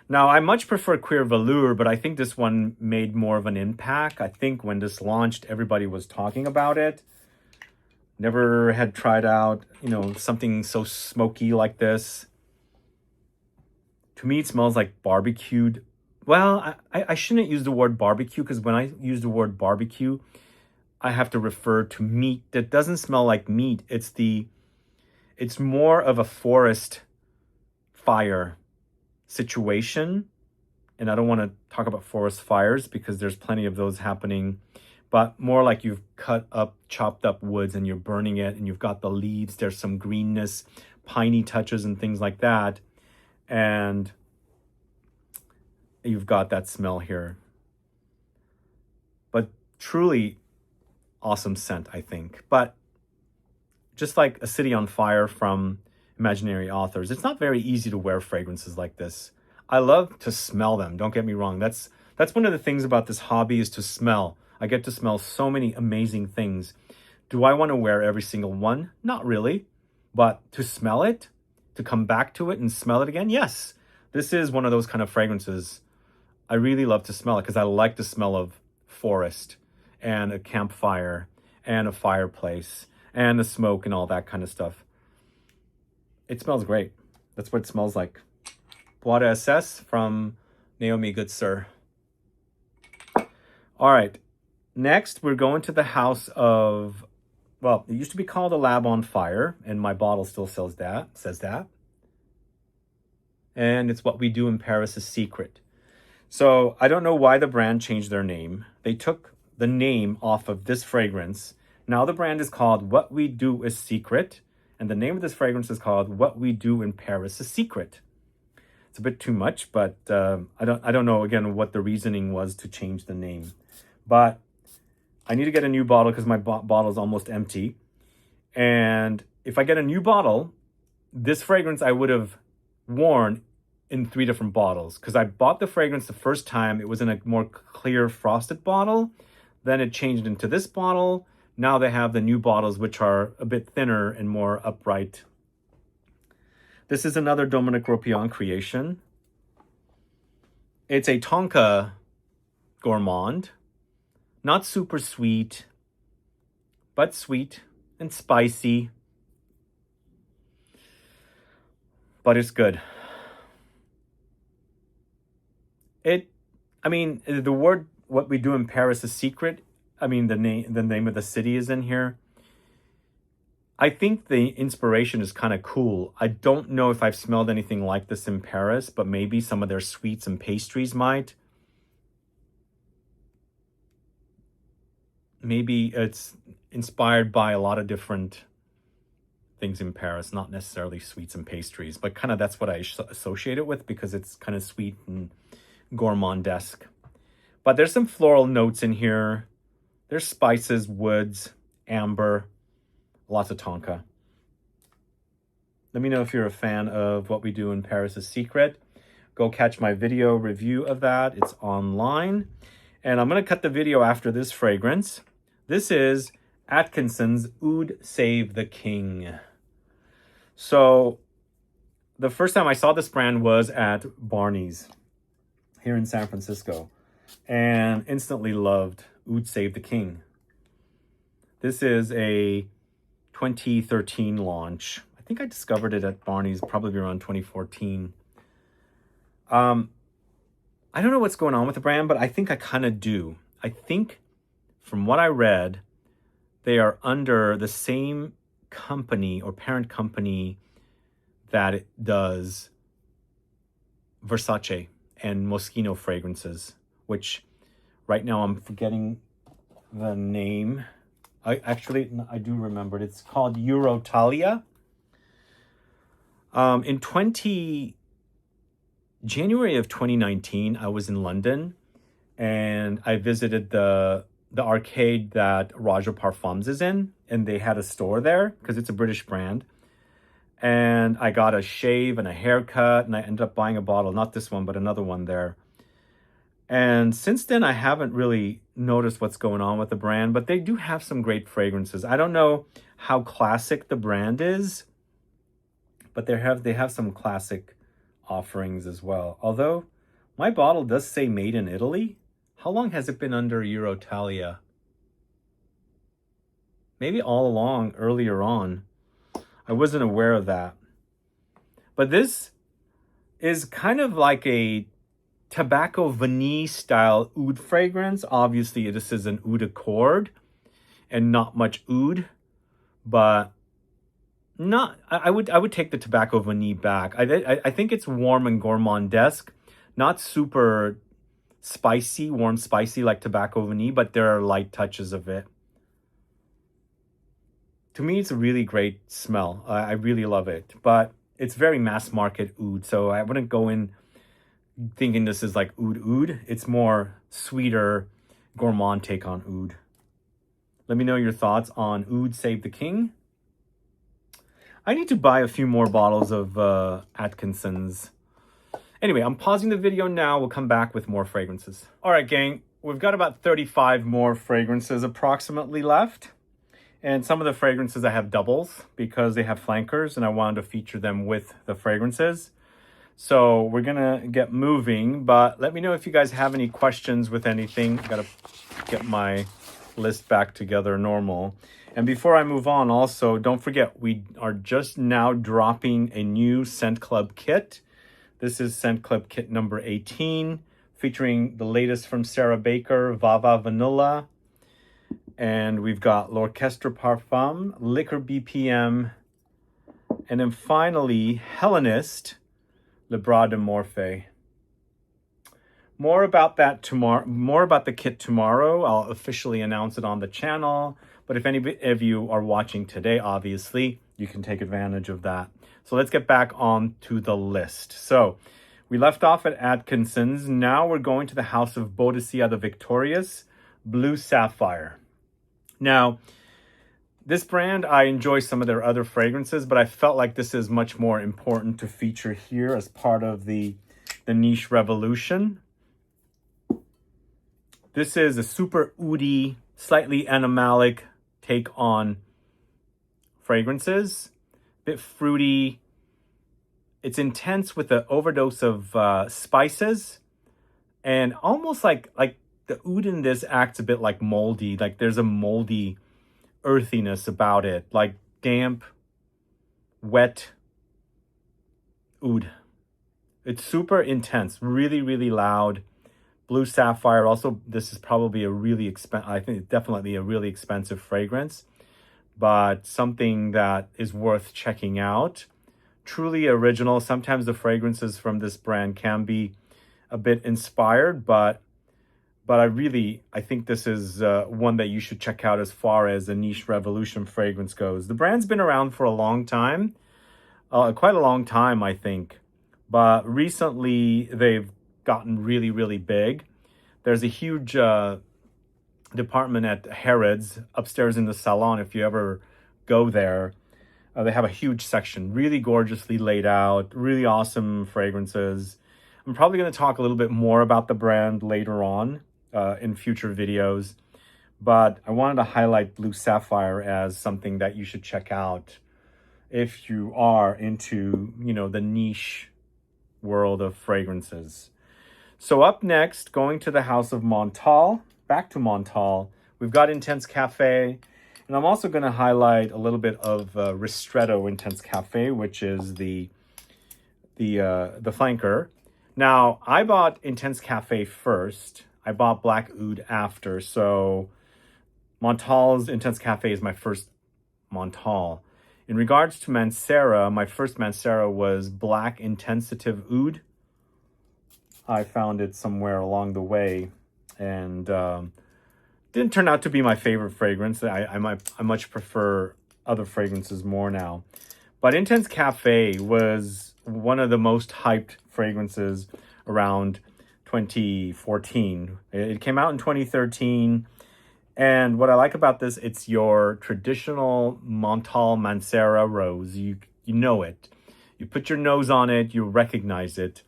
Now, I much prefer Queer Velour, but I think this one made more of an impact. I think when this launched, everybody was talking about it. Never had tried out, you know, something so smoky like this. To me, it smells like barbecued. Well, I shouldn't use the word barbecue, because when I use the word barbecue, I have to refer to meat that doesn't smell like meat. It's more of a forest fire situation. And I don't want to talk about forest fires because there's plenty of those happening, but more like you've chopped up woods and you're burning it and you've got the leaves. There's some greenness, piney touches and things like that. And you've got that smell here. But truly awesome scent, I think. But just like A City on Fire from Imaginary Authors, it's not very easy to wear fragrances like this. I love to smell them, don't get me wrong. That's one of the things about this hobby, is to smell. I get to smell so many amazing things. Do I want to wear every single one? Not really. But to smell it, to come back to it and smell it again, yes. This is one of those kind of fragrances. I really love to smell it because I like the smell of forest and a campfire and a fireplace and the smoke and all that kind of stuff. It smells great. That's what it smells like. Bois SS from Naomi Goodsir. All right. Next, we're going to the house of, well, it used to be called A Lab on Fire, and my bottle still says that. And it's What We Do in Paris is Secret. So I don't know why the brand changed their name. They took the name off of this fragrance. Now the brand is called What We Do is Secret. And the name of this fragrance is called What We Do in Paris is Secret. It's a bit too much, but I don't know, again, what the reasoning was to change the name. But I need to get a new bottle because my bottle is almost empty. And if I get a new bottle, this fragrance I would have worn in 3 different bottles, because I bought the fragrance the first time. It was in a more clear frosted bottle. Then it changed into this bottle. Now they have the new bottles, which are a bit thinner and more upright. This is another Dominique Ropion creation. It's a Tonka Gourmand. Not super sweet, but sweet and spicy. But it's good. The word What We Do in Paris is Secret. The name of the city is in here. I think the inspiration is kind of cool. I don't know if I've smelled anything like this in Paris, but maybe some of their sweets and pastries might. Maybe it's inspired by a lot of different things in Paris, not necessarily sweets and pastries, but kind of that's what I associate it with, because it's kind of sweet and gourmandesque. But there's some floral notes in here. There's spices, woods, amber, lots of tonka. Let me know if you're a fan of What We Do in Paris is Secret. Go catch my video review of that. It's online. And I'm going to cut the video after this fragrance. This is Atkinson's Oud Save the King. So the first time I saw this brand was at Barney's here in San Francisco, and instantly loved Oud Save the King. This is a 2013 launch. I think I discovered it at Barney's probably around 2014. I don't know what's going on with the brand, but I think I kind of do. I think from what I read, they are under the same company or parent company that does Versace and Moschino fragrances, which right now I'm forgetting the name. I do remember it. It's called Eurotalia. In January of 2019, I was in London and I visited the arcade that Roger Parfums is in, and they had a store there because it's a British brand. and I got a shave and a haircut, and I ended up buying a bottle, not this one, but another one there. And since then, I haven't really noticed what's going on with the brand, but they do have some great fragrances. I don't know how classic the brand is, but they have some classic offerings as well. Although my bottle does say made in Italy. How long has it been under Eurotalia? Maybe all along, earlier on. I wasn't aware of that. But this is kind of like a tobacco vanille style oud fragrance. Obviously, this is an oud accord and not much oud, but I would take the tobacco vanille back. I think it's warm and gourmandesque, not super spicy, warm spicy like tobacco vanille, but there are light touches of it. To me, it's a really great smell. I really love it, but it's very mass market oud, so I wouldn't go in thinking this is like oud. It's more sweeter, gourmand take on oud. Let me know your thoughts on Oud Save the King. I need to buy a few more bottles of Atkinson's. Anyway, I'm pausing the video now. We'll come back with more fragrances. All right, gang. We've got about 35 more fragrances approximately left. And some of the fragrances I have doubles because they have flankers, and I wanted to feature them with the fragrances. So we're going to get moving, but let me know if you guys have any questions with anything. Got to get my list back together normal. And before I move on, also, don't forget, we are just now dropping a new Scent Club kit. This is Scent Club kit number 18, featuring the latest from Sarah Baker, Vava Vanilla. And we've got L'Orchestre Parfum, Liquor BPM, and then finally, Hellenist, Le Bras de Morphe. More about that tomorrow. More about the kit tomorrow. I'll officially announce it on the channel. But if any of you are watching today, obviously, you can take advantage of that. So let's get back on to the list. So we left off at Atkinson's. Now we're going to the House of Boadicea the Victorious, Blue Sapphire. Now, this brand, I enjoy some of their other fragrances, but I felt like this is much more important to feature here as part of the niche revolution. This is a super oudy, slightly animalic take on fragrances. A bit fruity. It's intense with an overdose of spices. And almost like the oud in this acts a bit like moldy. Like there's a moldy earthiness about it, like damp, wet oud. It's super intense, really, really loud. Blue Sapphire, also, this is probably a really I think it's definitely a really expensive fragrance, but something that is worth checking out. Truly original. Sometimes the fragrances from this brand can be a bit inspired, but I think this is one that you should check out as far as the niche revolution fragrance goes. The brand's been around for a long time, quite a long time, I think. But recently, they've gotten really, really big. There's a huge department at Harrods upstairs in the salon. If you ever go there, they have a huge section, really gorgeously laid out, really awesome fragrances. I'm probably going to talk a little bit more about the brand later on in future videos, but I wanted to highlight Blue Sapphire as something that you should check out if you are into, the niche world of fragrances. So up next, going to the House of Montal, back to Montal, we've got Intense Cafe, and I'm also going to highlight a little bit of Ristretto Intense Cafe, which is the flanker. Now, I bought Intense Cafe first. I bought Black Oud after, so Montal's Intense Cafe is my first Montal. In regards to Mancera, my first Mancera was Black Intensitive Oud. I found it somewhere along the way, and didn't turn out to be my favorite fragrance. I much prefer other fragrances more now. But Intense Cafe was one of the most hyped fragrances around 2014. It came out in 2013. And what I like about this, it's your traditional Montal Mancera rose. You You know it. You put your nose on it, you recognize it.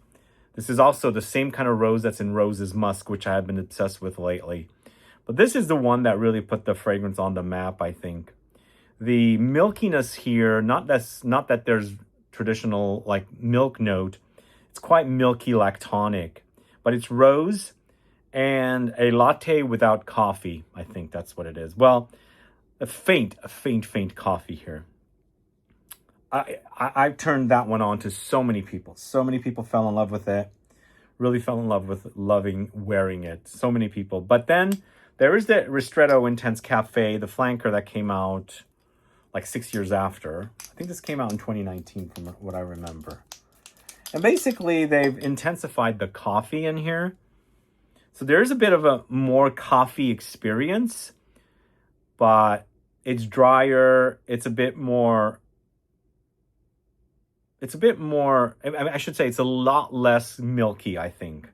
This is also the same kind of rose that's in Rose's Musk, which I have been obsessed with lately. But this is the one that really put the fragrance on the map, I think. The milkiness here, not that there's traditional like milk note. It's quite milky lactonic, but it's rose and a latte without coffee. I think that's what it is. Well, a faint coffee here. I've turned that one on to so many people. So many people fell in love with it. Really fell in love with wearing it. So many people. But then there is the Ristretto Intense Cafe, the flanker that came out like 6 years after. I think this came out in 2019 from what I remember. And basically they've intensified the coffee in here. So there's a bit of a more coffee experience, but it's drier. It's a bit more, I should say it's a lot less milky, I think,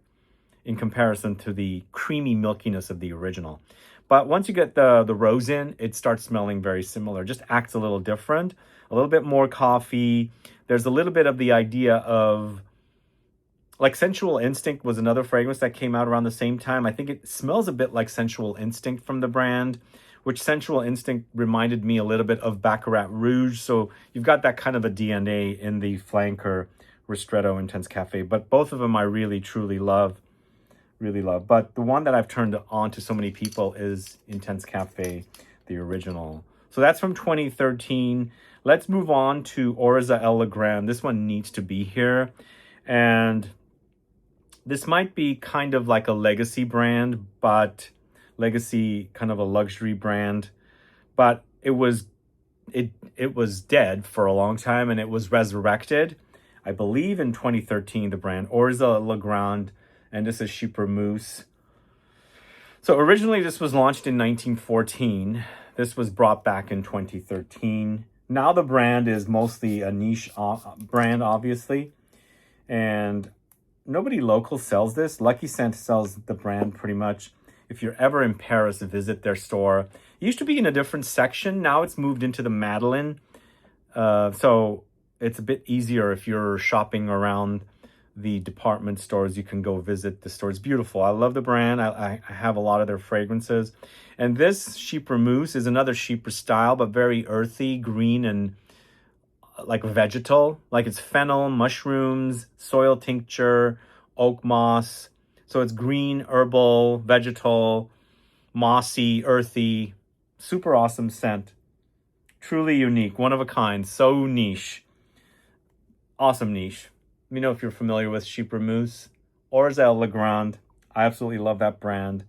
in comparison to the creamy milkiness of the original. But once you get the rose in, it starts smelling very similar. Just acts a little different, a little bit more coffee. There's a little bit of the idea of, like Sensual Instinct was another fragrance that came out around the same time. I think it smells a bit like Sensual Instinct from the brand, which Sensual Instinct reminded me a little bit of Baccarat Rouge. So you've got that kind of a DNA in the flanker Ristretto Intense Cafe. But both of them I really, truly love. Really love. But the one that I've turned on to so many people is Intense Cafe, the original. So that's from 2013. Let's move on to Orza El Legrand. This one needs to be here. And this might be kind of like a legacy brand, but legacy kind of a luxury brand. But it was dead for a long time and it was resurrected, I believe in 2013, the brand Orza El Legrand. And this is Chypre Mousse. So originally this was launched in 1914. This was brought back in 2013. Now the brand is mostly a niche brand, obviously. And nobody local sells this. Lucky Scent sells the brand pretty much. If you're ever in Paris, visit their store. It used to be in a different section. Now it's moved into the Madeleine. So it's a bit easier if you're shopping around the department stores. You can go visit the store. It's beautiful. I love the brand. I have a lot of their fragrances. And this Chypre Mousse is another Chypre style, but very earthy, green, and like vegetal. Like it's fennel, mushrooms, soil tincture, oak moss. So it's green, herbal, vegetal, mossy, earthy. Super awesome scent. Truly unique. One of a kind. So niche. Awesome niche. Let me know if you're familiar with Chypre Mousse. Orza El Legrand. I absolutely love that brand.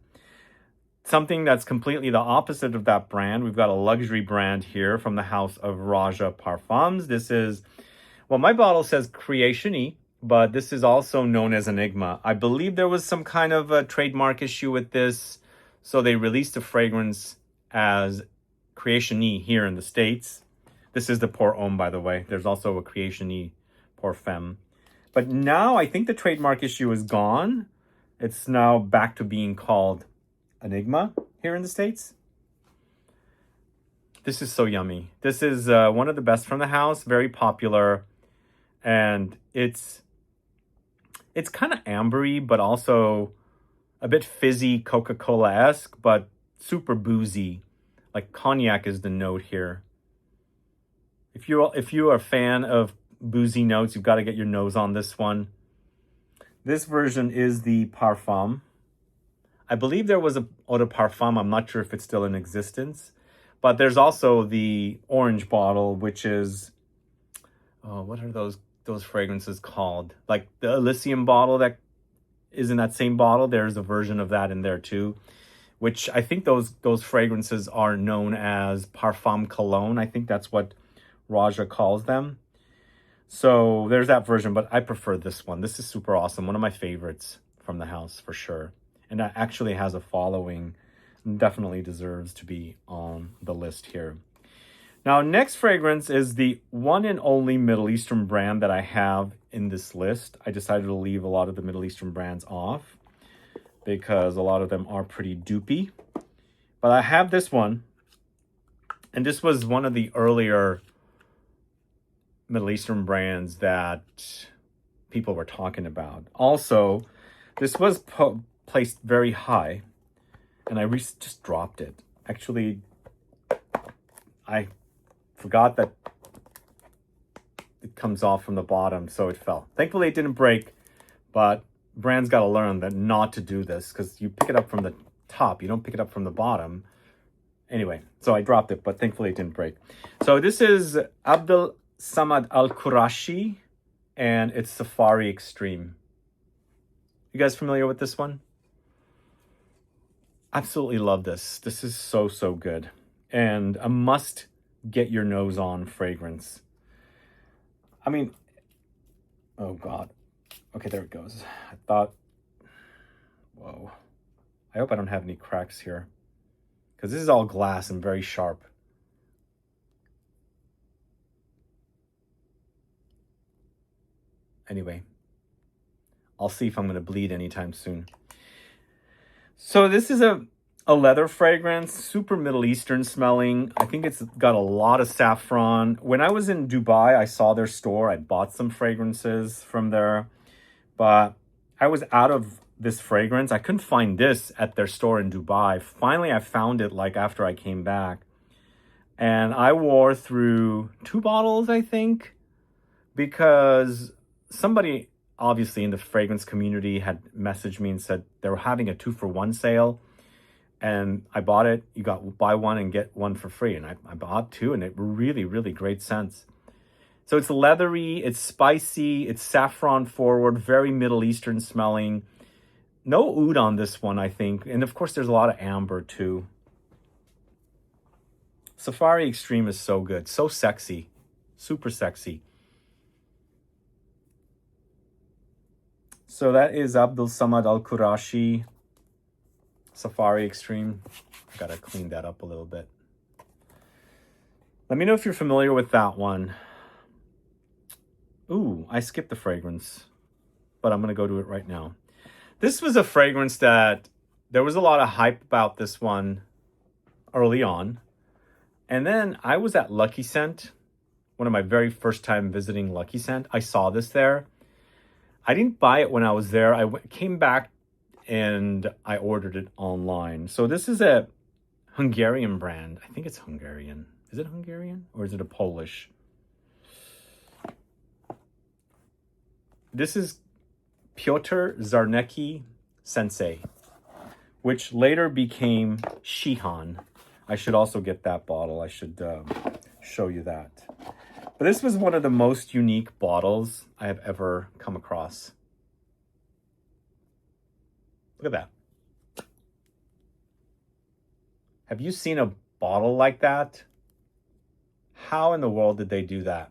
Something that's completely the opposite of that brand. We've got a luxury brand here from the house of Raja Parfums. This is, well, my bottle says Creationy, but this is also known as Enigma. I believe there was some kind of a trademark issue with this, so they released a fragrance as Creationy here in the States. This is the Pour Homme, by the way. There's also a Creationy Pour Femme. But now I think the trademark issue is gone. It's now back to being called Enigma here in the States. This is so yummy. This is one of the best from the house. Very popular. And it's kind of ambery, but also a bit fizzy, Coca-Cola-esque, but super boozy. Like cognac is the note here. If you are a fan of boozy notes, you've got to get your nose on this one. This version is the Parfum. I believe there was a Eau de Parfum. I'm not sure if it's still in existence. But there's also the orange bottle, which is, what are those fragrances called? Like the Elysium bottle that is in that same bottle. There's a version of that in there too, which I think those fragrances are known as Parfum Cologne. I think that's what Raja calls them. So there's that version, but I prefer this one. This is super awesome. One of my favorites from the house for sure. And that actually has a following. Definitely deserves to be on the list here. Now, next fragrance is the one and only Middle Eastern brand that I have in this list. I decided to leave a lot of the Middle Eastern brands off because a lot of them are pretty dupey. But I have this one. And this was one of the earlier Middle Eastern brands that people were talking about. Also, this was placed very high, and I just dropped it. Actually, I forgot that it comes off from the bottom, so it fell. Thankfully, it didn't break, but brands got to learn that not to do this, because you pick it up from the top, you don't pick it up from the bottom. Anyway, so I dropped it, but thankfully it didn't break. So this is Abdel Samad Al Qurashi, and it's Safari Extreme. You guys familiar with this one? Absolutely love this. This is so, so good. And a must get your nose on fragrance. I mean, oh God. Okay, there it goes. I thought, whoa. I hope I don't have any cracks here, because this is all glass and very sharp. Anyway, I'll see if I'm going to bleed anytime soon. So this is a leather fragrance, super Middle Eastern smelling. I think it's got a lot of saffron. When I was in Dubai, I saw their store. I bought some fragrances from there, but I was out of this fragrance. I couldn't find this at their store in Dubai. Finally, I found it like after I came back, and I wore through 2 bottles, I think, because somebody obviously in the fragrance community had messaged me and said they were having a 2-for-1 sale, and I bought it. You got buy one and get one for free, and I bought 2, and it really, really great scents. So it's leathery, it's spicy, it's saffron forward, very Middle Eastern smelling. No oud on this one, I think. And of course, there's a lot of amber too. Safari Extreme is so good, so sexy, super sexy. So that is Abdul Samad Al Qurashi, Safari Extreme. I gotta clean that up a little bit. Let me know if you're familiar with that one. Ooh, I skipped the fragrance, but I'm gonna go to it right now. This was a fragrance that there was a lot of hype about this one early on. And then I was at Lucky Scent, one of my very first time visiting Lucky Scent. I saw this there. I didn't buy it when I was there. I came back and I ordered it online. So this is a Hungarian brand. I think it's Hungarian. Is it Hungarian or is it a Polish? This is Piotr Czarnecki Sensei, which later became Shihan. I should also get that bottle. I should show you that. But this was one of the most unique bottles I have ever come across. Look at that. Have you seen a bottle like that? How in the world did they do that?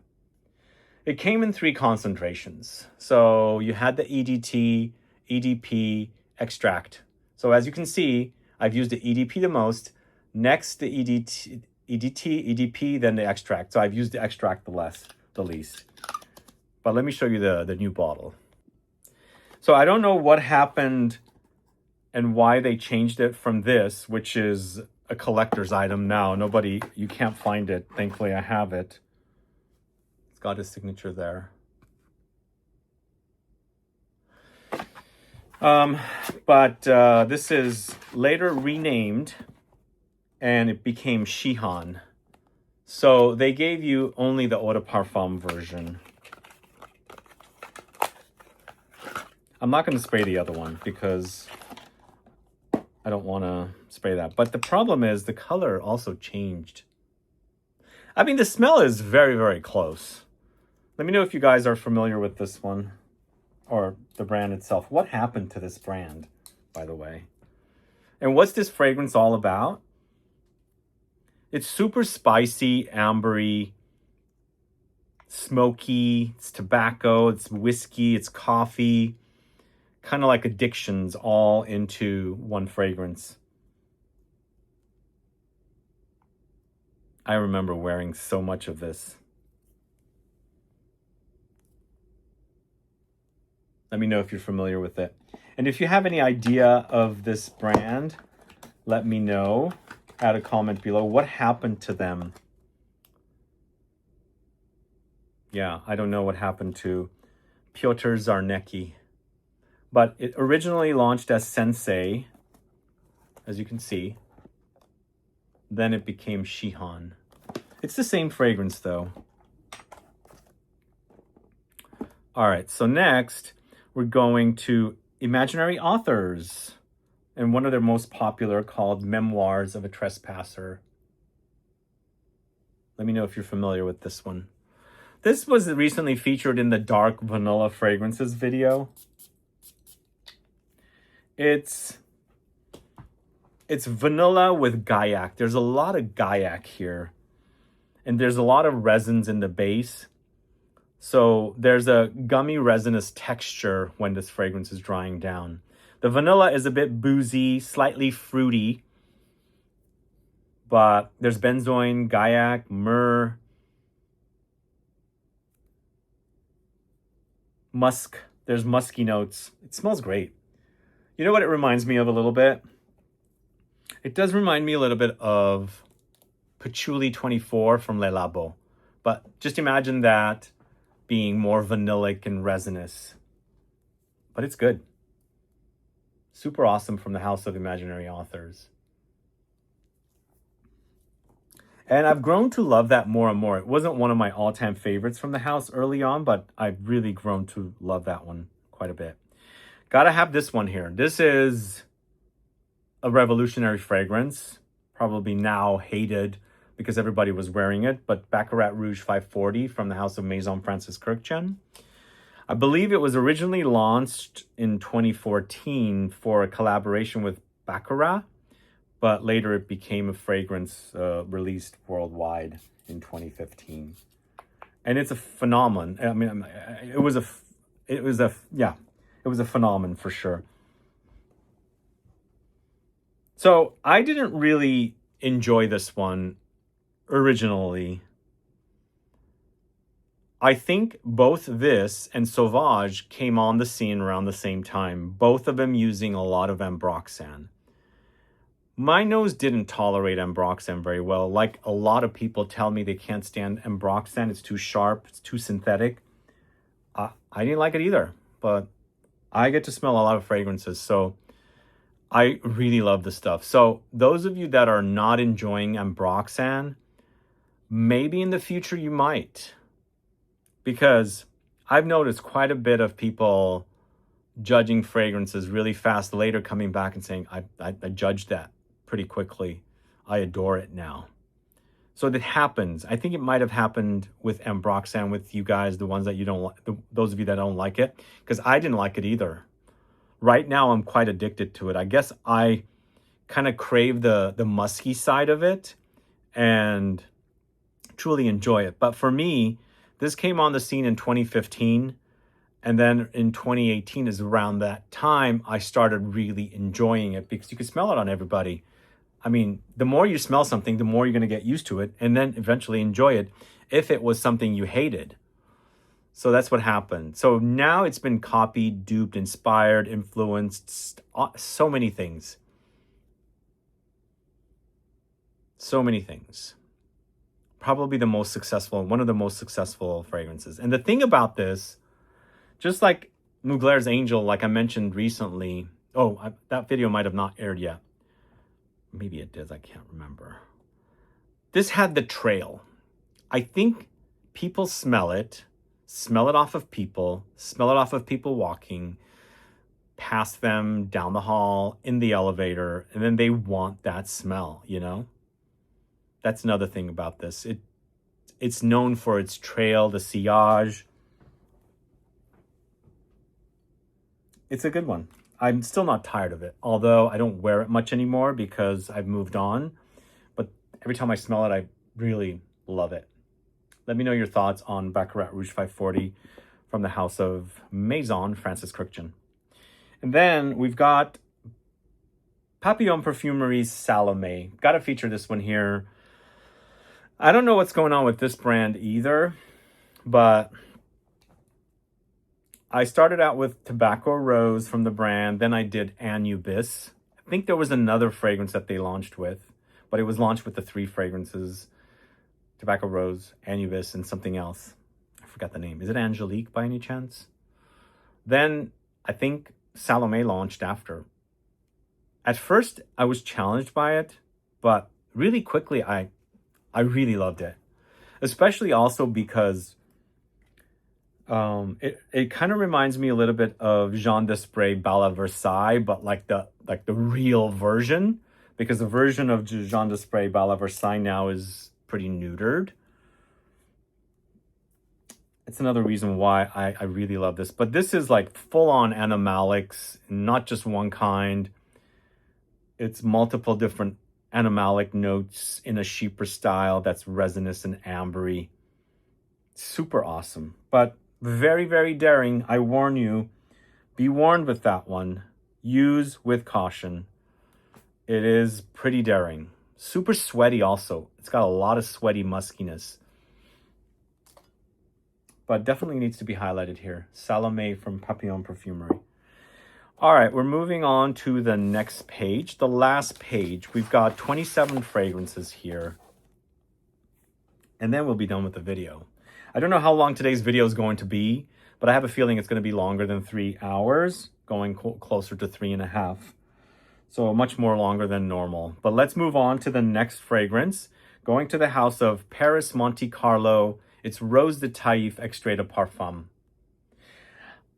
It came in 3 concentrations. So you had the EDT, EDP, extract. So as you can see, I've used the EDP the most. Next, the EDT, EDP, then the extract. So I've used the extract the least. But let me show you the new bottle. So I don't know what happened and why they changed it from this, which is a collector's item now. You can't find it. Thankfully, I have it. It's got his signature there. But this is later renamed and it became Shihan. So they gave you only the Eau de Parfum version. I'm not going to spray the other one because I don't want to spray that. But the problem is the color also changed. I mean, the smell is very, very close. Let me know if you guys are familiar with this one or the brand itself. What happened to this brand, by the way? And what's this fragrance all about? It's super spicy, ambery, smoky. It's tobacco, it's whiskey, it's coffee. Kind of like addictions all into one fragrance. I remember wearing so much of this. Let me know if you're familiar with it. And if you have any idea of this brand, let me know. Add a comment below. What happened to them? Yeah, I don't know what happened to Piotr Zarnecki. But it originally launched as Sensei, as you can see. Then it became Shihan. It's the same fragrance, though. All right, so next, we're going to Imaginary Authors, and one of their most popular called Memoirs of a Trespasser. Let me know if you're familiar with this one. This was recently featured in the Dark Vanilla Fragrances video. It's vanilla with gaiac. There's a lot of gaiac here. And there's a lot of resins in the base. So there's a gummy resinous texture when this fragrance is drying down. The vanilla is a bit boozy, slightly fruity. But there's benzoin, gaiac, myrrh, musk. There's musky notes. It smells great. You know what it reminds me of a little bit? It does remind me a little bit of Patchouli 24 from Le Labo. But just imagine that being more vanillic and resinous. But it's good. Super awesome from the House of Imaginary Authors. And I've grown to love that more and more. It wasn't one of my all-time favorites from the house early on, but I've really grown to love that one quite a bit. Gotta have this one here. This is a revolutionary fragrance, probably now hated because everybody was wearing it, but Baccarat Rouge 540 from the House of Maison Francis Kurkdjian. I believe it was originally launched in 2014 for a collaboration with Baccarat, but later it became a fragrance released worldwide in 2015. And it's a phenomenon. I mean, it was a phenomenon for sure. So I didn't really enjoy this one originally. I think both this and Sauvage came on the scene around the same time, both of them using a lot of ambroxan. My nose didn't tolerate ambroxan very well. Like a lot of people tell me they can't stand ambroxan. It's too sharp. It's too synthetic. I didn't like it either, but I get to smell a lot of fragrances, so I really love this stuff. So those of you that are not enjoying ambroxan, maybe in the future you might. Because I've noticed quite a bit of people judging fragrances really fast, later coming back and saying, I judged that pretty quickly. I adore it now. So that happens. I think it might have happened with ambroxan with you guys, the ones that you don't like, those of you that don't like it, because I didn't like it either. Right now, I'm quite addicted to it. I guess I kind of crave the musky side of it and truly enjoy it. But for me, this came on the scene in 2015. And then in 2018 is around that time I started really enjoying it because you could smell it on everybody. I mean, the more you smell something, the more you're going to get used to it and then eventually enjoy it if it was something you hated. So that's what happened. So now it's been copied, duped, inspired, influenced, so many things. So many things. Probably the most successful, one of the most successful fragrances. And the thing about this, just like Mugler's Angel, like I mentioned recently, that video might have not aired yet. Maybe it did, I can't remember. This had the trail. I think people smell it off of people, smell it off of people walking past them, down the hall, in the elevator, and then they want that smell, you know? That's another thing about this. It's known for its trail, the sillage. It's a good one. I'm still not tired of it, although I don't wear it much anymore because I've moved on. But every time I smell it, I really love it. Let me know your thoughts on Baccarat Rouge 540 from the House of Maison Francis Kurkdjian. And then we've got Papillon Perfumery's Salome. Got to feature this one here. I don't know what's going on with this brand either, but I started out with Tobacco Rose from the brand. Then I did Anubis. I think there was another fragrance that they launched with, but it was launched with the three fragrances, Tobacco Rose, Anubis, and something else. I forgot the name. Is it Angelique by any chance? Then I think Salome launched after. At first, I was challenged by it, but really quickly, I really loved it. Especially also because it kind of reminds me a little bit of Jean Desprez Bal à Versailles, but like the real version, because the version of Jean Desprez Bal à Versailles now is pretty neutered. It's another reason why I really love this. But this is like full-on animalics, not just one kind. It's multiple different animalic notes in a Chypre style that's resinous and ambery. Super awesome, but very, very daring. I warn you, be warned with that one. Use with caution. It is pretty daring. Super sweaty also. It's got a lot of sweaty muskiness. But definitely needs to be highlighted here. Salome from Papillon Perfumery. All right, we're moving on to the next page. The last page. We've got 27 fragrances here. And then we'll be done with the video. I don't know how long today's video is going to be, but I have a feeling it's going to be longer than 3 hours, going closer to 3.5. So much more longer than normal. But let's move on to the next fragrance. Going to the house of Paris Monte Carlo. It's Rose de Taif Extrait de Parfum.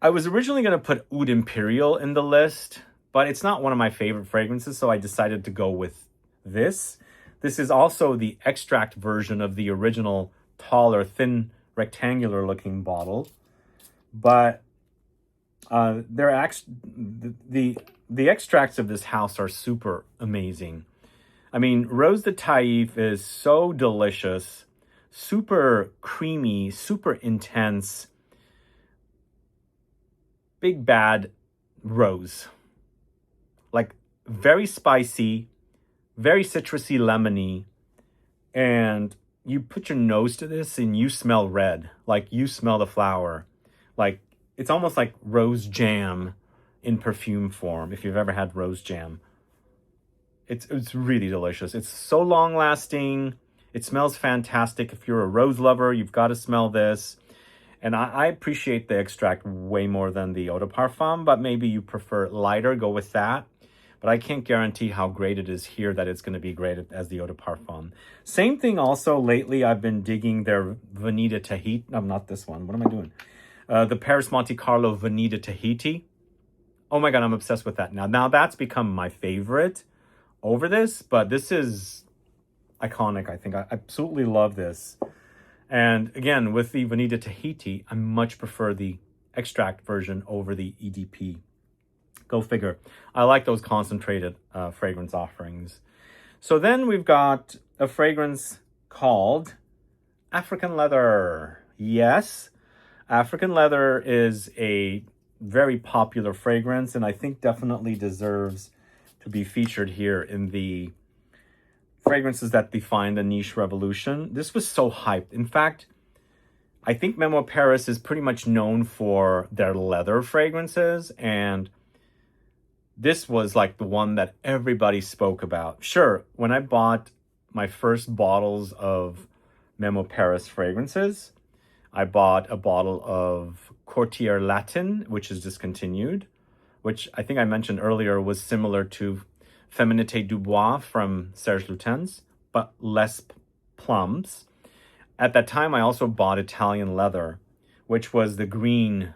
I was originally going to put Oud Imperial in the list, but it's not one of my favorite fragrances, so I decided to go with this. This is also the extract version of the original taller, thin, rectangular looking bottle. But the extracts of this house are super amazing. I mean, Rose de Taif is so delicious, super creamy, super intense. Big bad rose. Like very spicy, very citrusy, lemony. And you put your nose to this and you smell red. Like you smell the flower. Like it's almost like rose jam in perfume form, if you've ever had rose jam. It's really delicious. It's so long lasting. It smells fantastic. If you're a rose lover, you've got to smell this. And I appreciate the extract way more than the eau de parfum, but maybe you prefer lighter, go with that. But I can't guarantee how great it is here that it's going to be great as the eau de parfum. Same thing also, lately I've been digging their Vanille Tahiti. No, not this one. What am I doing? The Paris Monte Carlo Vanille Tahiti. Oh my God, I'm obsessed with that now. Now that's become my favorite over this, but this is iconic, I think. I absolutely love this. And again, with the Vanilla Tahiti, I much prefer the extract version over the EDP. Go figure. I like those concentrated fragrance offerings. So then we've got a fragrance called African Leather. Yes, African Leather is a very popular fragrance, and I think definitely deserves to be featured here in the fragrances that define the niche revolution. This was so hyped. In fact, I think Memo Paris is pretty much known for their leather fragrances, and this was like the one that everybody spoke about. Sure, when I bought my first bottles of Memo Paris fragrances, I bought a bottle of Courtier Latin, which is discontinued, which I think I mentioned earlier was similar to Féminité du Bois from Serge Lutens, but less plums. At that time, I also bought Italian Leather, which was the green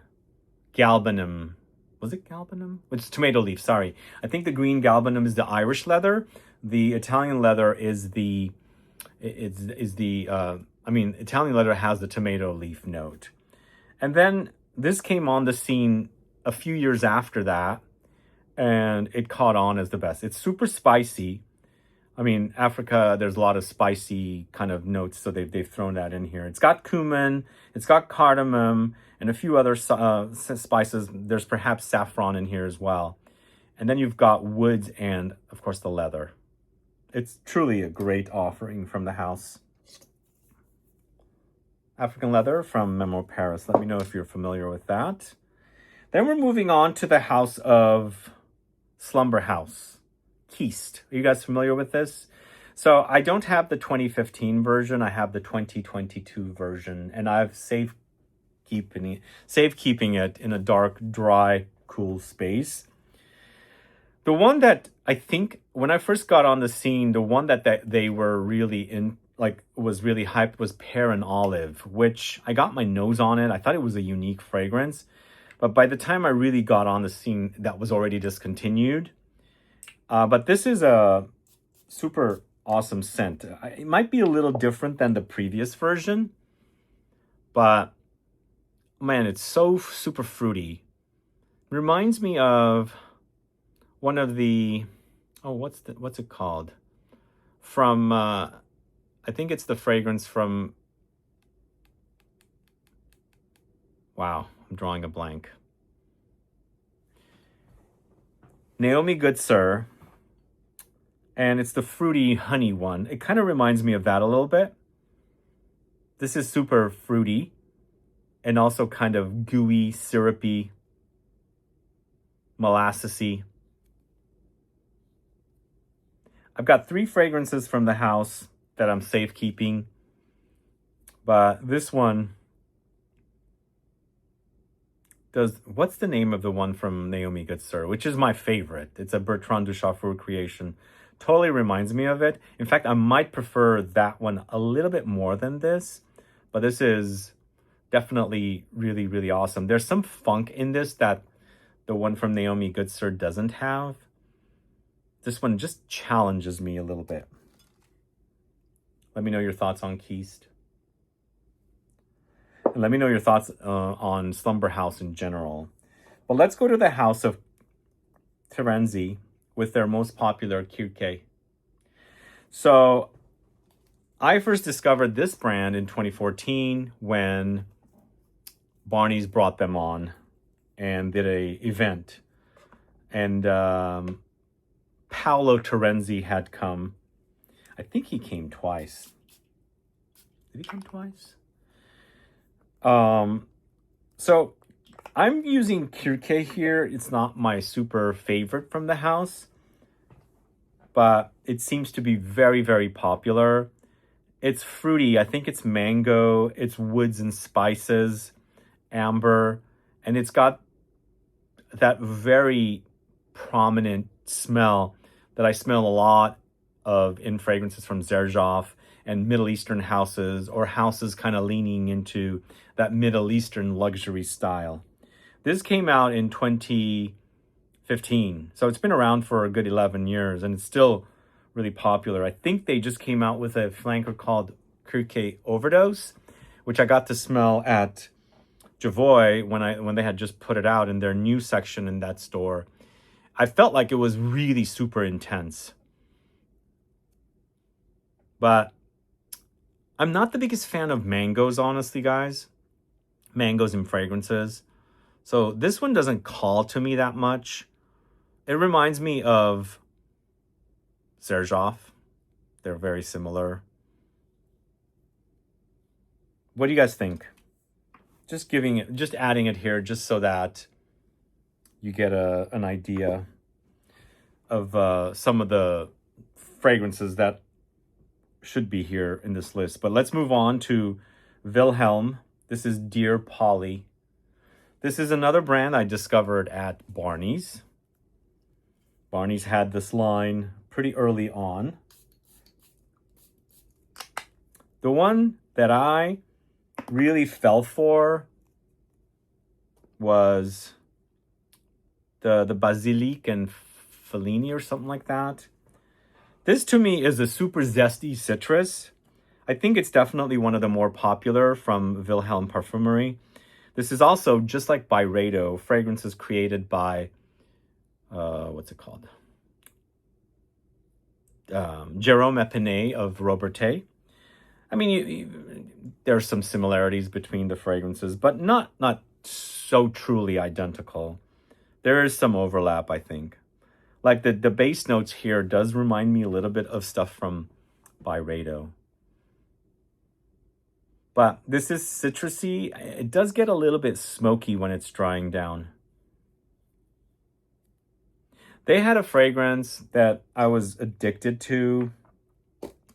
galbanum. Was it galbanum? It's tomato leaf, sorry. I think the green galbanum is the Irish leather. The Italian leather is Italian leather has the tomato leaf note. And then this came on the scene a few years after that, and it caught on as the best. It's super spicy. I mean, Africa, there's a lot of spicy kind of notes, so they've thrown that in here. It's got cumin, it's got cardamom, and a few other spices. There's perhaps saffron in here as well. And then you've got woods and, of course, the leather. It's truly a great offering from the house. African Leather from Memo Paris. Let me know if you're familiar with that. Then we're moving on to the house of Slumber House. Kiste. Are you guys familiar with this? So I don't have the 2015 version. I have the 2022 version. And I've saved safekeeping it in a dark, dry, cool space. The one that I think when I first got on the scene, the one that they were really in, like was really hyped, was Pear and Olive, which I got my nose on it. I thought it was a unique fragrance. But by the time I really got on the scene, that was already discontinued. But this is a super awesome scent. It might be a little different than the previous version, but man, it's so super fruity. Reminds me of one of the, what's it called? From, I think it's the fragrance from, wow, I'm drawing a blank. Naomi Good Sir. And it's the fruity honey one. It kind of reminds me of that a little bit. This is super fruity and also kind of gooey, syrupy, molassesy. I've got 3 fragrances from the house that I'm safekeeping. But this one does, what's the name of the one from Naomi Good Sir, which is my favorite. It's a Bertrand Duchaufour creation. Totally reminds me of it. In fact, I might prefer that one a little bit more than this, but this is definitely really, really awesome. There's some funk in this that the one from Naomi Good Sir doesn't have. This one just challenges me a little bit. Let me know your thoughts on Keist. And let me know your thoughts on Slumber House in general. But let's go to the house of Terenzi with their most popular Kirke. So I first discovered this brand in 2014 when Barney's brought them on and did a event. And Paolo Terenzi had come. I think he came twice. Did he come twice? So I'm using Kirke here. It's not my super favorite from the house, but it seems to be very, very popular. It's fruity. I think it's mango. It's woods and spices, amber, and it's got that very prominent smell that I smell a lot of in fragrances from Xerjoff and Middle Eastern houses, or houses kind of leaning into that Middle Eastern luxury style. This came out in 2015, so it's been around for a good 11 years, and it's still really popular. I think they just came out with a flanker called Kirke Overdose, which I got to smell at Javoy when they had just put it out in their new section in that store. I felt like it was really super intense. But I'm not the biggest fan of mangoes, honestly, guys. Mangoes in fragrances. So this one doesn't call to me that much. It reminds me of Xerjoff. They're very similar. What do you guys think? Just adding it here just so that you get an idea of some of the fragrances that should be here in this list. But let's move on to Wilhelm. This is Dear Polly. This is another brand I discovered at Barney's. Barney's had this line pretty early on. The one that I really fell for was the Basilic and Fellini or something like that. This to me is a super zesty citrus. I think it's definitely one of the more popular from Wilhelm Perfumery. This is also, just like Byredo, fragrances created by, what's it called? Jerome Epinay of Robertet. I mean, there are some similarities between the fragrances, but not so truly identical. There is some overlap, I think. Like the base notes here does remind me a little bit of stuff from Byredo. But this is citrusy. It does get a little bit smoky when it's drying down. They had a fragrance that I was addicted to.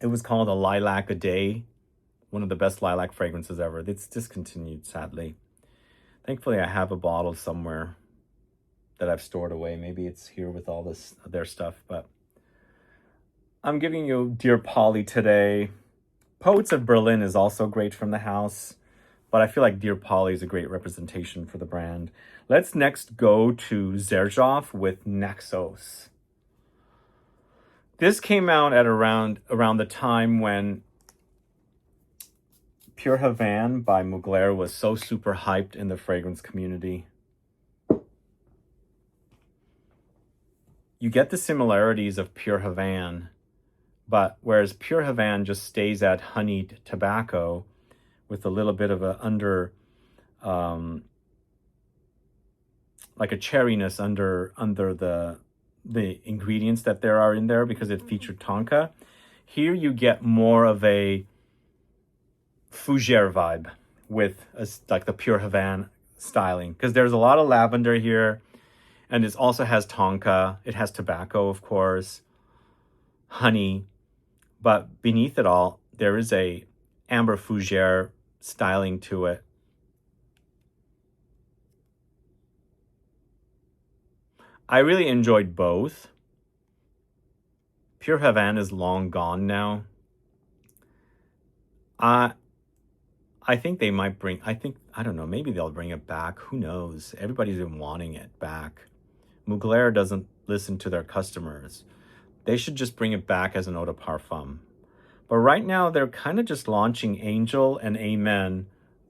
It was called a Lilac a Day. One of the best lilac fragrances ever. It's discontinued, sadly. Thankfully, I have a bottle somewhere that I've stored away. Maybe it's here with all this their stuff, but I'm giving you Dear Polly today. Poets of Berlin is also great from the house, but I feel like Dear Polly is a great representation for the brand. Let's next go to Xerjoff with Naxos. This came out at around the time when Pure Havane by Mugler was so super hyped in the fragrance community. You get the similarities of Pure Havane, but whereas Pure Havane just stays at honeyed tobacco with a little bit of a like a cherryness under the ingredients that there are in there because it featured tonka. Here you get more of a fougère vibe with like the Pure Havane styling, because there's a lot of lavender here, and it also has tonka. It has tobacco, of course, honey, but beneath it all, there is a amber fougère styling to it. I really enjoyed both. Pure Havane is long gone now. I think they might bring, I don't know, maybe they'll bring it back. Who knows? Everybody's been wanting it back. Mugler doesn't listen to their customers. They should just bring it back as an eau de parfum. But right now, they're kind of just launching Angel and Amen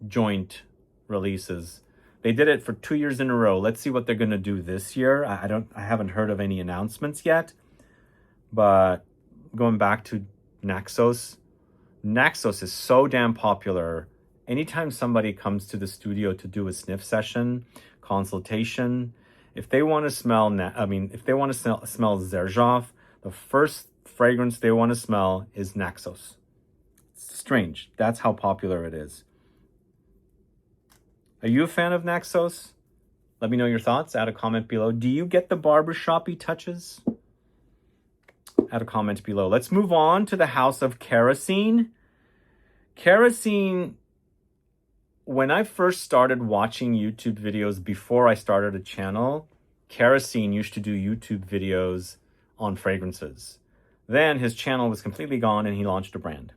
joint releases. They did it for 2 years in a row. Let's see what they're going to do this year. I haven't heard of any announcements yet. But going back to Naxos, Naxos is so damn popular. Anytime somebody comes to the studio to do a sniff session, consultation, if they want to smell, if they want to smell Xerjoff, the first fragrance they want to smell is Naxos. It's strange. That's how popular it is. Are you a fan of Naxos? Let me know your thoughts. Add a comment below. Do you get the barbershoppy touches? Add a comment below. Let's move on to the house of Kerosene. Kerosene, when I first started watching YouTube videos before I started a channel, Kerosene used to do YouTube videos on fragrances. Then his channel was completely gone and he launched a brand.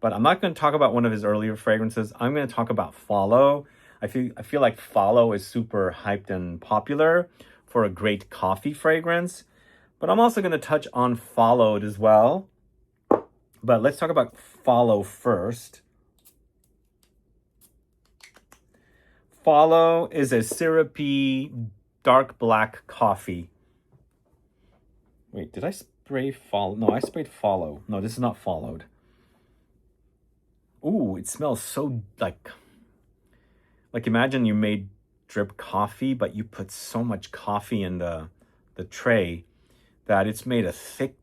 But I'm not going to talk about one of his earlier fragrances. I'm going to talk about Follow. I feel like Follow is super hyped and popular for a great coffee fragrance. But I'm also going to touch on Followed as well. But let's talk about Follow first. Follow is a syrupy, dark black coffee. Wait, did I spray Follow? No, I sprayed Follow. No, this is not Followed. Ooh, it smells so like imagine you made drip coffee, but you put so much coffee in the tray that it's made a thick,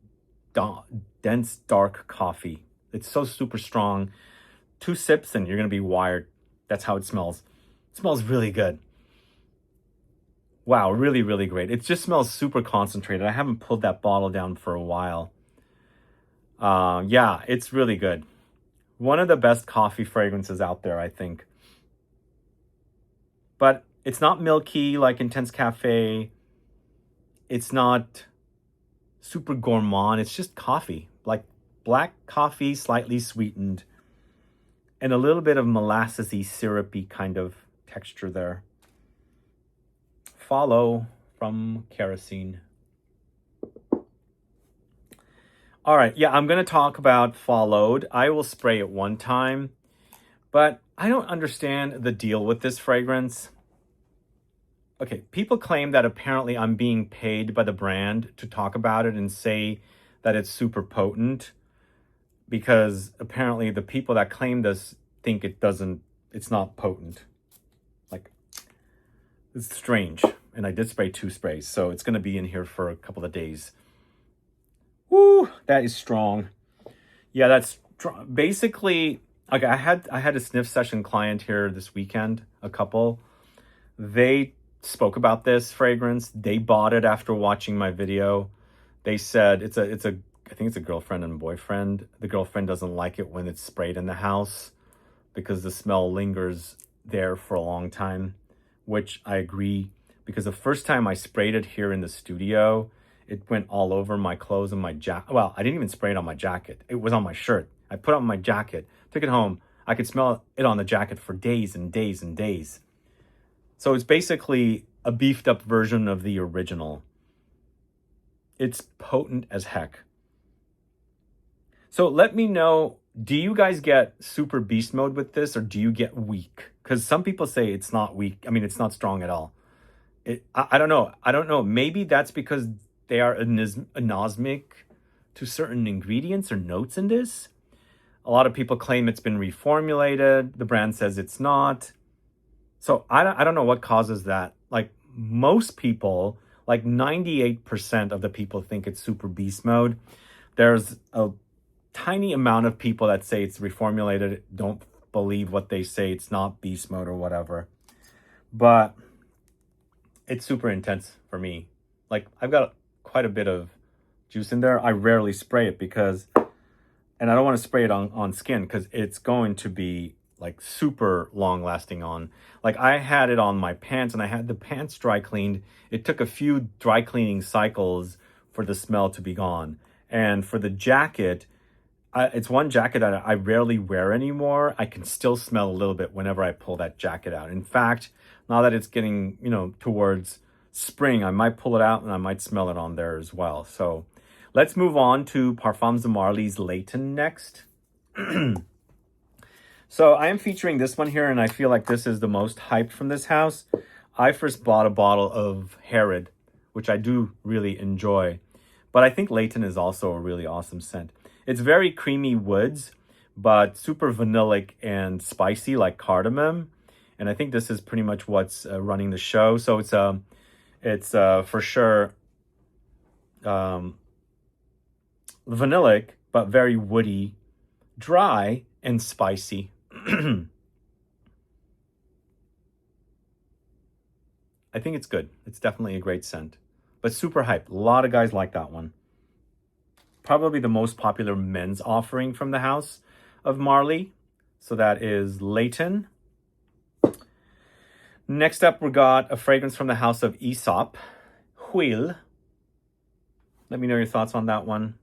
dense, dark coffee. It's so super strong. 2 sips and you're going to be wired. That's how it smells. It smells really good. Wow, really, really great. It just smells super concentrated. I haven't pulled that bottle down for a while. Yeah, it's really good. One of the best coffee fragrances out there, I think. But it's not milky like Intense Cafe. It's not super gourmand. It's just coffee, like black coffee, slightly sweetened, and a little bit of molassesy, syrupy kind of texture there. Follow from Kerosene. All right, yeah, I'm going to talk about Followed. I will spray it one time, but I don't understand the deal with this fragrance. Okay, people claim that apparently I'm being paid by the brand to talk about it and say that it's super potent, because apparently the people that claim this think it's not potent. Like, it's strange. And I did spray 2 sprays, so it's going to be in here for a couple of days. Woo, that is strong. Yeah, that's basically, okay, I had a sniff session client here this weekend, a couple. They spoke about this fragrance. They bought it after watching my video. They said I think it's a girlfriend and boyfriend. The girlfriend doesn't like it when it's sprayed in the house because the smell lingers there for a long time. which I agree, because the first time I sprayed it here in the studio, it went all over my clothes and my jacket. Well, I didn't even spray it on my jacket. It was on my shirt. I put it on my jacket, took it home. I could smell it on the jacket for days and days and days. So it's basically a beefed up version of the original. It's potent as heck. So let me know, do you guys get super beast mode with this, or do you get weak? Because some people say it's not weak. I mean, it's not strong at all. I don't know. I don't know. Maybe that's because they are anosmic to certain ingredients or notes in this. A lot of people claim it's been reformulated. The brand says it's not. So I don't know what causes that. Like most people, like 98% of the people think it's super beast mode. There's a tiny amount of people that say it's reformulated, don't believe what they say, it's not beast mode or whatever. But it's super intense for me. Like I've got quite a bit of juice in there. I rarely spray it because, and I don't want to spray it on skin because it's going to be like super long lasting on. Like I had it on my pants and I had the pants dry cleaned. It took a few dry cleaning cycles for the smell to be gone. And for the jacket, it's one jacket that I rarely wear anymore. I can still smell a little bit whenever I pull that jacket out. In fact, now that it's getting, towards spring, I might pull it out and I might smell it on there as well. So let's move on to Parfums de Marly's Layton next. So I am featuring this one here, and I feel like this is the most hyped from this house. I first bought a bottle of Herod, which I do really enjoy. But I think Layton is also a really awesome scent. It's very creamy woods, but super vanillic and spicy like cardamom. And I think this is pretty much what's running the show. So it's for sure vanillic, but very woody, dry, and spicy. I think it's good. It's definitely a great scent, but super hype. A lot of guys like that one. Probably the most popular men's offering from the house of Marly. So that is Layton. Next up, we got a fragrance from the house of Aesop, Huile. Let me know your thoughts on that one.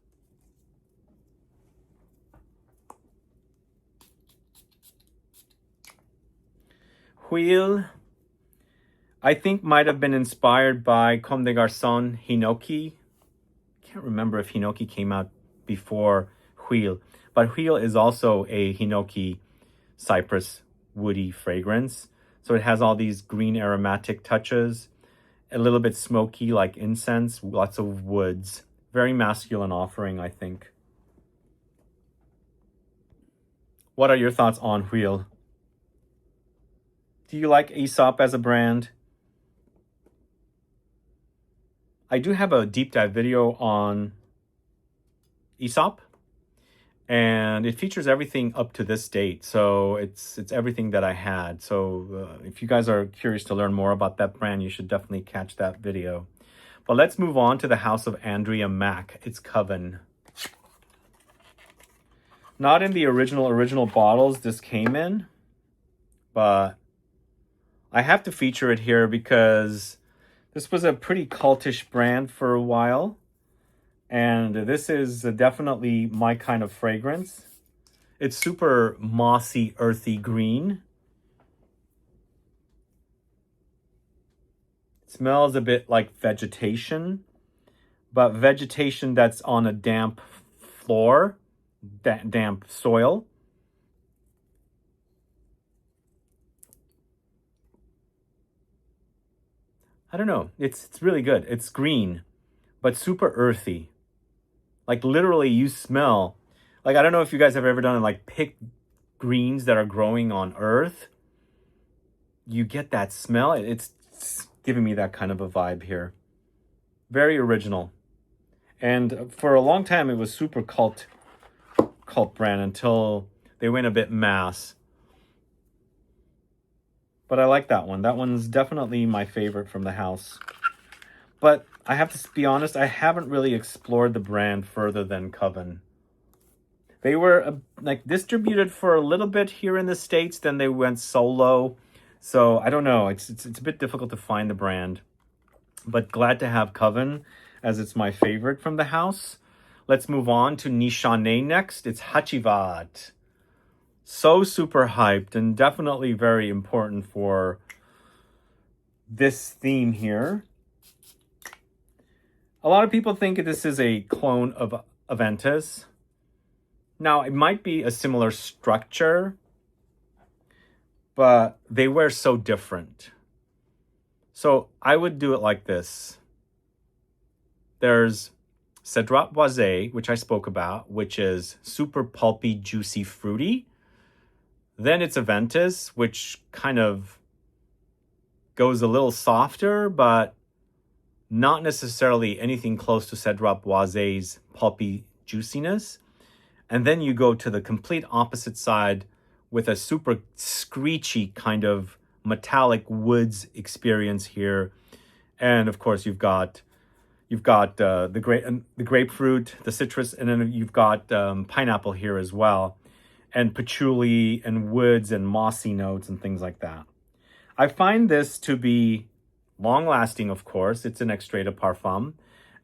Huile, I think might have been inspired by Comme des Garçons Hinoki. Can't remember if Hinoki came out before Huile, but Huile is also a Hinoki cypress woody fragrance. So it has all these green aromatic touches, a little bit smoky like incense, lots of woods. Very masculine offering, I think. What are your thoughts on Huile? Do you like Aesop as a brand? I do have a deep dive video on Aesop, and it features everything up to this date. So it's everything that I had. So if you guys are curious to learn more about that brand, you should definitely catch that video. But let's move on to the house of Andrea Mack. It's Coven. Not in the original bottles this came in, but I have to feature it here because this was a pretty cultish brand for a while. And this is definitely my kind of fragrance. It's super mossy, earthy green. It smells a bit like vegetation, but vegetation that's on a damp floor, damp soil. I don't know. It's really good. It's green, but super earthy. Like literally you smell, like I don't know if you guys have ever done it, like pick greens that are growing on earth. You get that smell. It's giving me that kind of a vibe here. Very original. And for a long time it was super cult brand until they went a bit mass. But I like that one. That one's definitely my favorite from the house. But I have to be honest, I haven't really explored the brand further than Coven. They were like distributed for a little bit here in the States, then they went solo. So I don't know. It's a bit difficult to find the brand, but glad to have Coven as it's my favorite from the house. Let's move on to Nishane next. It's Hachivat. So super hyped and definitely very important for this theme here. A lot of people think this is a clone of Aventus. Now, it might be a similar structure, but they wear so different. So I would do it like this. There's Cedrat Boise, which I spoke about, which is super pulpy, juicy, fruity. Then it's Aventus, which kind of goes a little softer, but not necessarily anything close to Cedrat Boise's pulpy juiciness. And then you go to the complete opposite side with a super screechy kind of metallic woods experience here. And of course, you've got the grapefruit, the citrus, and then you've got pineapple here as well, and patchouli and woods and mossy notes and things like that. I find this to be long-lasting, of course. It's an extrait de parfum.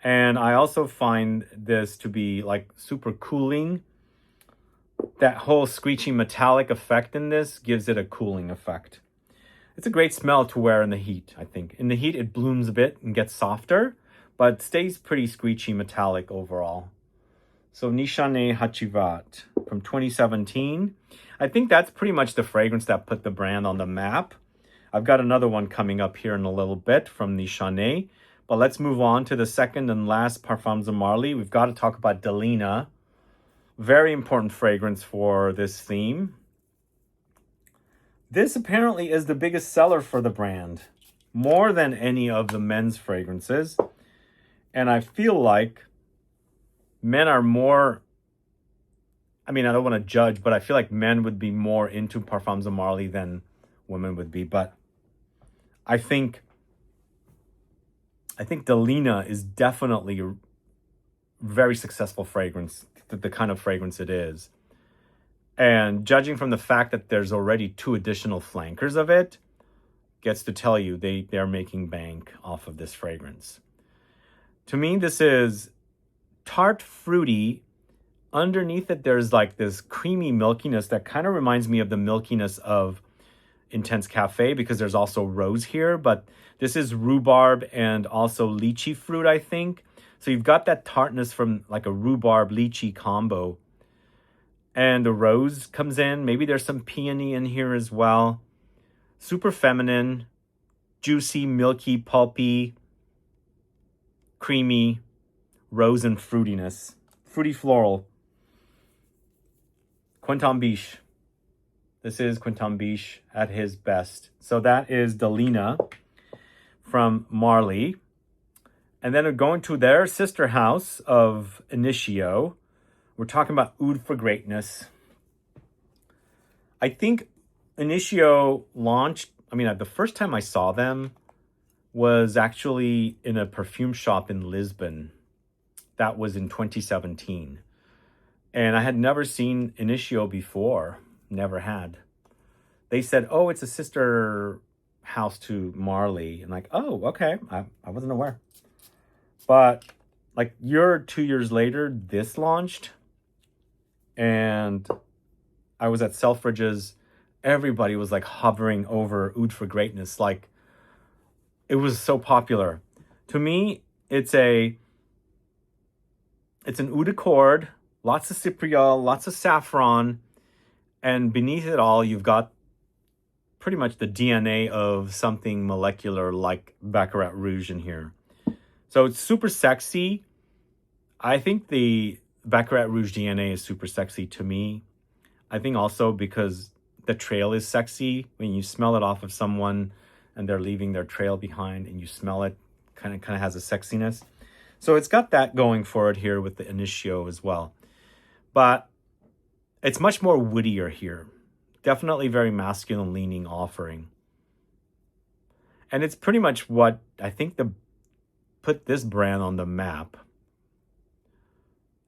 And I also find this to be like super cooling. That whole screechy metallic effect in this gives it a cooling effect. It's a great smell to wear in the heat, I think. In the heat, it blooms a bit and gets softer, but stays pretty screechy metallic overall. So Nishane Hachivat from 2017. I think that's pretty much the fragrance that put the brand on the map. I've got another one coming up here in a little bit from Nishane. But let's move on to the second and last Parfums de Marly. We've got to talk about Delina. Very important fragrance for this theme. This apparently is the biggest seller for the brand, more than any of the men's fragrances. And I feel like men are more, I mean, I don't want to judge, but I feel like men would be more into Parfums de Marly than women would be. But I think Delina is definitely a very successful fragrance, the kind of fragrance it is. And judging from the fact that there's already 2 additional flankers of it, gets to tell you they're making bank off of this fragrance. To me, this is tart fruity. Underneath it, there's like this creamy milkiness that kind of reminds me of the milkiness of Intense Cafe, because there's also rose here, but this is rhubarb and also lychee fruit, I think. So you've got that tartness from like a rhubarb lychee combo. And the rose comes in. Maybe there's some peony in here as well. Super feminine, juicy, milky, pulpy, creamy, rose and fruitiness. Fruity floral. Quentin Biche. This is Quentin Biche at his best. So that is Delina from Marly. And then we're going to their sister house of Initio. We're talking about Oud for Greatness. I think Initio launched, the first time I saw them was actually in a perfume shop in Lisbon. That was in 2017. And I had never seen Initio before. Never had. They said, oh, it's a sister house to Marly. And like, oh, okay. I wasn't aware. But like 2 years later, this launched. And I was at Selfridges. Everybody was like hovering over Oud for Greatness. Like, it was so popular. To me, it's an Oud Accord, lots of cypriol, lots of saffron. And beneath it all, you've got pretty much the DNA of something molecular like Baccarat Rouge in here. So it's super sexy. I think the Baccarat Rouge DNA is super sexy to me. I think also because the trail is sexy. When you smell it off of someone and they're leaving their trail behind and you smell it, kind of has a sexiness. So it's got that going for it here with the Initio as well. But it's much more woodier here. Definitely very masculine leaning offering. And it's pretty much what I think put this brand on the map.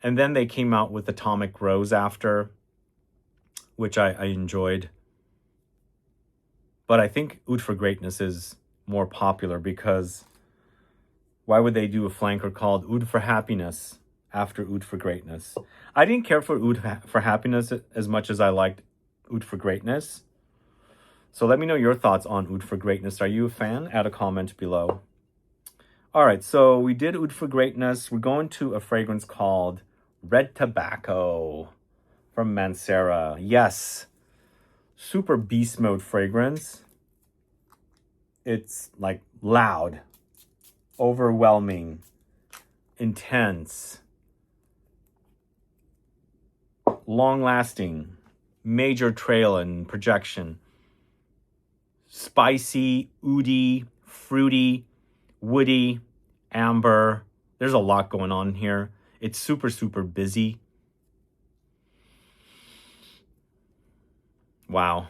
And then they came out with Atomic Rose after, which I enjoyed. But I think Oud for Greatness is more popular because why would they do a flanker called Oud for Happiness after Oud for Greatness? I didn't care for Oud for Happiness as much as I liked Oud for Greatness. So let me know your thoughts on Oud for Greatness. Are you a fan? Add a comment below. All right, so we did Oud for Greatness. We're going to a fragrance called Red Tobacco from Mancera. Yes, super beast mode fragrance. It's like loud, overwhelming, intense, long-lasting, major trail and projection, spicy, oody, fruity, woody, amber. There's a lot going on here. It's super, super busy. Wow.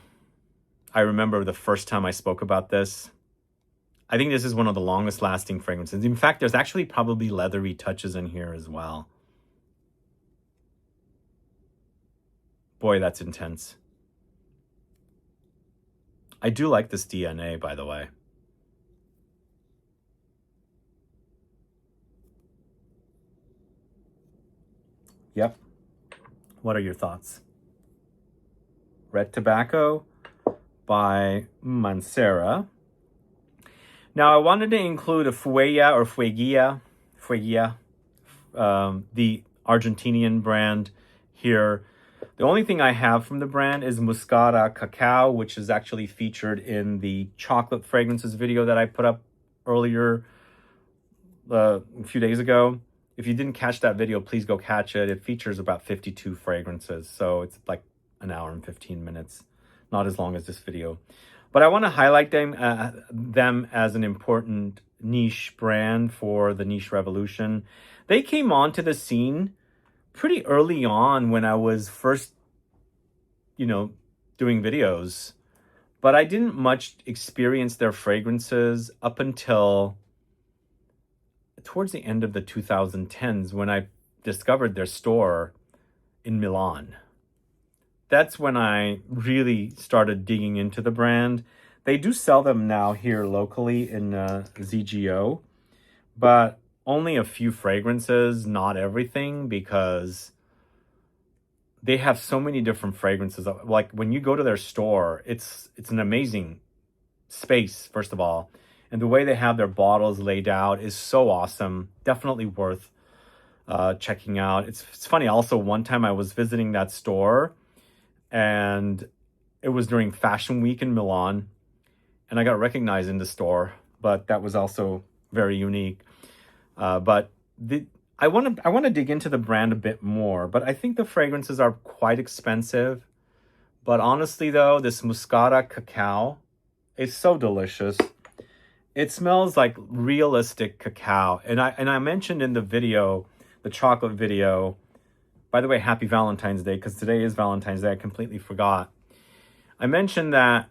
I remember the first time I spoke about this. I think this is one of the longest lasting fragrances. In fact, there's actually probably leathery touches in here as well. Boy, that's intense. I do like this DNA, by the way. Yep. What are your thoughts? Red Tobacco by Mancera. Now, I wanted to include a Fueggia or Fueggia, the Argentinian brand here. The only thing I have from the brand is Muscara Cacao, which is actually featured in the chocolate fragrances video that I put up earlier, a few days ago. If you didn't catch that video, please go catch it. It features about 52 fragrances, so it's like an hour and 15 minutes, not as long as this video. But I want to highlight them as an important niche brand for the niche revolution. They came onto the scene pretty early on when I was first, doing videos. But I didn't much experience their fragrances up until towards the end of the 2010s when I discovered their store in Milan. That's when I really started digging into the brand. They do sell them now here locally in ZGO, but only a few fragrances, not everything, because they have so many different fragrances. Like when you go to their store, it's an amazing space, first of all. And the way they have their bottles laid out is so awesome. Definitely worth checking out. It's funny. Also, one time I was visiting that store, and it was during Fashion Week in Milan, and I got recognized in the store. But that was also very unique. But I want to dig into the brand a bit more. But I think the fragrances are quite expensive. But honestly, though, this Muscara Cacao is so delicious. It smells like realistic cacao. And I mentioned in the video, the chocolate video, by the way, happy Valentine's Day, because today is Valentine's Day. I completely forgot. I mentioned that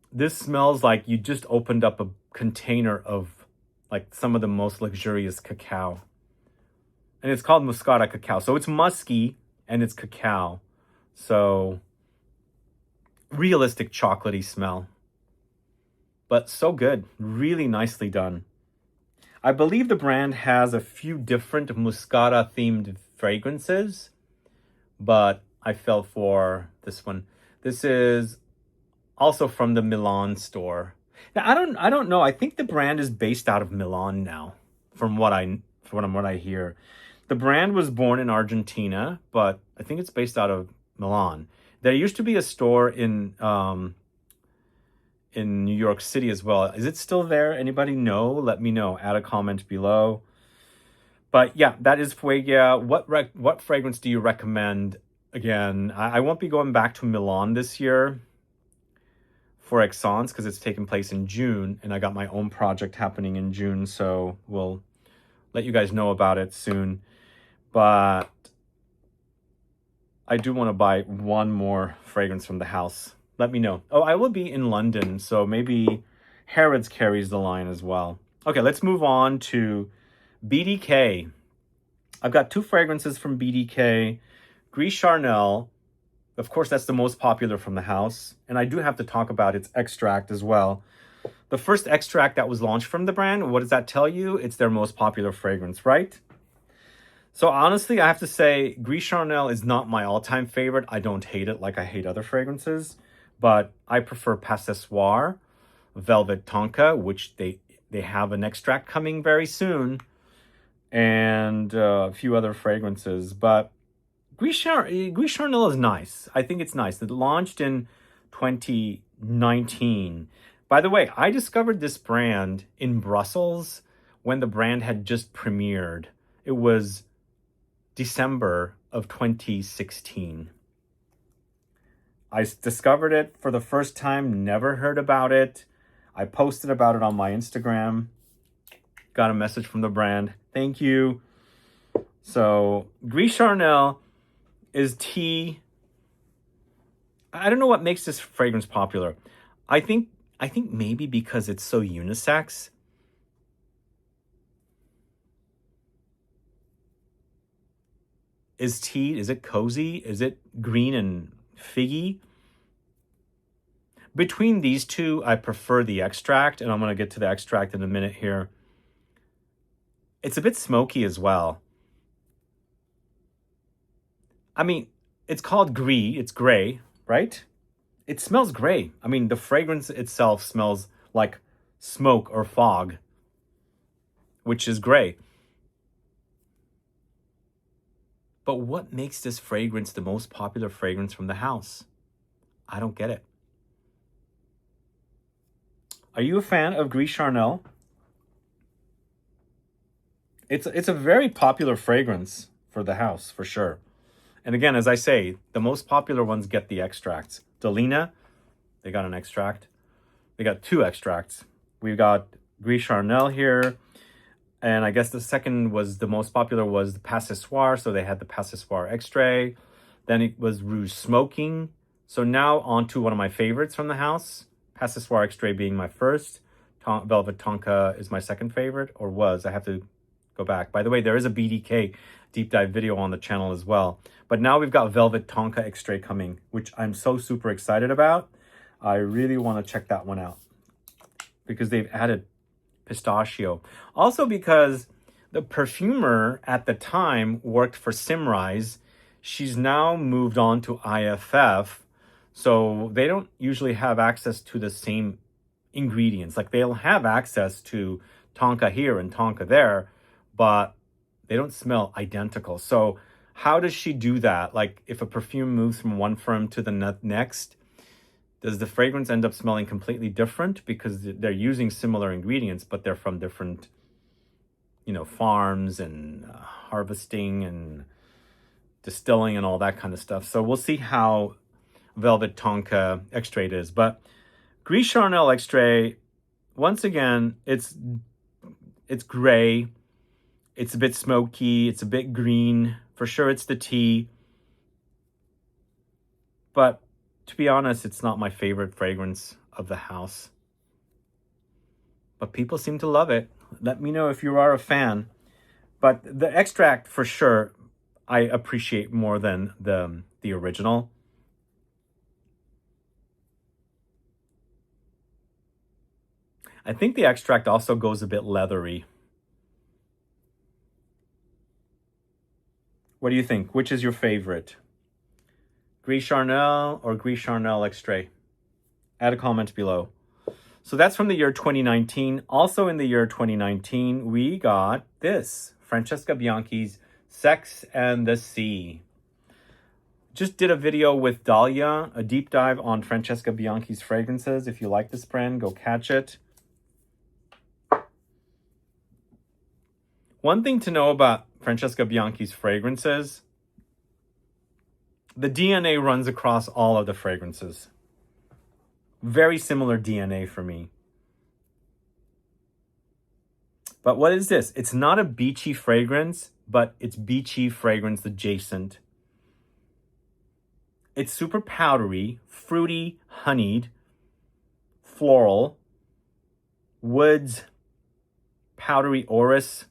this smells like you just opened up a container of like some of the most luxurious cacao. And it's called Muscara Cacao. So it's musky and it's cacao. So realistic chocolatey smell. But so good, really nicely done. I believe the brand has a few different Muscara themed fragrances, but I fell for this one. This is also from the Milan store. Now I don't know. I think the brand is based out of Milan now, from what I hear. The brand was born in Argentina, but I think it's based out of Milan. There used to be a store in New York City as well. Is it still there? Anybody know? Let me know. Add a comment below. But yeah, that is Fueggia. What fragrance do you recommend? Again, I won't be going back to Milan this year for Incense because it's taking place in June, and I got my own project happening in June, so we'll let you guys know about it soon. But I do want to buy one more fragrance from the house. Let me know. Oh, I will be in London, so maybe Harrods carries the line as well. Okay, let's move on to BDK. I've got two fragrances from BDK. Gris Charnel, Of course, that's the most popular from the house. And I do have to talk about its extract as well. The first extract that was launched from the brand, what does that tell you? It's their most popular fragrance, right? So honestly, I have to say, Gris Charnel is not my all-time favorite. I don't hate it like I hate other fragrances, but I prefer Passoir, Velvet Tonka, which they have an extract coming very soon, and a few other fragrances. But Gris Charnel is nice. I think it's nice. It launched in 2019. By the way, I discovered this brand in Brussels when the brand had just premiered. It was December of 2016. I discovered it for the first time, never heard about it. I posted about it on my Instagram. Got a message from the brand. Thank you. So, Gris Charnel is tea. I don't know what makes this fragrance popular. I think maybe because it's so unisex. Is it cozy? Is it green and figgy? Between these two, I prefer the extract, and I'm going to get to the extract in a minute here. It's a bit smoky as well. I mean, it's called gris, it's gray, right? It smells gray. I mean, the fragrance itself smells like smoke or fog, which is gray. But what makes this fragrance the most popular fragrance from the house? I don't get it. Are you a fan of Gris Charnel? It's a very popular fragrance for the house, for sure. And again, as I say, the most popular ones get the extracts. Delina, they got an extract. They got two extracts. We've got Gris Charnel here. And I guess the second was the most popular was the Passoir. So they had the Passoir Extrait. Then it was Rouge Smoking. So now on to one of my favorites from the house. Passoir Extrait being my first. Velvet Tonka is my second favorite, or was. I have to go back. By the way, there is a BDK deep dive video on the channel as well. But now we've got Velvet Tonka Extrait coming, which I'm so super excited about. I really want to check that one out because they've added pistachio. Also because the perfumer at the time worked for Simrise. She's now moved on to IFF. So they don't usually have access to the same ingredients. Like they'll have access to Tonka here and Tonka there, but they don't smell identical. So how does she do that? Like if a perfume moves from one firm to the next, does the fragrance end up smelling completely different because they're using similar ingredients, but they're from different, farms and harvesting and distilling and all that kind of stuff. So we'll see how Velvet Tonka Extrait is. But Gris Charnel Extrait, once again, it's gray. It's a bit smoky. It's a bit green. For sure, it's the tea. But to be honest, it's not my favorite fragrance of the house. But people seem to love it. Let me know if you are a fan. But the extract, for sure, I appreciate more than the original. I think the extract also goes a bit leathery. What do you think? Which is your favorite? Gris Charnel or Gris Charnel Extrait? Add a comment below. So that's from the year 2019. Also in the year 2019, we got this. Francesca Bianchi's Sex and the Sea. Just did a video with Dahlia, a deep dive on Francesca Bianchi's fragrances. If you like this brand, go catch it. One thing to know about Francesca Bianchi's fragrances, the DNA runs across all of the fragrances. Very similar DNA for me. But what is this? It's not a beachy fragrance, but it's beachy fragrance adjacent. It's super powdery, fruity, honeyed, floral, woods, powdery orris,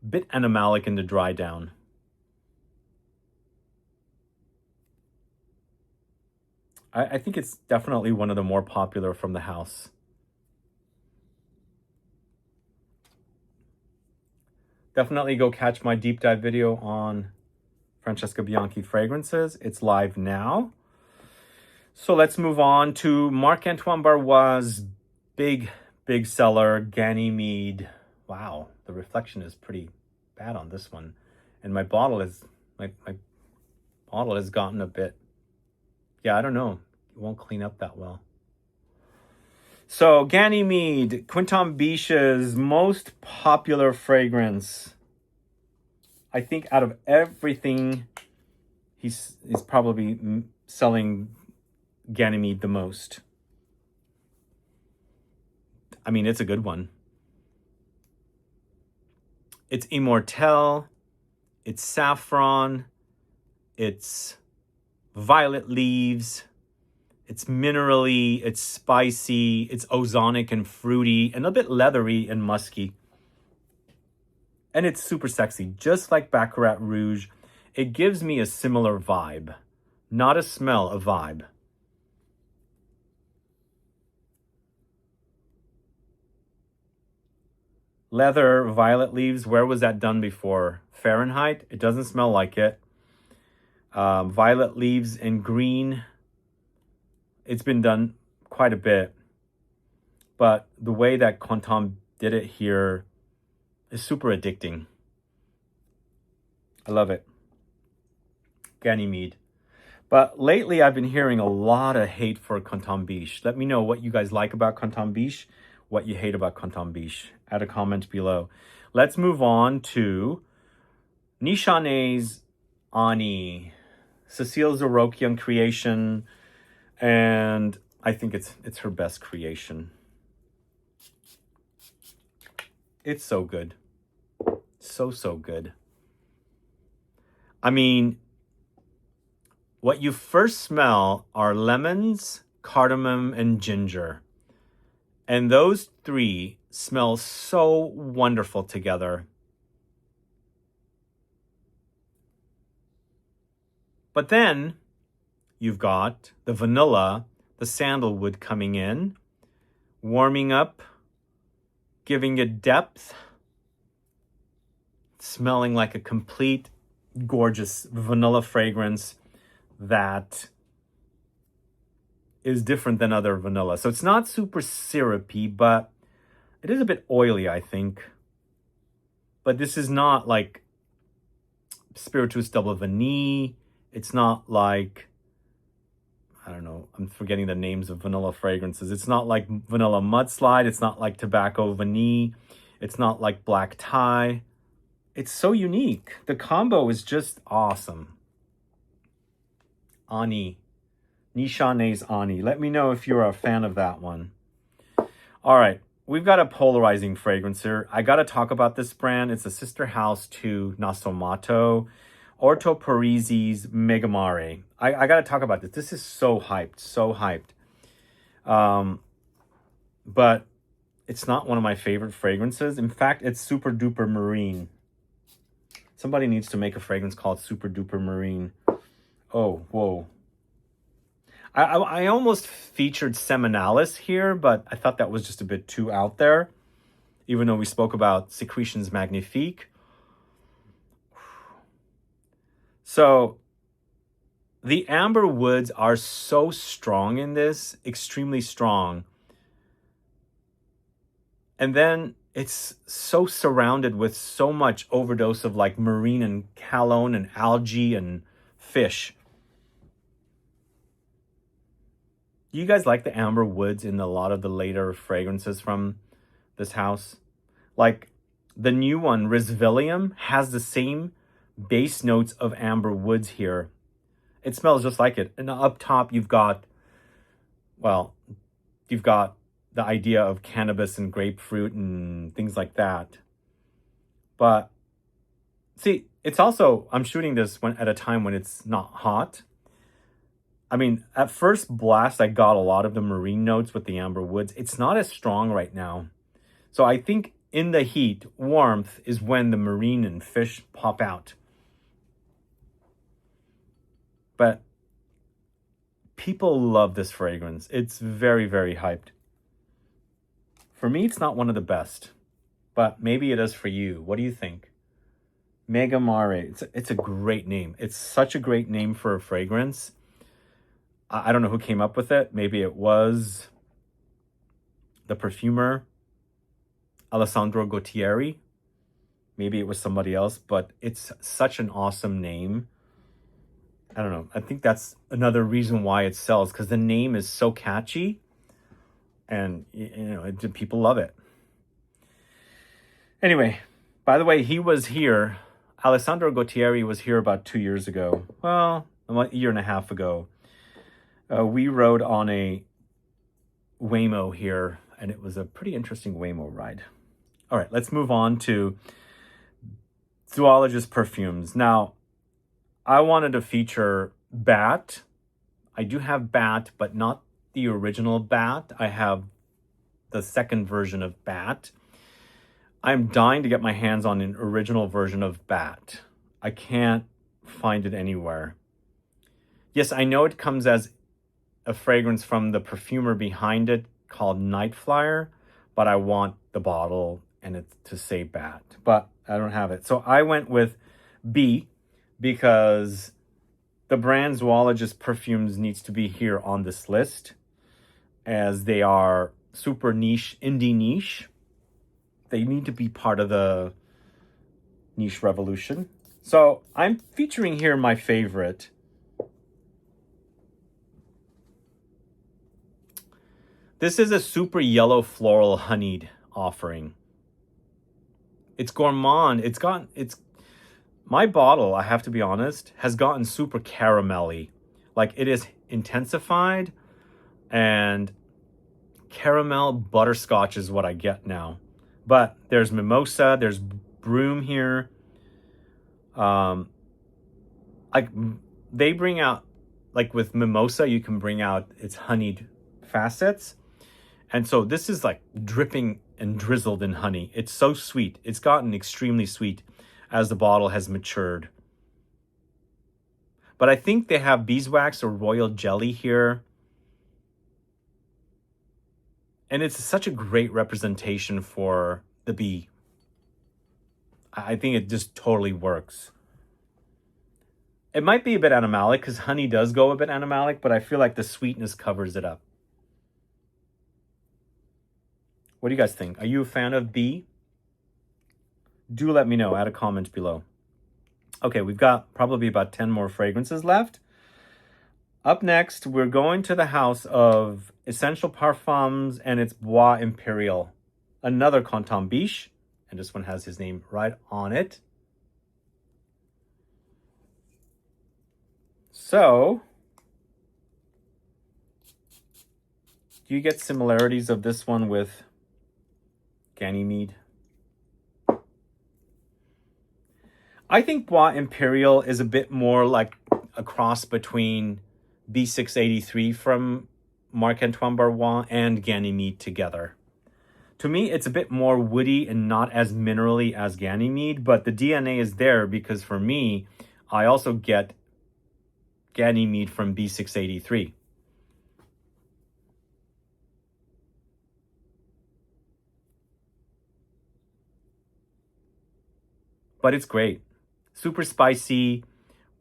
bit animalic in the dry down. I think it's definitely one of the more popular from the house. Definitely go catch my deep dive video on Francesca Bianchi fragrances. It's live now. So let's move on to Marc-Antoine Barrois' big seller, Ganymede. Wow, the reflection is pretty bad on this one. And my bottle is, my bottle has gotten a bit, yeah, I don't know. It won't clean up that well. So Ganymede, Quinton Biche's most popular fragrance. I think out of everything, he's probably selling Ganymede the most. I mean, it's a good one. It's immortelle, it's saffron, it's violet leaves, it's minerally, it's spicy, it's ozonic and fruity, and a bit leathery and musky. And it's super sexy, just like Baccarat Rouge. It gives me a similar vibe. Not a smell, a vibe. Leather, violet leaves, where was that done before? Fahrenheit, it doesn't smell like it. Violet leaves and green, it's been done quite a bit. But the way that Quinton did it here is super addicting. I love it. Ganymede. But lately I've been hearing a lot of hate for Quinton Biche. Let me know what you guys like about Quinton Biche, what you hate about Quinton Biche. Add a comment below. Let's move on to Nishane's Ani, Cécile Zarokian creation, and I think it's her best creation. It's so good. So good. I mean, what you first smell are lemons, cardamom, and ginger. And those three smell so wonderful together. But then you've got the vanilla, the sandalwood coming in, warming up, giving it depth, smelling like a complete gorgeous vanilla fragrance that is different than other vanilla. So it's not super syrupy, but it is a bit oily, I think. But this is not like Spirituous Double Vanille. It's not like, I don't know, I'm forgetting the names of vanilla fragrances. It's not like Vanilla Mudslide. It's not like Tobacco Vanille. It's not like Black Tie. It's so unique. The combo is just awesome. Ani. Nishane's Ani. Let me know if you're a fan of that one. All right. We've got a polarizing fragrance here. I got to talk about this brand. It's a sister house to Nasomato. Orto Parisi's Megamare. I got to talk about this. This is so hyped. So hyped. But it's not one of my favorite fragrances. In fact, it's super duper marine. Somebody needs to make a fragrance called Super Duper Marine. Oh, whoa. I almost featured Seminalis here, but I thought that was just a bit too out there. Even though we spoke about Secretions Magnifique. So, the amber woods are so strong in this. Extremely strong. And then it's so surrounded with so much overdose of like marine and calone and algae and fish. Do you guys like the amber woods in a lot of the later fragrances from this house? Like the new one, Resvilium, has the same base notes of amber woods here. It smells just like it. And up top, you've got the idea of cannabis and grapefruit and things like that. But see, it's also, I'm shooting this at a time when it's not hot. I mean, at first blast, I got a lot of the marine notes with the amber woods. It's not as strong right now. So I think in the heat, warmth is when the marine and fish pop out. But People love this fragrance. It's very, very hyped. For me, it's not one of the best, but maybe it is for you. What do you think? Mega Mare. It's a great name. It's such a great name for a fragrance. I don't know who came up with it. Maybe it was the perfumer, Alessandro Gottieri. Maybe it was somebody else, but it's such an awesome name. I don't know. I think that's another reason why it sells, because the name is so catchy and, people love it. Anyway, by the way, he was here. Alessandro Gottieri was here about 2 years ago. Well, a year and a half ago. We rode on a Waymo here, and it was a pretty interesting Waymo ride. All right, let's move on to Zoologist perfumes. Now, I wanted to feature Bat. I do have Bat, but not the original Bat. I have the second version of Bat. I'm dying to get my hands on an original version of Bat. I can't find it anywhere. Yes, I know it comes as a fragrance from the perfumer behind it called Night Flyer, but I want the bottle and it's to say Bat, but I don't have it. So I went with B because the brand Zoologist perfumes needs to be here on this list as they are super niche, indie niche. They need to be part of the niche revolution. So I'm featuring here my favorite. This is a super yellow floral honeyed offering. It's gourmand. My bottle, I have to be honest, has gotten super caramelly. Like it is intensified, and caramel butterscotch is what I get now. But there's mimosa, there's broom here. They bring out, like with mimosa, you can bring out its honeyed facets. And so this is like dripping and drizzled in honey. It's so sweet. It's gotten extremely sweet as the bottle has matured. But I think they have beeswax or royal jelly here. And it's such a great representation for the bee. I think it just totally works. It might be a bit animalic because honey does go a bit animalic, but I feel like the sweetness covers it up. What do you guys think? Are you a fan of bee? Do let me know. Add a comment below. Okay, we've got probably about 10 more fragrances left. Up next, we're going to the house of Essential Parfums, and it's Bois Imperial. Another Canton Biche, and this one has his name right on it. So, do you get similarities of this one with Ganymede? I think Bois Imperial is a bit more like a cross between B683 from Marc-Antoine Barrois and Ganymede together. To me, it's a bit more woody and not as minerally as Ganymede, but the DNA is there because for me, I also get Ganymede from B683. But it's great. Super spicy,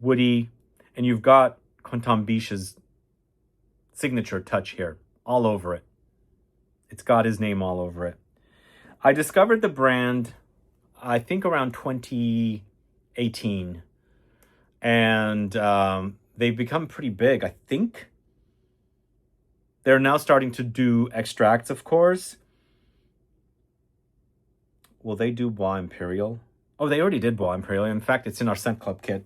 woody, and you've got Canton Biche's signature touch here, all over it. It's got his name all over it. I discovered the brand, I think around 2018, and they've become pretty big, I think. They're now starting to do extracts, of course. Will they do Bois Imperial? Oh, they already did Bois Imperial. In fact, it's in our Scent Club kit.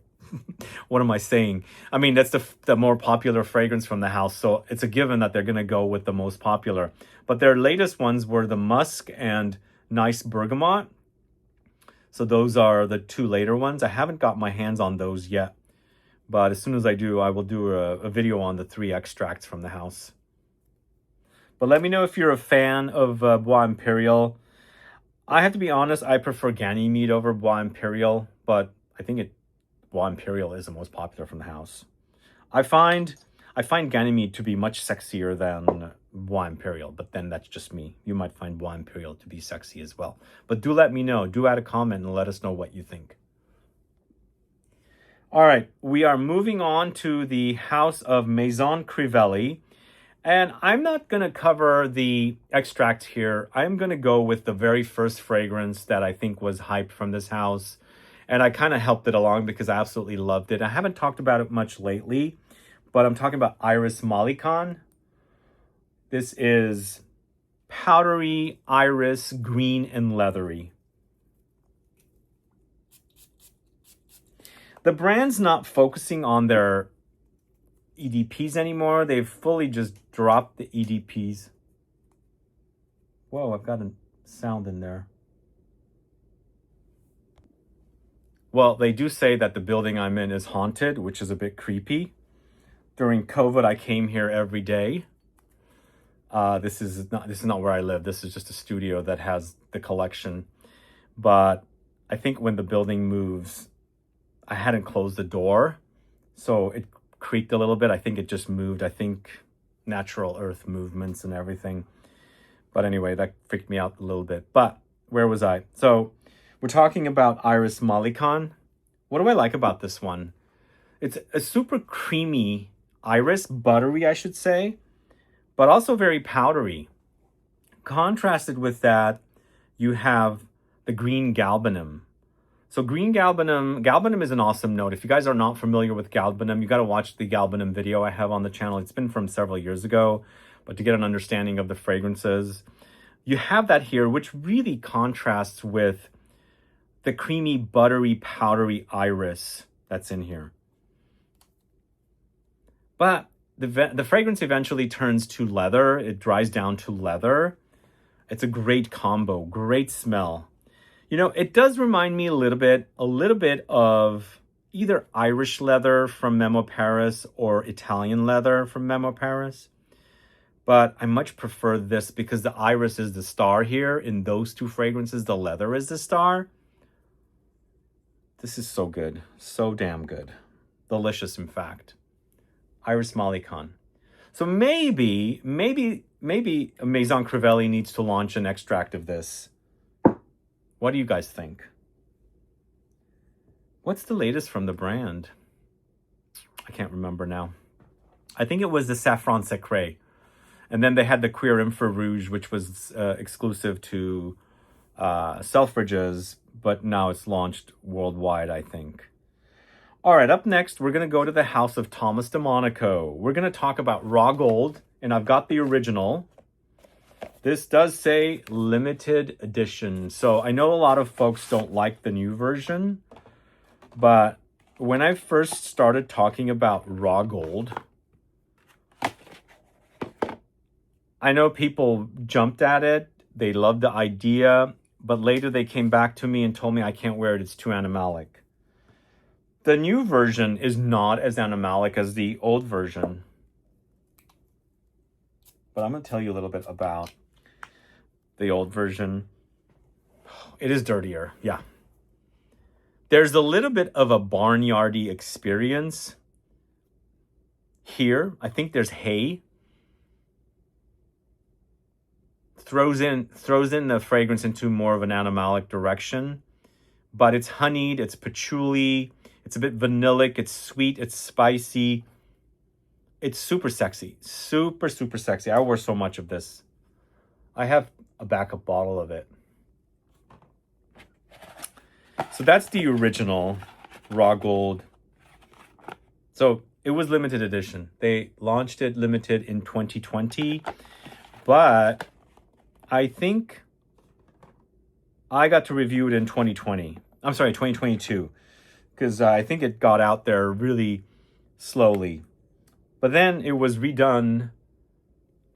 What am I saying? I mean, that's the more popular fragrance from the house, so it's a given that they're going to go with the most popular. But their latest ones were the Musk and Nice Bergamot. So those are the two later ones. I haven't got my hands on those yet. But as soon as I do, I will do a video on the 3 extracts from the house. But let me know if you're a fan of Bois Imperial. I have to be honest, I prefer Ganymede over Bois Imperial, but I think Bois Imperial is the most popular from the house. I find I find Ganymede to be much sexier than Bois Imperial, but then that's just me. You might find Bois Imperial to be sexy as well. But do let me know. Do add a comment and let us know what you think. All right, we are moving on to the House of Maison Crivelli. And I'm not going to cover the extract here. I'm going to go with the very first fragrance that I think was hyped from this house. And I kind of helped it along because I absolutely loved it. I haven't talked about it much lately, but I'm talking about Iris Malicon. This is powdery, iris, green, and leathery. The brand's not focusing on their EDPs anymore. They've fully just dropped the EDPs. Whoa, I've got a sound in there. Well, they do say that the building I'm in is haunted, which is a bit creepy. During COVID, I came here every day. This is not where I live. This is just a studio that has the collection. But I think when the building moves, I hadn't closed the door, so it creaked a little bit. I think it just moved. I think natural earth movements and everything. But anyway, that freaked me out a little bit. But where was I? So we're talking about Iris Malicon. What do I like about this one? It's a super creamy iris, buttery, I should say, but also very powdery. Contrasted with that, you have the green galbanum. So green galbanum is an awesome note. If you guys are not familiar with galbanum, you got to watch the galbanum video I have on the channel. It's been from several years ago, but to get an understanding of the fragrances, you have that here, which really contrasts with the creamy, buttery, powdery iris that's in here. But the fragrance eventually turns to leather. It dries down to leather. It's a great combo, great smell. You know, it does remind me a little bit of either Irish leather from Memo Paris or Italian leather from Memo Paris. But I much prefer this because the iris is the star here. In those two fragrances, the leather is the star. This is so good. So damn good. Delicious, in fact. Iris Malicon. So maybe Maison Crivelli needs to launch an extract of this. What do you guys think? What's the latest from the brand? I can't remember now. I think it was the Saffron Secret. And then they had the Cuir Infra Rouge, which was exclusive to Selfridges, but now it's launched worldwide, I think. All right, up next, we're going to go to the House of Thomas de Monaco. We're going to talk about Raw Gold, and I've got the original. This does say limited edition. So I know a lot of folks don't like the new version, but when I first started talking about Raw Gold, I know people jumped at it. They loved the idea, but later they came back to me and told me I can't wear it. It's too animalic. The new version is not as animalic as the old version. But I'm going to tell you a little bit about the old version. It is dirtier, yeah. There's a little bit of a barnyardy experience here. I think there's hay. Throws in the fragrance into more of an animalic direction. But it's honeyed, it's patchouli, it's a bit vanillic, it's sweet, it's spicy. It's super sexy. Super, super sexy. I wear so much of this. I have a backup bottle of it. So that's the original Raw Gold. So it was limited edition. They launched it limited in 2020. But I think I got to review it in 2020. I'm sorry, 2022. Because I think it got out there really slowly. But then it was redone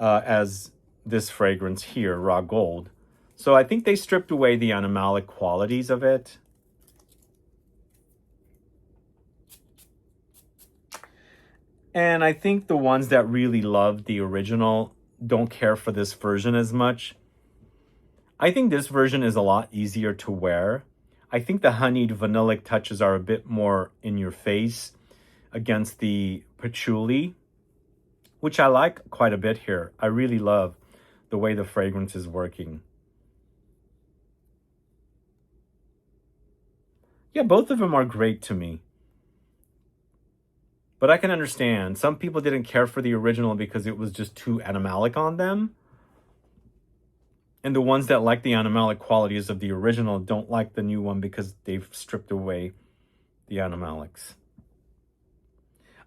as this fragrance here, Raw Gold. So I think they stripped away the animalic qualities of it. And I think the ones that really loved the original don't care for this version as much. I think this version is a lot easier to wear. I think the honeyed vanillic touches are a bit more in your face against the patchouli. which I like quite a bit here. I really love the way the fragrance is working. Yeah, both of them are great to me. But I can understand. Some people didn't care for the original because it was just too animalic on them. And the ones that like the animalic qualities of the original don't like the new one because they've stripped away the animalics.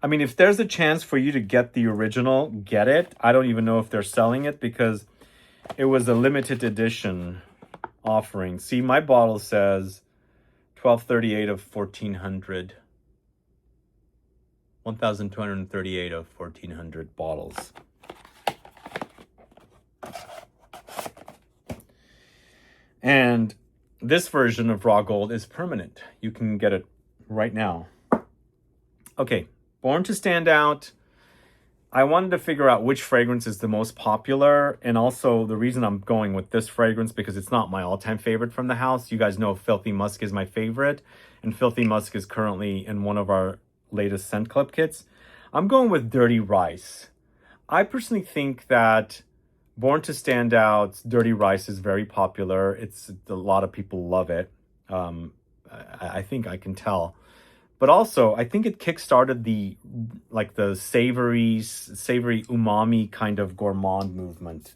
I mean, if there's a chance for you to get the original, get it. I don't even know if they're selling it because it was a limited edition offering. See, my bottle says 1238 of 1400. 1,238 of 1,400 bottles. And this version of raw gold is permanent. You can get it right now. Okay, Born to Stand Out. I wanted to figure out which fragrance is the most popular, and also the reason I'm going with this fragrance because it's not my all-time favorite from the house. You guys know Filthy Musk is my favorite, and Filthy Musk is currently in one of our latest Scent Club kits. I'm going with Dirty Rice. I personally think that Born to Stand Out's Dirty Rice is very popular. A lot of people love it. I think I can tell. But also, I think it kickstarted the savory umami kind of gourmand movement.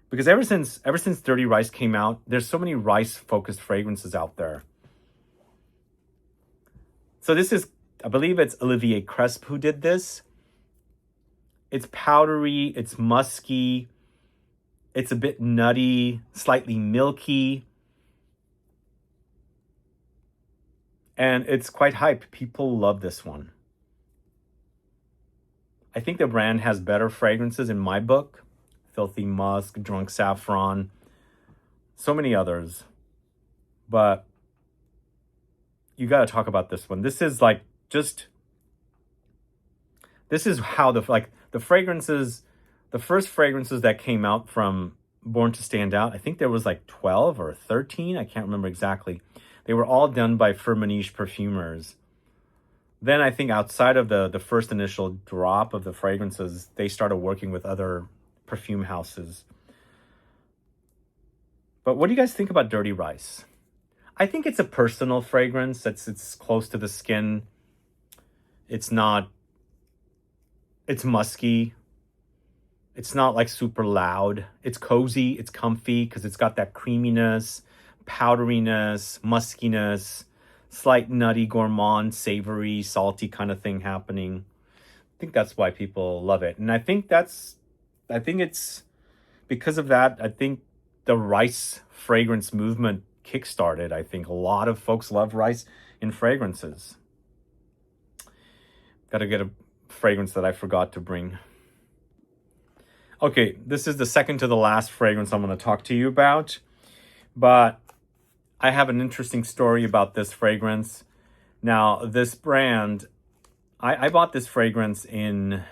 Because ever since Dirty Rice came out, there's so many rice-focused fragrances out there. So this is, I believe it's Olivier Cresp who did this. It's powdery, it's musky, it's a bit nutty, slightly milky. And it's quite hyped. People love this one. I think the brand has better fragrances in my book. Filthy Musk, Drunk Saffron, so many others. But you got to talk about this one. This is how the fragrances, the first fragrances that came out from Born to Stand Out, I think there was 12 or 13. I can't remember exactly. They were all done by Firmenich perfumers. Then I think outside of the first initial drop of the fragrances, they started working with other perfume houses. But what do you guys think about Dirty Rice? I think it's a personal fragrance. It's close to the skin. It's musky. It's not super loud. It's cozy. It's comfy because it's got that creaminess, powderiness, muskiness, slight nutty, gourmand, savory, salty kind of thing happening. I think that's why people love it. And I think it's because of that, I think the rice fragrance movement kickstarted. I think a lot of folks love rice in fragrances. Got to get a fragrance that I forgot to bring. Okay, this is the second to the last fragrance I'm going to talk to you about. But I have an interesting story about this fragrance. Now, this brand, I bought this fragrance in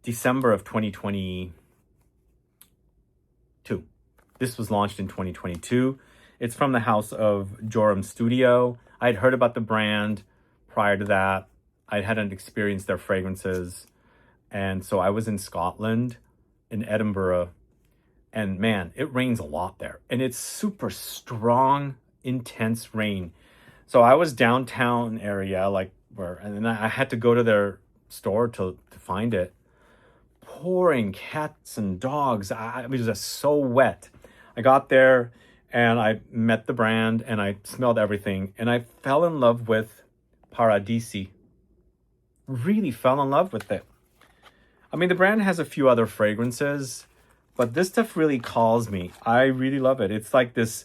December of 2022. This was launched in 2022. It's from the house of Joram Studio. I'd heard about the brand prior to that. I hadn't experienced their fragrances. And so I was in Scotland, in Edinburgh, and man, it rains a lot there. And it's super strong, intense rain. So I was downtown area, and then I had to go to their store to find it. Pouring cats and dogs. It was just so wet. I got there and I met the brand and I smelled everything. And I fell in love with Paradisi. Really fell in love with it. I mean, the brand has a few other fragrances, but this stuff really calls me. I really love it. It's like this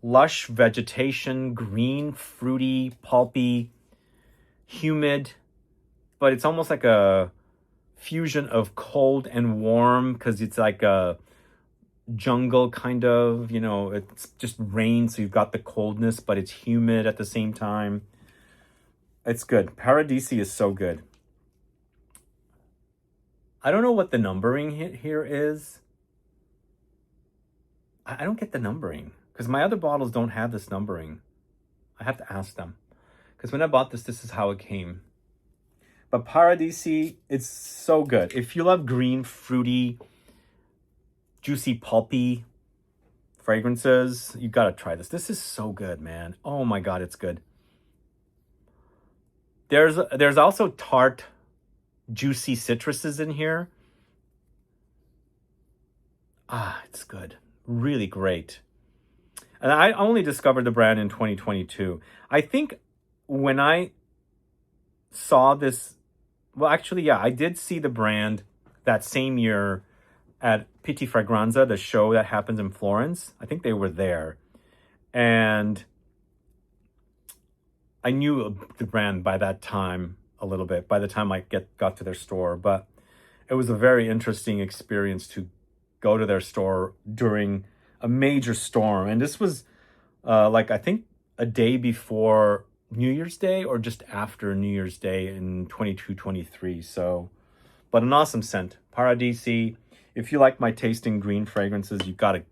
lush vegetation, green, fruity, pulpy, humid, but it's almost like a fusion of cold and warm because it's like a jungle kind of, it's just rain. So you've got the coldness, but it's humid at the same time. It's good. Paradisi is so good. I don't know what the numbering here is. I don't get the numbering because my other bottles don't have this numbering. I have to ask them. Because when I bought this, this is how it came. But Paradisi, it's so good. If you love green, fruity, juicy, pulpy fragrances, you got to try this. This is so good, man. Oh my God, it's good. There's also tart, juicy citruses in here. Ah, it's good. Really great. And I only discovered the brand in 2022. I think when I saw this, well, actually, yeah, I did see the brand that same year at Pitti Fragranza, the show that happens in Florence. I think they were there. And I knew the brand by that time a little bit, by the time I got to their store. But it was a very interesting experience to go to their store during a major storm. And this was like, I think a day before New Year's Day or just after New Year's Day in 22-23. So, but an awesome scent. Paradisi. If you like my tasting green fragrances, you gotta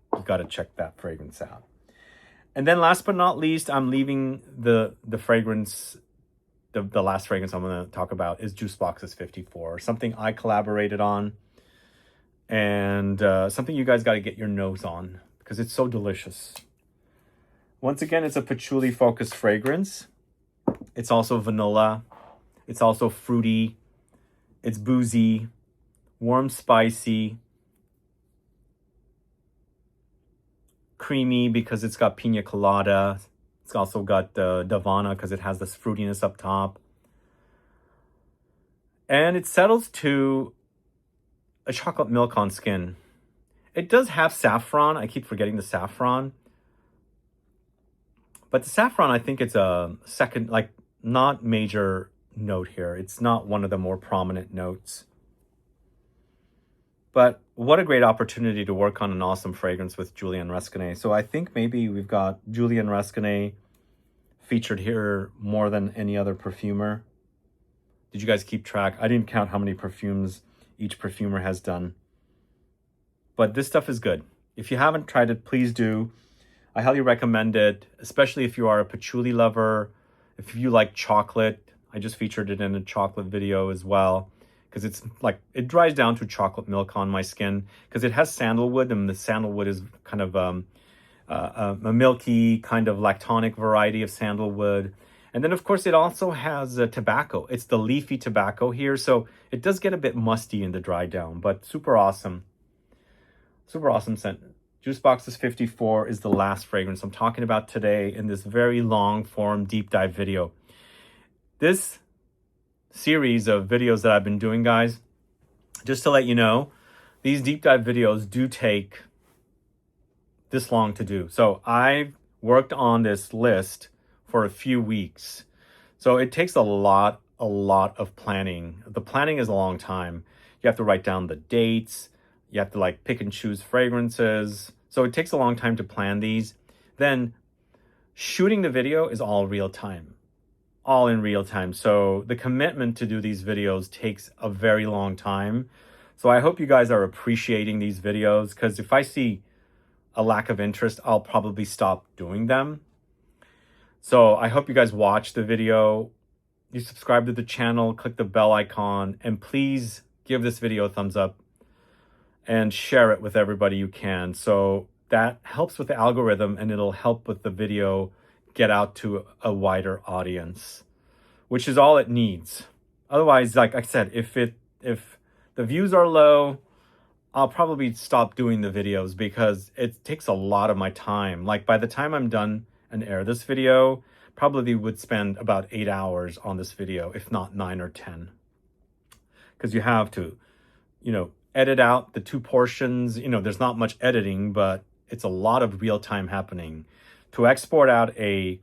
check that fragrance out. And then last but not least, I'm leaving the fragrance, the last fragrance I'm going to talk about is Juice Box's 54, something I collaborated on, and something you guys got to get your nose on because it's so delicious. Once again, it's a patchouli-focused fragrance. It's also vanilla. It's also fruity. It's boozy, warm, spicy, creamy because it's got pina colada. It's also got Davana because it has this fruitiness up top. And it settles to a chocolate milk on skin. It does have saffron. I keep forgetting the saffron. But the saffron, I think it's a second, like, not major note here. It's not one of the more prominent notes. But what a great opportunity to work on an awesome fragrance with Julien Rescanet. So I think maybe we've got Julien Rescanet featured here more than any other perfumer. Did you guys keep track? I didn't count how many perfumes each perfumer has done. But this stuff is good. If you haven't tried it, please do. I highly recommend it, especially if you are a patchouli lover. If you like chocolate, I just featured it in a chocolate video as well. Because it's like, it dries down to chocolate milk on my skin. Because it has sandalwood, and the sandalwood is kind of a milky, kind of lactonic variety of sandalwood. And then, of course, it also has tobacco. It's the leafy tobacco here. So it does get a bit musty in the dry down, but super awesome. Super awesome scent. Juice Box's 54 is the last fragrance I'm talking about today in this very long form deep dive video. This series of videos that I've been doing, guys, just to let you know, these deep dive videos do take this long to do. So I've worked on this list for a few weeks. So it takes a lot of planning. The planning is a long time. You have to write down the dates. You have to like pick and choose fragrances. So it takes a long time to plan these. Then shooting the video is all real time. All in real time. So the commitment to do these videos takes a very long time. So I hope you guys are appreciating these videos, because if I see a lack of interest, I'll probably stop doing them. So I hope you guys watch the video. You subscribe to the channel, click the bell icon, and please give this video a thumbs up and share it with everybody you can. So that helps with the algorithm, and it'll help with the video get out to a wider audience, which is all it needs. Otherwise, like I said, if the views are low, I'll probably stop doing the videos because it takes a lot of my time. Like by the time I'm done and air this video, probably would spend about 8 hours on this video, if not 9 or 10. Because you have to, edit out the two portions. There's not much editing, but it's a lot of real time happening. To export out a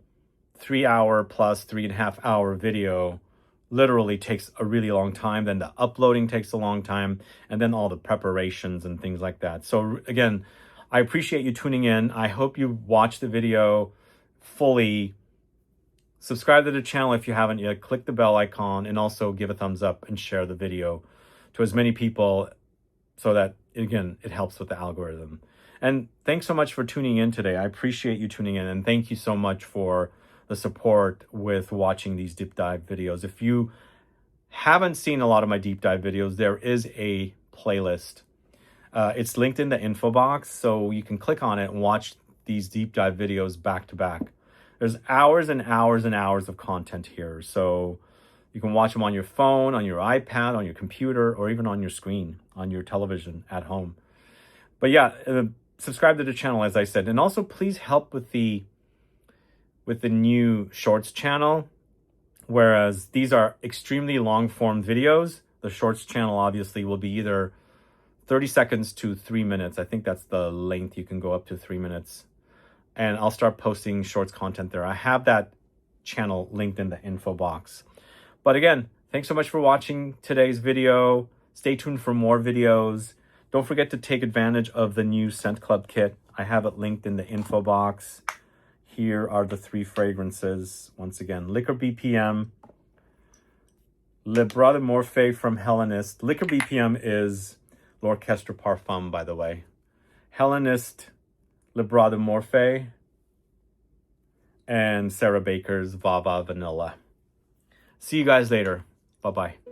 3 hour plus 3.5 hour video literally takes a really long time. Then the uploading takes a long time, and then all the preparations and things like that. So again, I appreciate you tuning in. I hope you watch the video fully. Subscribe to the channel if you haven't yet. Click the bell icon, and also give a thumbs up and share the video to as many people so that, again, it helps with the algorithm. And thanks so much for tuning in today. I appreciate you tuning in, and thank you so much for the support with watching these deep dive videos. If you haven't seen a lot of my deep dive videos, there is a playlist. It's linked in the info box, so you can click on it and watch these deep dive videos back to back. There's hours and hours and hours of content here, so you can watch them on your phone, on your iPad, on your computer, or even on your screen, on your television at home. But yeah, subscribe to the channel, as I said, and also please help with the new shorts channel. Whereas these are extremely long form videos, the shorts channel obviously will be either 30 seconds to 3 minutes. I think that's the length. You can go up to 3 minutes. And I'll start posting shorts content there. I have that channel linked in the info box. But again, thanks so much for watching today's video. Stay tuned for more videos. Don't forget to take advantage of the new Scent Club kit. I have it linked in the info box. Here are the 3 fragrances. Once again, Liquor BPM, Le Bras de Morphe from Hellenist. Liquor BPM is L'Orchestre Parfum, by the way. Hellenist, Le Bras de Morphe, and Sarah Baker's Vava Vanilla. See you guys later. Bye-bye.